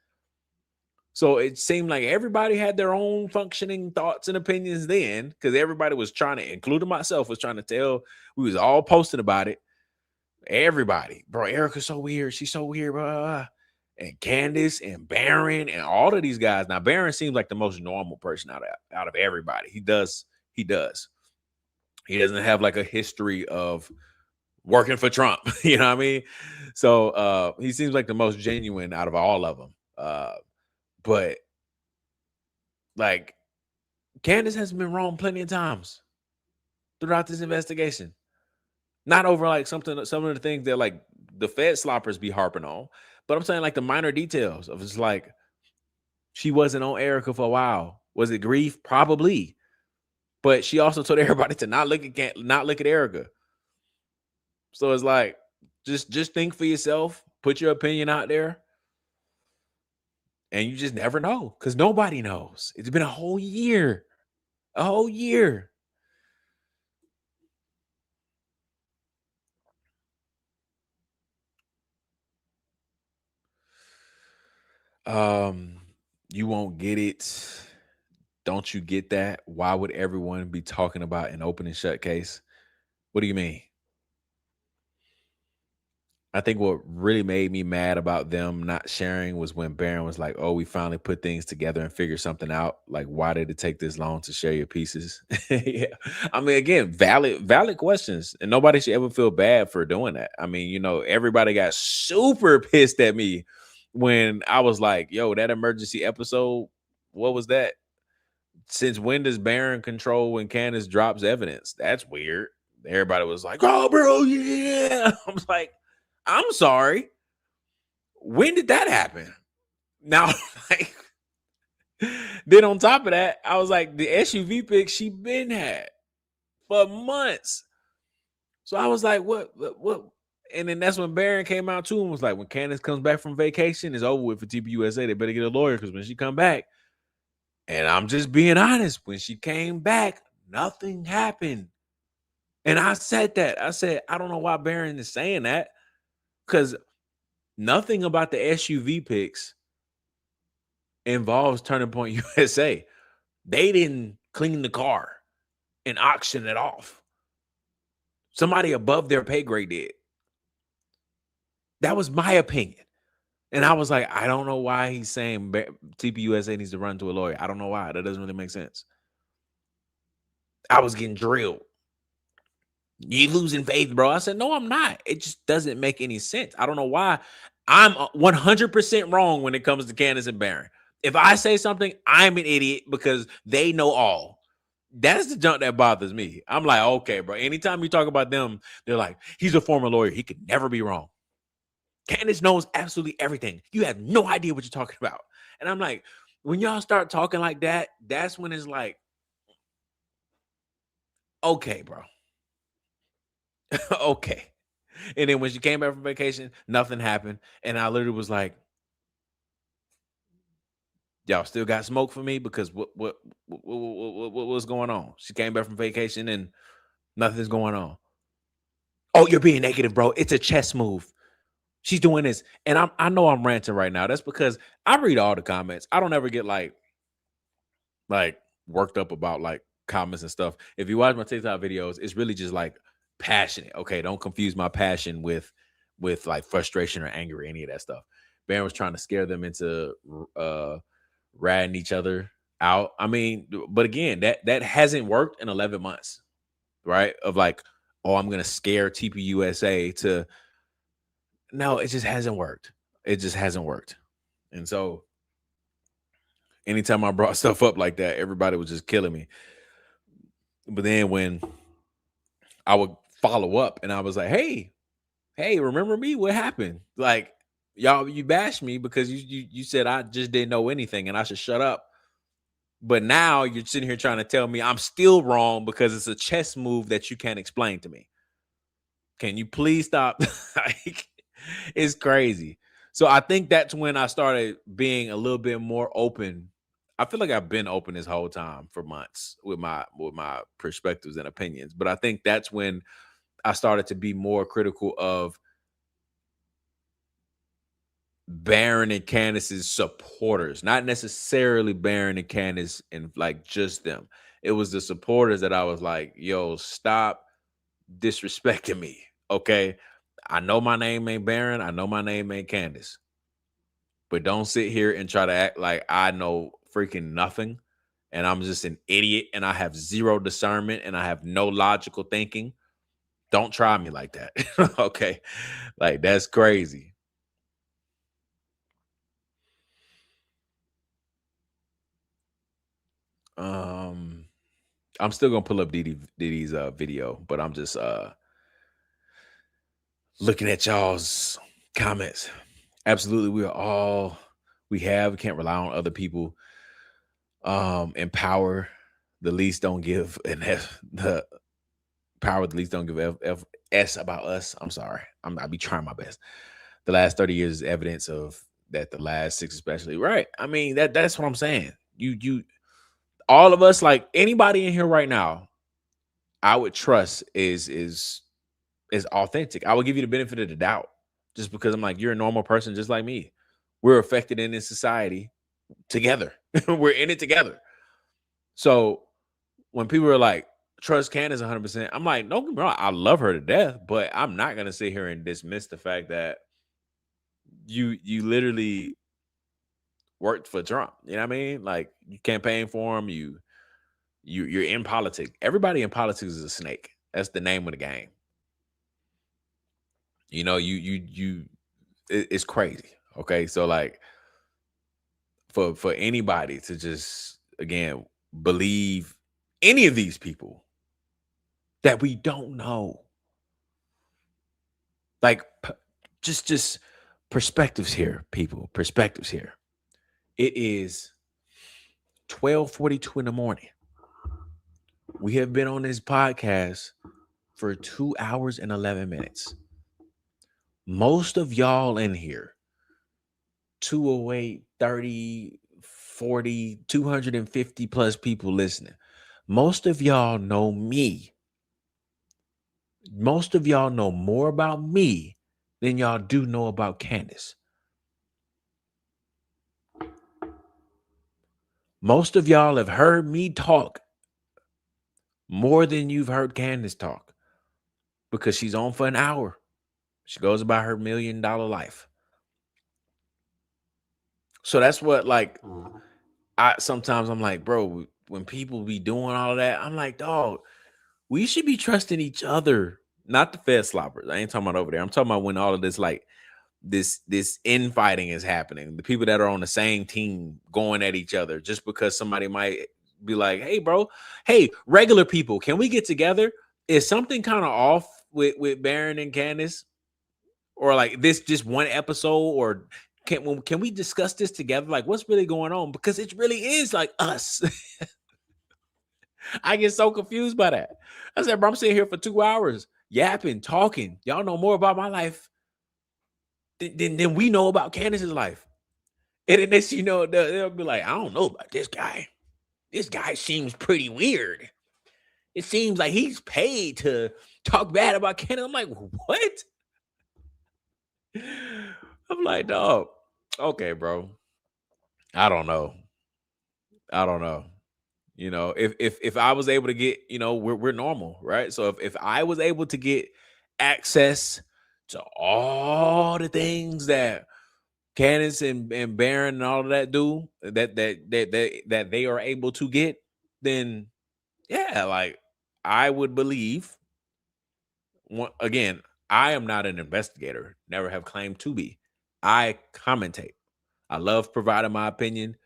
So it seemed like everybody had their own functioning thoughts and opinions then, because everybody was trying to, including myself, was trying to tell. We was all posting about it. Everybody, bro, Erica's so weird. She's so weird, bro. And Candace and Baron and all of these guys. Now, Baron seems like the most normal person out of everybody. He does. He doesn't have like a history of working for Trump. You know what I mean? So he seems like the most genuine out of all of them. But like, Candace has been wrong plenty of times throughout this investigation. Not over like some of the things that like the Fed sloppers be harping on, but I'm saying like the minor details of it's like, she wasn't on Erica for a while. Was it grief? Probably. But she also told everybody to not look at Erica. So it's like, just think for yourself, put your opinion out there. And you just never know, because nobody knows. It's been a whole year. A whole year. You won't get it. Don't you get that? Why would everyone be talking about an open and shut case? What do you mean? I think what really made me mad about them not sharing was when Barron was like, oh, we finally put things together and figured something out. Like, why did it take this long to share your pieces? Yeah. I mean, again, valid questions. And nobody should ever feel bad for doing that. I mean, you know, everybody got super pissed at me when I was like, yo, that emergency episode, what was that? Since when does Barron control when Candace drops evidence? That's weird. Everybody was like, oh, bro, yeah. I was like, I'm sorry. When did that happen? Now, like, then on top of that, I was like, the SUV pic she been had for months. So I was like, what? And then that's when Barron came out too and was like, when Candace comes back from vacation, it's over with for TPUSA. They better get a lawyer, because when she come back, and I'm just being honest, when she came back, nothing happened. And I said that. I said, I don't know why Barron is saying that, because nothing about the SUV pics involves Turning Point USA. They didn't clean the car and auction it off. Somebody above their pay grade did. That was my opinion. And I was like, I don't know why he's saying TPUSA needs to run to a lawyer. I don't know why. That doesn't really make sense. I was getting drilled. You losing faith, bro. I said, no, I'm not. It just doesn't make any sense. I don't know why. I'm 100% wrong when it comes to Candace and Baron. If I say something, I'm an idiot because they know all. That's the junk that bothers me. I'm like, okay, bro. Anytime you talk about them, they're like, he's a former lawyer. He could never be wrong. Candace knows absolutely everything. You have no idea what you're talking about. And I'm like, when y'all start talking like that, that's when it's like, okay, bro. Okay. And then when she came back from vacation, nothing happened. And I literally was like, y'all still got smoke for me? Because what's going on? She came back from vacation and nothing's going on. Oh, you're being negative, bro. It's a chess move. She's doing this. And I know I'm ranting right now. That's because I read all the comments. I don't ever get like worked up about like comments and stuff. If you watch my TikTok videos, it's really just like passionate. Okay, don't confuse my passion with like frustration or anger or any of that stuff. Baron was trying to scare them into ratting each other out. I mean, but again, that hasn't worked in 11 months, right? Of like, oh, I'm gonna scare TPUSA to. No, it just hasn't worked. It just hasn't worked. And so anytime I brought stuff up like that, everybody was just killing me. But then when I would follow up and I was like, hey, remember me? What happened? Like, y'all, you bashed me because you said I just didn't know anything and I should shut up. But now you're sitting here trying to tell me I'm still wrong because it's a chess move that you can't explain to me. Can you please stop? Like, it's crazy. So I think that's when I started being a little bit more open. I feel like I've been open this whole time for months with my perspectives and opinions. But I think that's when I started to be more critical of Baron and Candace's supporters, not necessarily Baron and Candace and like just them. It was the supporters that I was like, yo, stop disrespecting me. Okay. I know my name ain't Baron. I know my name ain't Candace. But don't sit here and try to act like I know freaking nothing and I'm just an idiot and I have zero discernment and I have no logical thinking. Don't try me like that. Okay. Like, that's crazy. I'm still gonna pull up Didi's video, but I'm just looking at y'all's comments. Absolutely, we can't rely on other people. Empower the least, don't give an F, the power the least, don't give S about us. I'm sorry. I'll be trying my best. The last 30 years is evidence of that, the last 6 especially. Right. I mean, that's what I'm saying. You all of us, like anybody in here right now, I would trust is authentic. I would give you the benefit of the doubt just because I'm like, you're a normal person just like me. We're affected in this society together. We're in it together. So when people are like, trust Candace 100%, I'm like, don't get me wrong, I love her to death, but I'm not going to sit here and dismiss the fact that you literally worked for Trump. You know what I mean? Like, you campaign for him, you're in politics. Everybody in politics is a snake. That's the name of the game. You know, it's crazy. Okay. So like for anybody to just, again, believe any of these people that we don't know, like just perspectives here, people, perspectives here. It is 12:42 in the morning. We have been on this podcast for 2 hours and 11 minutes. Most of y'all in here, 208, 30, 40, 250 plus people listening. Most of y'all know me. Most of y'all know more about me than y'all do know about Candace. Most of y'all have heard me talk more than you've heard Candace talk, because she's on for an hour. She goes about her $1 million life. So that's what, like, sometimes I'm like, bro, when people be doing all of that, I'm like, dog, we should be trusting each other, not the Fed sloppers. I ain't talking about over there. I'm talking about when all of this, like, this infighting is happening. The people that are on the same team going at each other just because somebody might be like, hey, bro, hey, regular people, can we get together? Is something kind of off with Baron and Candace? Or like this just one episode? Or can we discuss this together? Like, what's really going on? Because it really is like us. I get so confused by that. I said, bro, I'm sitting here for 2 hours yapping, talking. Y'all know more about my life than we know about Candace's life. And then next, you know, they'll be like, I don't know about this guy. This guy seems pretty weird. It seems like he's paid to talk bad about Candace. I'm like, what? I'm like, dog, okay, bro. I don't know. You know, if I was able to get, you know, we're normal, right? So if I was able to get access to all the things that Candace and Baron and all of that do, that they are able to get, then yeah, like I would believe. Again, I am not an investigator, never have claimed to be. I commentate. I love providing my opinion,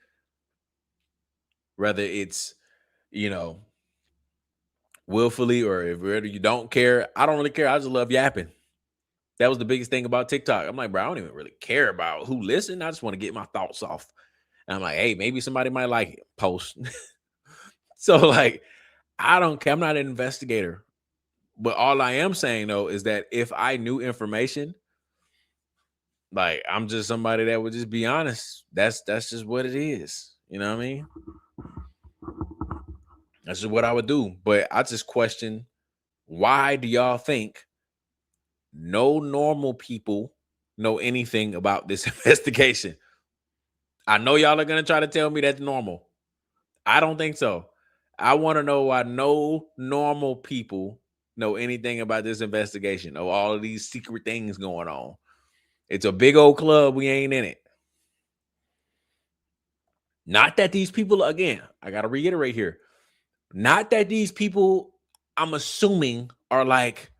whether it's, you know, willfully or if whether you don't care. I don't really care. I just love yapping. That was the biggest thing about TikTok. I'm like, bro, I don't even really care about who listened. I just want to get my thoughts off. And I'm like, hey, maybe somebody might like it. Post. So like, I don't care. I'm not an investigator. But all I am saying though is that if I knew information, like I'm just somebody that would just be honest. That's just what it is. You know what I mean? That's just what I would do. But I just question, why do y'all think no normal people know anything about this investigation? I know y'all are going to try to tell me that's normal. I don't think so. I want to know why no normal people know anything about this investigation or all of these secret things going on. It's a big old club. We ain't in it. Not that these people, again, I got to reiterate here. Not that these people, I'm assuming, are like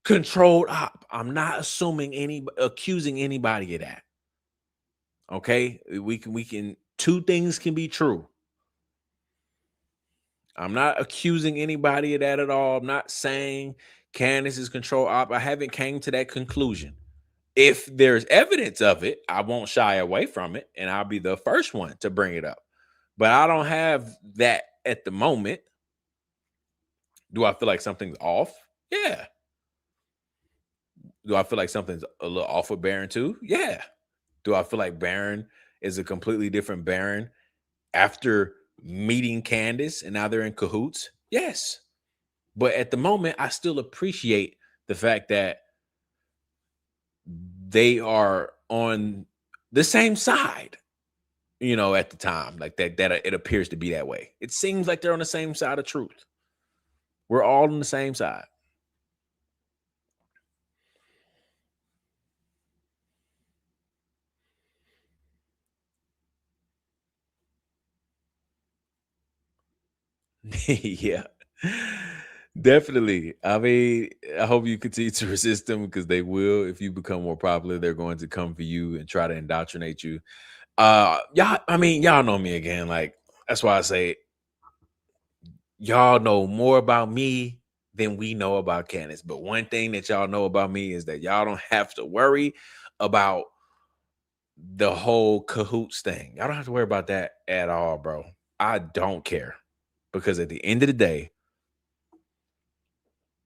controlled op. I'm not accusing anybody of that. Okay? We can, two things can be true. I'm not accusing anybody of that at all. I'm not saying Candace is control op. I haven't came to that conclusion. If there's evidence of it, I won't shy away from it, and I'll be the first one to bring it up. But I don't have that at the moment. Do I feel like something's off? Yeah. Do I feel like something's a little off with Baron too? Yeah. Do I feel like Baron is a completely different Baron after meeting Candace and now they're in cahoots? Yes. But at the moment, I still appreciate the fact that they are on the same side, you know, at the time, like that it appears to be that way. It seems like they're on the same side of truth. We're all on the same side. Yeah, definitely. I mean, I hope you continue to resist them, because they will. If you become more popular, they're going to come for you and try to indoctrinate you. Y'all, I mean, y'all know me again. Like, that's why I say y'all know more about me than we know about Candace. But one thing that y'all know about me is that y'all don't have to worry about the whole cahoots thing. Y'all don't have to worry about that at all, bro. I don't care. Because at the end of the day,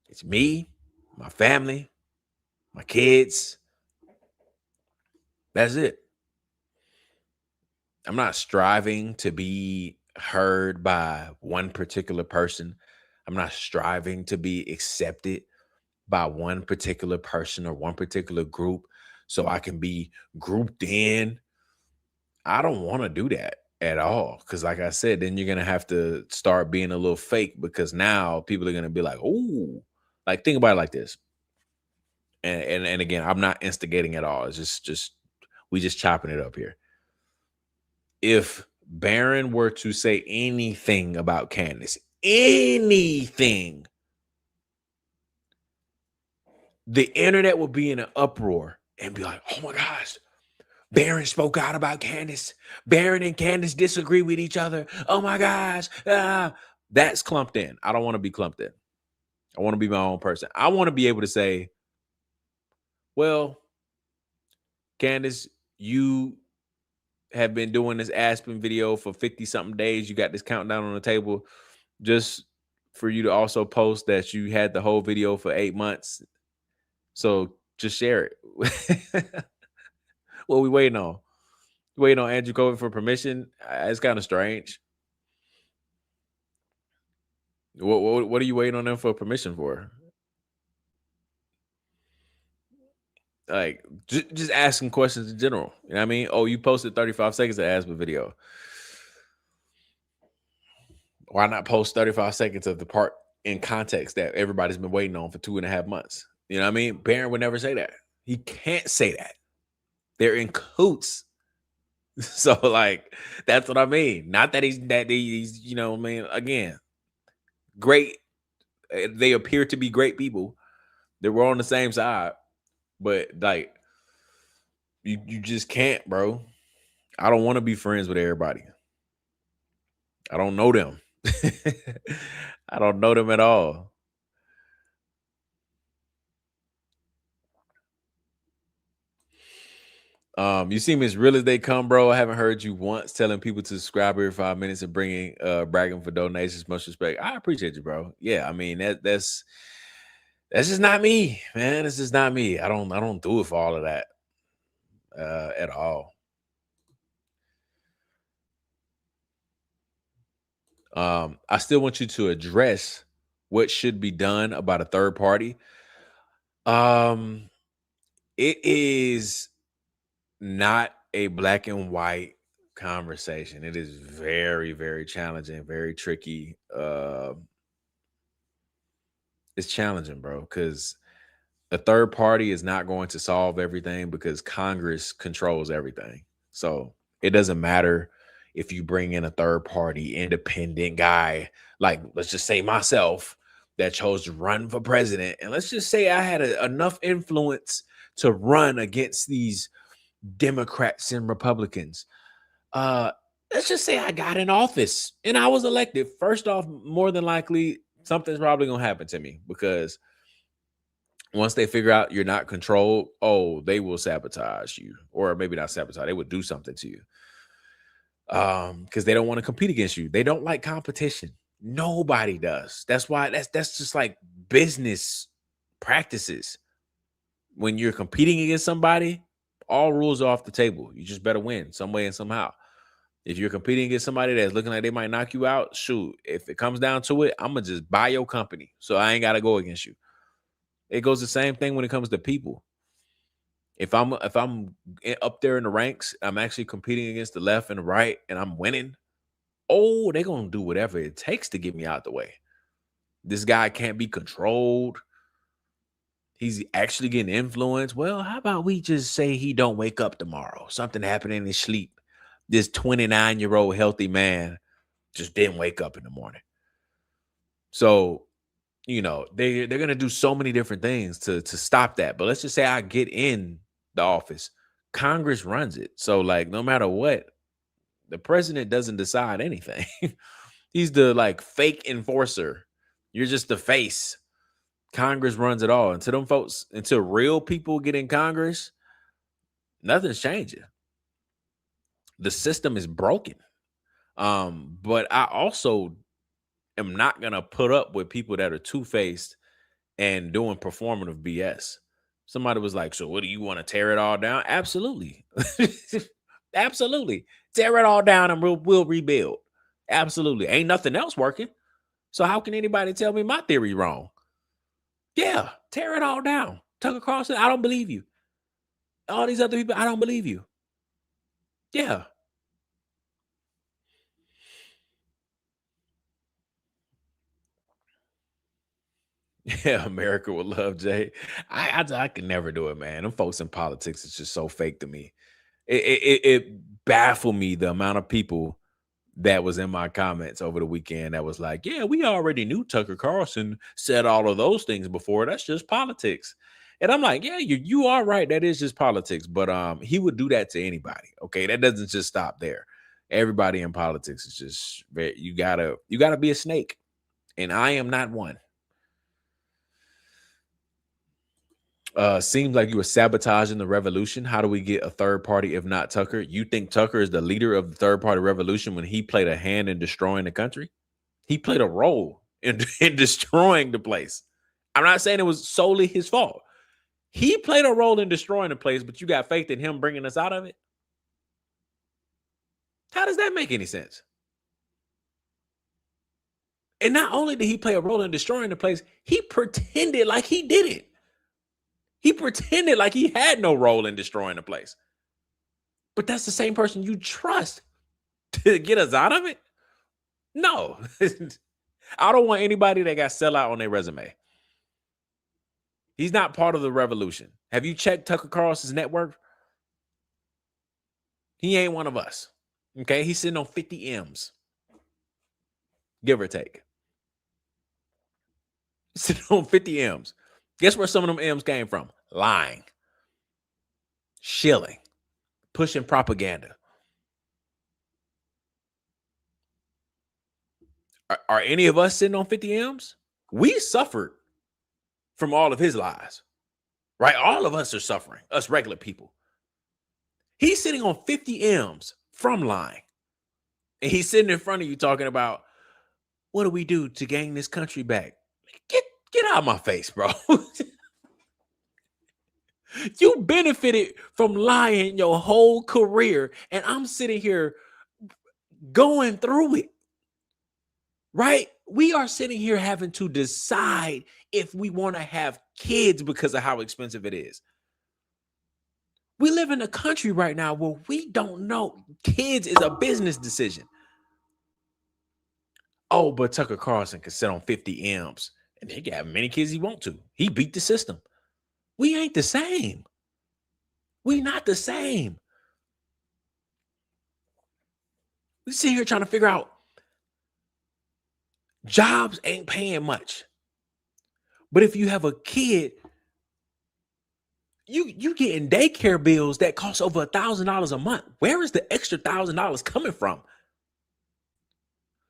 it's me, my family, my kids. That's it. I'm not striving to be heard by one particular person. I'm not striving to be accepted by one particular person or one particular group so I can be grouped in. I don't want to do that. at all. Because like I said, then you're gonna have to start being a little fake, because now people are gonna be like, oh, like think about it like this. And again, I'm not instigating at all. It's just we just chopping it up here. If Barron were to say anything about Candace, anything, the internet would be in an uproar and be like, oh my gosh, Barron spoke out about Candace. Barron and Candace disagree with each other. Oh my gosh. That's clumped in. I don't want to be clumped in. I want to be my own person. I want to be able to say, well, Candace, you have been doing this Aspen video for 50 something days. You got this countdown on the table, just for you to also post that you had the whole video for 8 months. So just share it. What we waiting on? Waiting on Andrew Cohen for permission? It's kind of strange. What are you waiting on them for permission for? Like, just asking questions in general. You know what I mean? Oh, you posted 35 seconds of Aspen video. Why not post 35 seconds of the part in context that everybody's been waiting on for 2.5 months? You know what I mean? Barron would never say that. He can't say that. They're in cahoots. So, like, that's what I mean. Not that he's you know what I mean? Again, great. They appear to be great people. They were on the same side. But, like, you just can't, bro. I don't want to be friends with everybody. I don't know them. I don't know them at all. You seem as real as they come, bro. I haven't heard you once telling people to subscribe every 5 minutes and bringing bragging for donations. Much respect. I appreciate you, bro. Yeah, I mean that's just not me, man. It's just not me. I don't do it for all of that at all. I still want you to address what should be done about a third party. It is not a black and white conversation. It is very, very challenging, very tricky. It's challenging, bro, because a third party is not going to solve everything, because Congress controls everything. So it doesn't matter if you bring in a third party independent guy, like let's just say myself, that chose to run for president. And let's just say I had enough influence to run against these Democrats and Republicans. Let's just say I got in office and I was elected. First off, more than likely, something's probably going to happen to me, because once they figure out you're not controlled, oh, they will sabotage you, or maybe not sabotage. They would do something to you. Because they don't want to compete against you. They don't like competition. Nobody does. That's why that's just like business practices. When you're competing against somebody, all rules are off the table. You just better win some way and somehow. If you're competing against somebody that's looking like they might knock you out, shoot, if it comes down to it, I'm gonna just buy your company, so I ain't gotta go against you. It goes the same thing when it comes to people. If I'm up there in the ranks, I'm actually competing against the left and the right, and I'm winning. Oh, they're gonna do whatever it takes to get me out the way. This guy can't be controlled. He's actually getting influenced. Well, how about we just say he don't wake up tomorrow? Something happened in his sleep. This 29-year-old healthy man just didn't wake up in the morning. So, you know, they're gonna do so many different things to stop that. But let's just say I get in the office. Congress runs it. So, like, no matter what, the president doesn't decide anything. He's the like fake enforcer. You're just the face. Congress runs it all. Until them folks, until real people get in Congress, nothing's changing. The system is broken. But I also am not gonna put up with people that are two-faced and doing performative BS. Somebody was like, so what do you want to tear it all down? Absolutely. Absolutely. Tear it all down and we'll rebuild. Absolutely. Ain't nothing else working. So how can anybody tell me my theory wrong? Yeah, tear it all down. Tucker Carlson, I don't believe you. All these other people, I don't believe you. Yeah. Yeah, America would love Jay. I can never do it, man. Them folks in politics is just so fake to me. It baffled me the amount of people that was in my comments over the weekend that was like, yeah, we already knew Tucker Carlson said all of those things before. That's just politics. And I'm like, yeah, you are right. That is just politics. But he would do that to anybody. Okay, that doesn't just stop there. Everybody in politics is just you gotta be a snake, and I am not one. Seems like you were sabotaging the revolution. How do we get a third party if not Tucker? You think Tucker is the leader of the third party revolution when he played a hand in destroying the country? He played a role in destroying the place. I'm not saying it was solely his fault. He played a role in destroying the place, but you got faith in him bringing us out of it? How does that make any sense? And not only did he play a role in destroying the place, he pretended like he did it. He pretended like he had no role in destroying the place. But that's the same person you trust to get us out of it? No. I don't want anybody that got sellout on their resume. He's not part of the revolution. Have you checked Tucker Carlson's net worth? He ain't one of us. Okay? He's sitting on 50 M's. Give or take. He's sitting on 50 M's. Guess where some of them M's came from? Lying, shilling, pushing propaganda. Are any of us sitting on 50 M's? We suffered from all of his lies, right? All of us are suffering, us regular people. He's sitting on 50 M's from lying. And he's sitting in front of you talking about, what do we do to gain this country back? Get out of my face, bro. You benefited from lying your whole career, and I'm sitting here going through it, right? We are sitting here having to decide if we want to have kids because of how expensive it is. We live in a country right now where we don't know. Kids is a business decision. Oh, but Tucker Carlson can sit on 50 M's. And he can have many kids he want to. He beat the system. We ain't the same. We not the same. We sit here trying to figure out jobs ain't paying much. But if you have a kid, you getting daycare bills that cost over $1,000 a month. Where is the extra $1,000 coming from?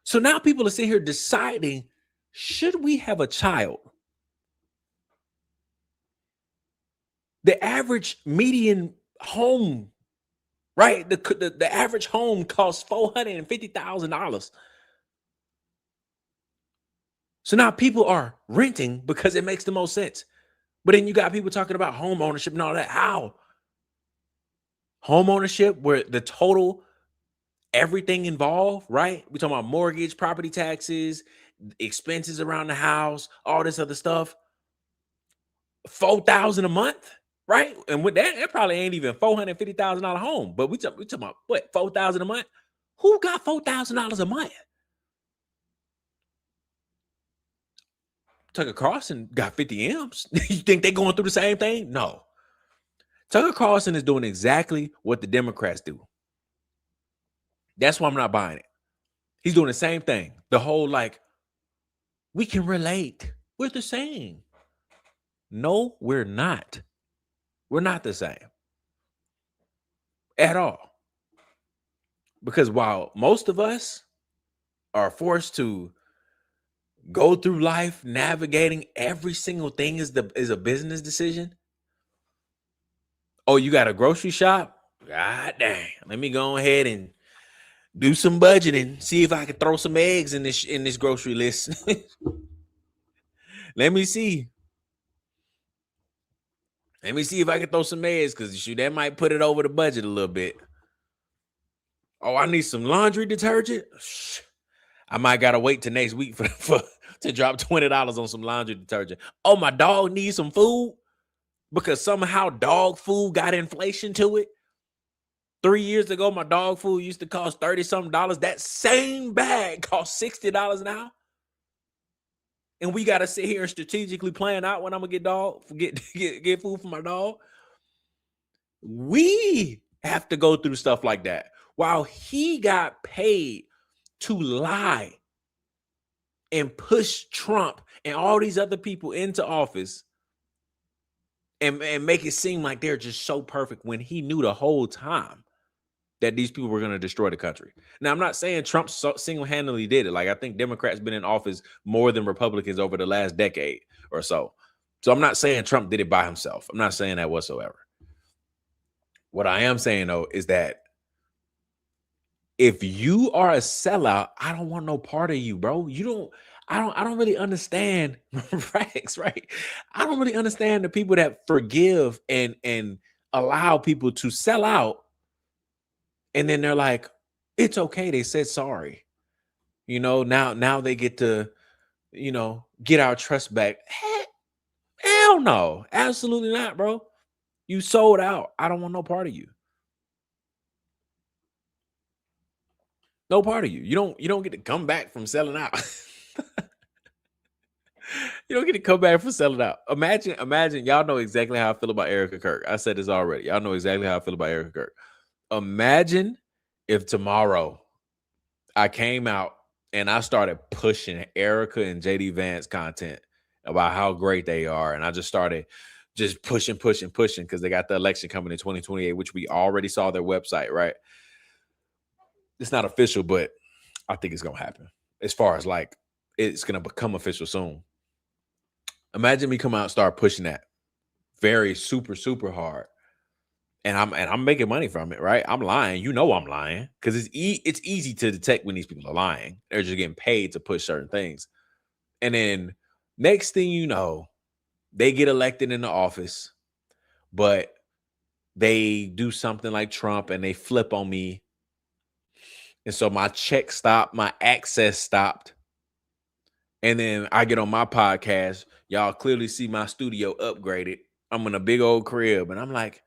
So now people are sitting here deciding, should we have a child? The average median home, right? The average home costs $450,000. So now people are renting because it makes the most sense. But then you got people talking about home ownership and all that. How? Home ownership, where the total, everything involved, right? We're talking about mortgage, property taxes, expenses around the house, all this other stuff. $4,000 a month, right? And with that, it probably ain't even $450,000 home. But we talking about what, $4,000 a month? Who got $4,000 a month? Tucker Carlson got 50 M's. You think they're going through the same thing? No. Tucker Carlson is doing exactly what the Democrats do. That's why I'm not buying it. He's doing the same thing. The whole like, we can relate. We're the same. No, we're not. We're not the same. At all. Because while most of us are forced to go through life navigating every single thing is a business decision. Oh, you got a grocery shop? God dang. Let me go ahead and do some budgeting. See if I can throw some eggs in this grocery list. Let me see. Let me see if I can throw some eggs, because that might put it over the budget a little bit. Oh, I need some laundry detergent. I might gotta wait till next week to drop $20 on some laundry detergent. Oh, my dog needs some food because somehow dog food got inflation to it. 3 years ago, my dog food used to cost $30-something. That same bag costs $60 now. and we got to sit here and strategically plan out when I'm gonna get food for my dog. We have to go through stuff like that while he got paid to lie and push Trump and all these other people into office and make it seem like they're just so perfect when he knew the whole time that these people were going to destroy the country. Now, I'm not saying Trump single-handedly did it. Like, I think Democrats been in office more than Republicans over the last decade or so. So I'm not saying Trump did it by himself. I'm not saying that whatsoever. What I am saying, though, is that if you are a sellout, I don't want no part of you, bro. I don't really understand Rex, right? I don't really understand the people that forgive and allow people to sell out. And then they're like, it's okay. They said sorry. Now they get to, get our trust back. Hell no. Absolutely not, bro. You sold out. I don't want no part of you. No part of you. You don't get to come back from selling out. You don't get to come back from selling out. Imagine, y'all know exactly how I feel about Erica Kirk. I said this already. Y'all know exactly how I feel about Erica Kirk. Imagine if tomorrow I came out and I started pushing Erica and JD Vance content about how great they are. And I just started pushing because they got the election coming in 2028, which we already saw their website, right? It's not official, but I think it's going to happen. As far as like, it's going to become official soon. Imagine me come out and start pushing that very super, super hard. And I'm making money from it, right? I'm lying. I'm lying because it's easy to detect when these people are lying. They're just getting paid to push certain things. And then next thing you know, they get elected in the office, but they do something like Trump and they flip on me. And so my check stopped, my access stopped. And then I get on my podcast. Y'all clearly see my studio upgraded. I'm in a big old crib. And I'm like,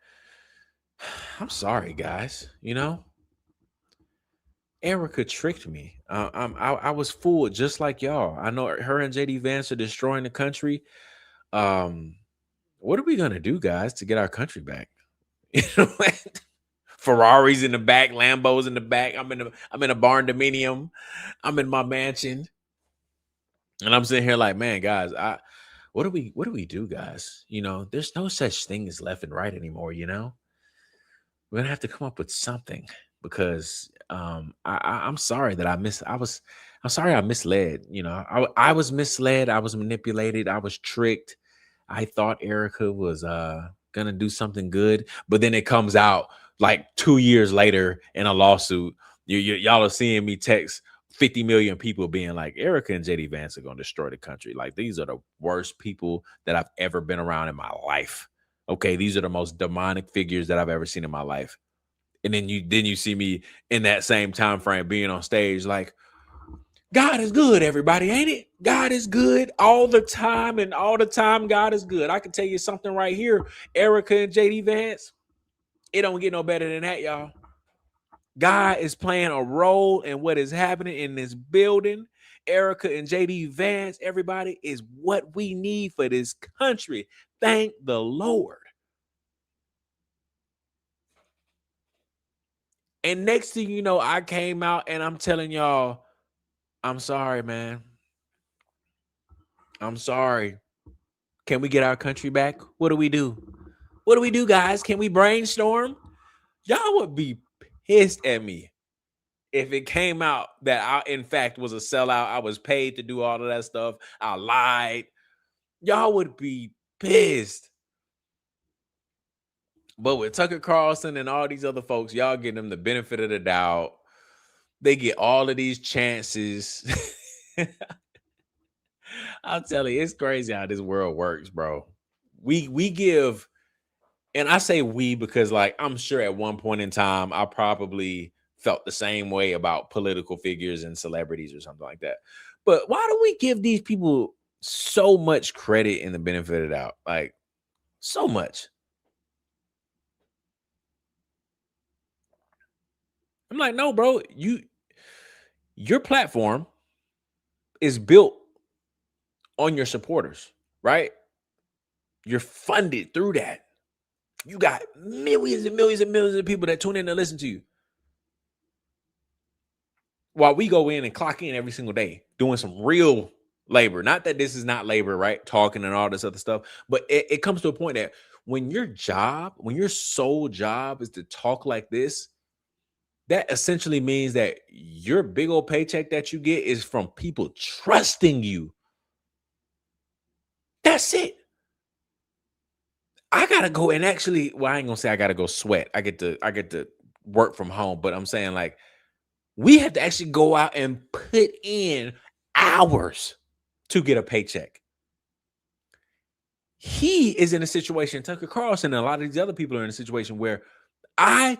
I'm sorry, guys. Erica tricked me. I was fooled just like y'all. I know her and JD Vance are destroying the country. What are we gonna do, guys, to get our country back? Ferraris in the back, Lambos in the back. I'm in a barn dominium. I'm in my mansion, and I'm sitting here like, man, guys, what do we do, guys? There's no such thing as left and right anymore. We're gonna have to come up with something because I'm sorry that I'm sorry I misled. I was misled. I was manipulated. I was tricked. I thought Erica was gonna do something good, but then it comes out like 2 years later in a lawsuit. Y'all are seeing me text 50 million people being like, Erica and JD Vance are gonna destroy the country. Like, these are the worst people that I've ever been around in my life. Okay, these are the most demonic figures that I've ever seen in my life. And then you see me in that same time frame being on stage like, God is good, everybody, ain't it? God is good all the time, and all the time God is good. I can tell you something right here, Erica and JD Vance, it don't get no better than that, y'all. God is playing a role in what is happening in this building. Erica and JD Vance, everybody, is what we need for this country. Thank the Lord. And next thing you know, I came out and I'm telling y'all, I'm sorry, man. I'm sorry. Can we get our country back? What do we do? What do we do, guys? Can we brainstorm? Y'all would be pissed at me if it came out that I, in fact, was a sellout. I was paid to do all of that stuff. I lied. Y'all would be pissed. But with Tucker Carlson and all these other folks, y'all give them the benefit of the doubt. They get all of these chances. I'll tell you, it's crazy how this world works, bro. We give, and I say we because, like, I'm sure at one point in time, I probably felt the same way about political figures and celebrities or something like that. But why do we give these people so much credit and the benefit of the doubt? Like, so much. I'm like, no, bro, your platform is built on your supporters, right? You're funded through that. You got millions and millions and millions of people that tune in to listen to you. While we go in and clock in every single day doing some real labor. Not that this is not labor, right? Talking and all this other stuff. But it comes to a point that when your sole job is to talk like this, that essentially means that your big old paycheck that you get is from people trusting you. That's it. I gotta go and actually, well, I ain't gonna say I gotta go sweat. I get to work from home, but I'm saying like we have to actually go out and put in hours to get a paycheck. He is in a situation, Tucker Carlson and a lot of these other people are in a situation where they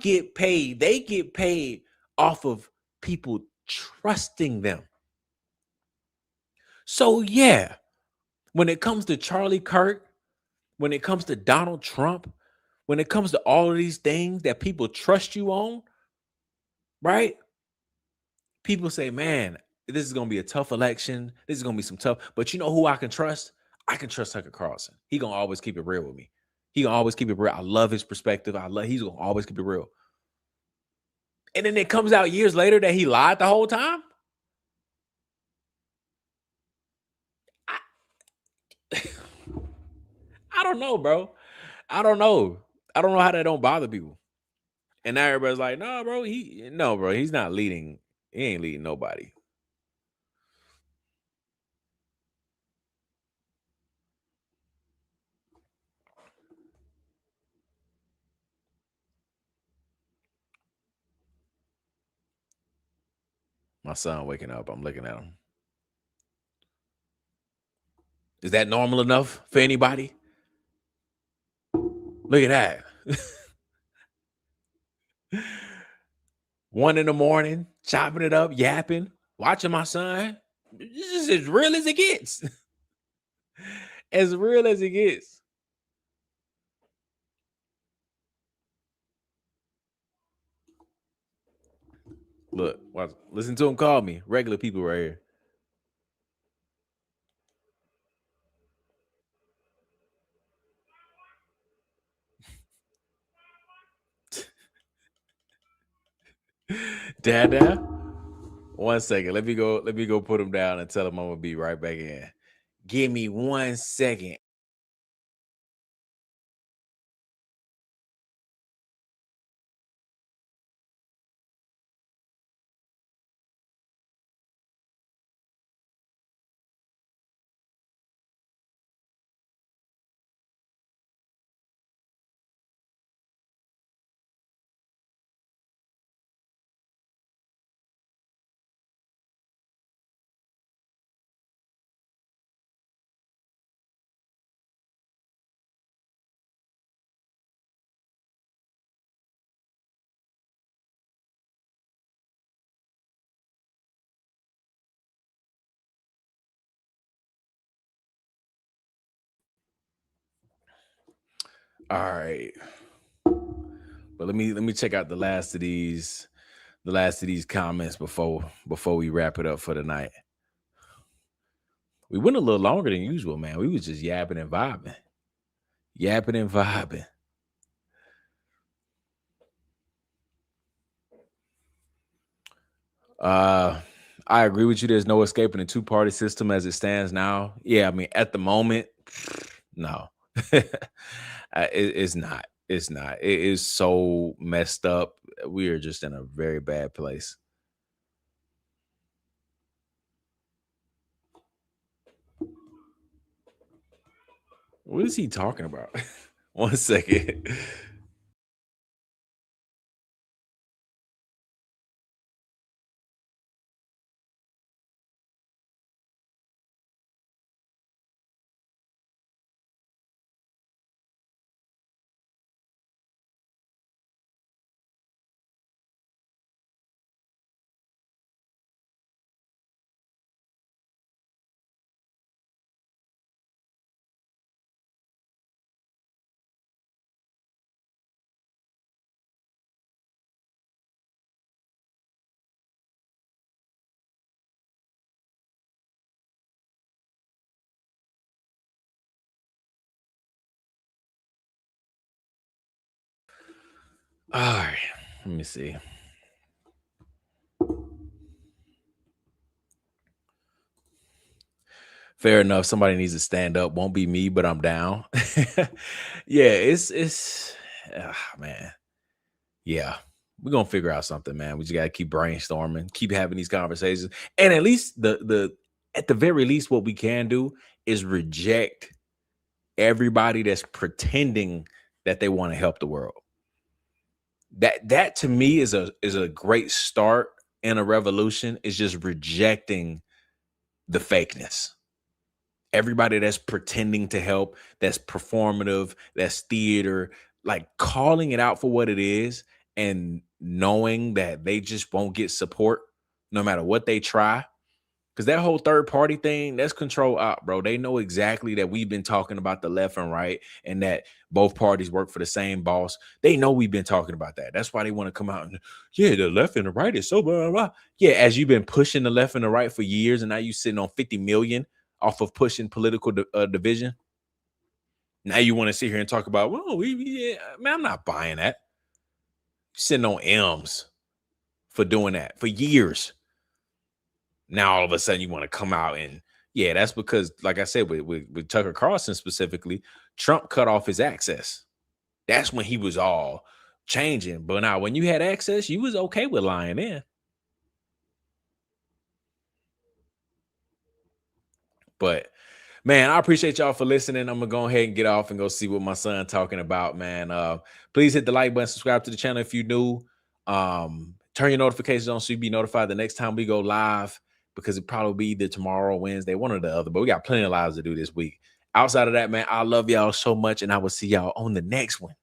get paid off of people trusting them. So yeah, when it comes to Charlie Kirk, when it comes to Donald Trump, when it comes to all of these things that people trust you on, right? People say, man, this is going to be a tough election. This is going to be some tough, but you know who I can trust? I can trust Tucker Carlson. He going to always keep it real with me. He going to always keep it real. I love his perspective. He's going to always keep it real. And then it comes out years later that he lied the whole time. I don't know, bro. I don't know how that don't bother people. And now everybody's like, no, bro, he's not leading. He ain't leading nobody. My son waking up. I'm looking at him. Is that normal enough for anybody? Look at that. 1 a.m, chopping it up, yapping, watching my son. This is as real as it gets. As real as it gets. Look, watch, listen to him call me. Regular people right here. Dad. 1 second. Let me go put him down and tell him I'm gonna be right back in. Give me 1 second. All right. But let me check out the last of these comments before we wrap it up for the night. We went a little longer than usual, man. We was just yapping and vibing. Yapping and vibing. I agree with you. There's no escaping the two-party system as it stands now. Yeah, I mean, at the moment, no. It's not. It's not. It is so messed up. We are just in a very bad place. What is he talking about? 1 second. All right, let me see. Fair enough. Somebody needs to stand up. Won't be me, but I'm down. Yeah, it's man. Yeah. We're gonna figure out something, man. We just gotta keep brainstorming, keep having these conversations. And at least at the very least, what we can do is reject everybody that's pretending that they want to help the world. That to me is a great start in a revolution, is just rejecting the fakeness. Everybody that's pretending to help, that's performative, that's theater, like calling it out for what it is and knowing that they just won't get support no matter what they try. Because that whole third party thing, that's control op, bro. They know exactly that we've been talking about the left and right and that both parties work for the same boss. They know we've been talking about that. That's why they want to come out and, yeah, the left and the right is so blah, blah, blah. Yeah, as you've been pushing the left and the right for years and now you sitting on 50 million off of pushing political division. Now you want to sit here and talk about, well, man, I'm not buying that. Sitting on M's for doing that for years. Now all of a sudden you want to come out and, yeah, that's because, like I said, with Tucker Carlson specifically, Trump cut off his access. That's when he was all changing. But now when you had access, you was okay with lying in. But man, I appreciate y'all for listening. I'm gonna go ahead and get off and go see what my son talking about, man. Please hit the like button, subscribe to the channel if you new. Turn your notifications on so you be notified the next time we go live, because it probably be either tomorrow or Wednesday, one or the other. But we got plenty of lives to do this week. Outside of that, man, I love y'all so much, and I will see y'all on the next one.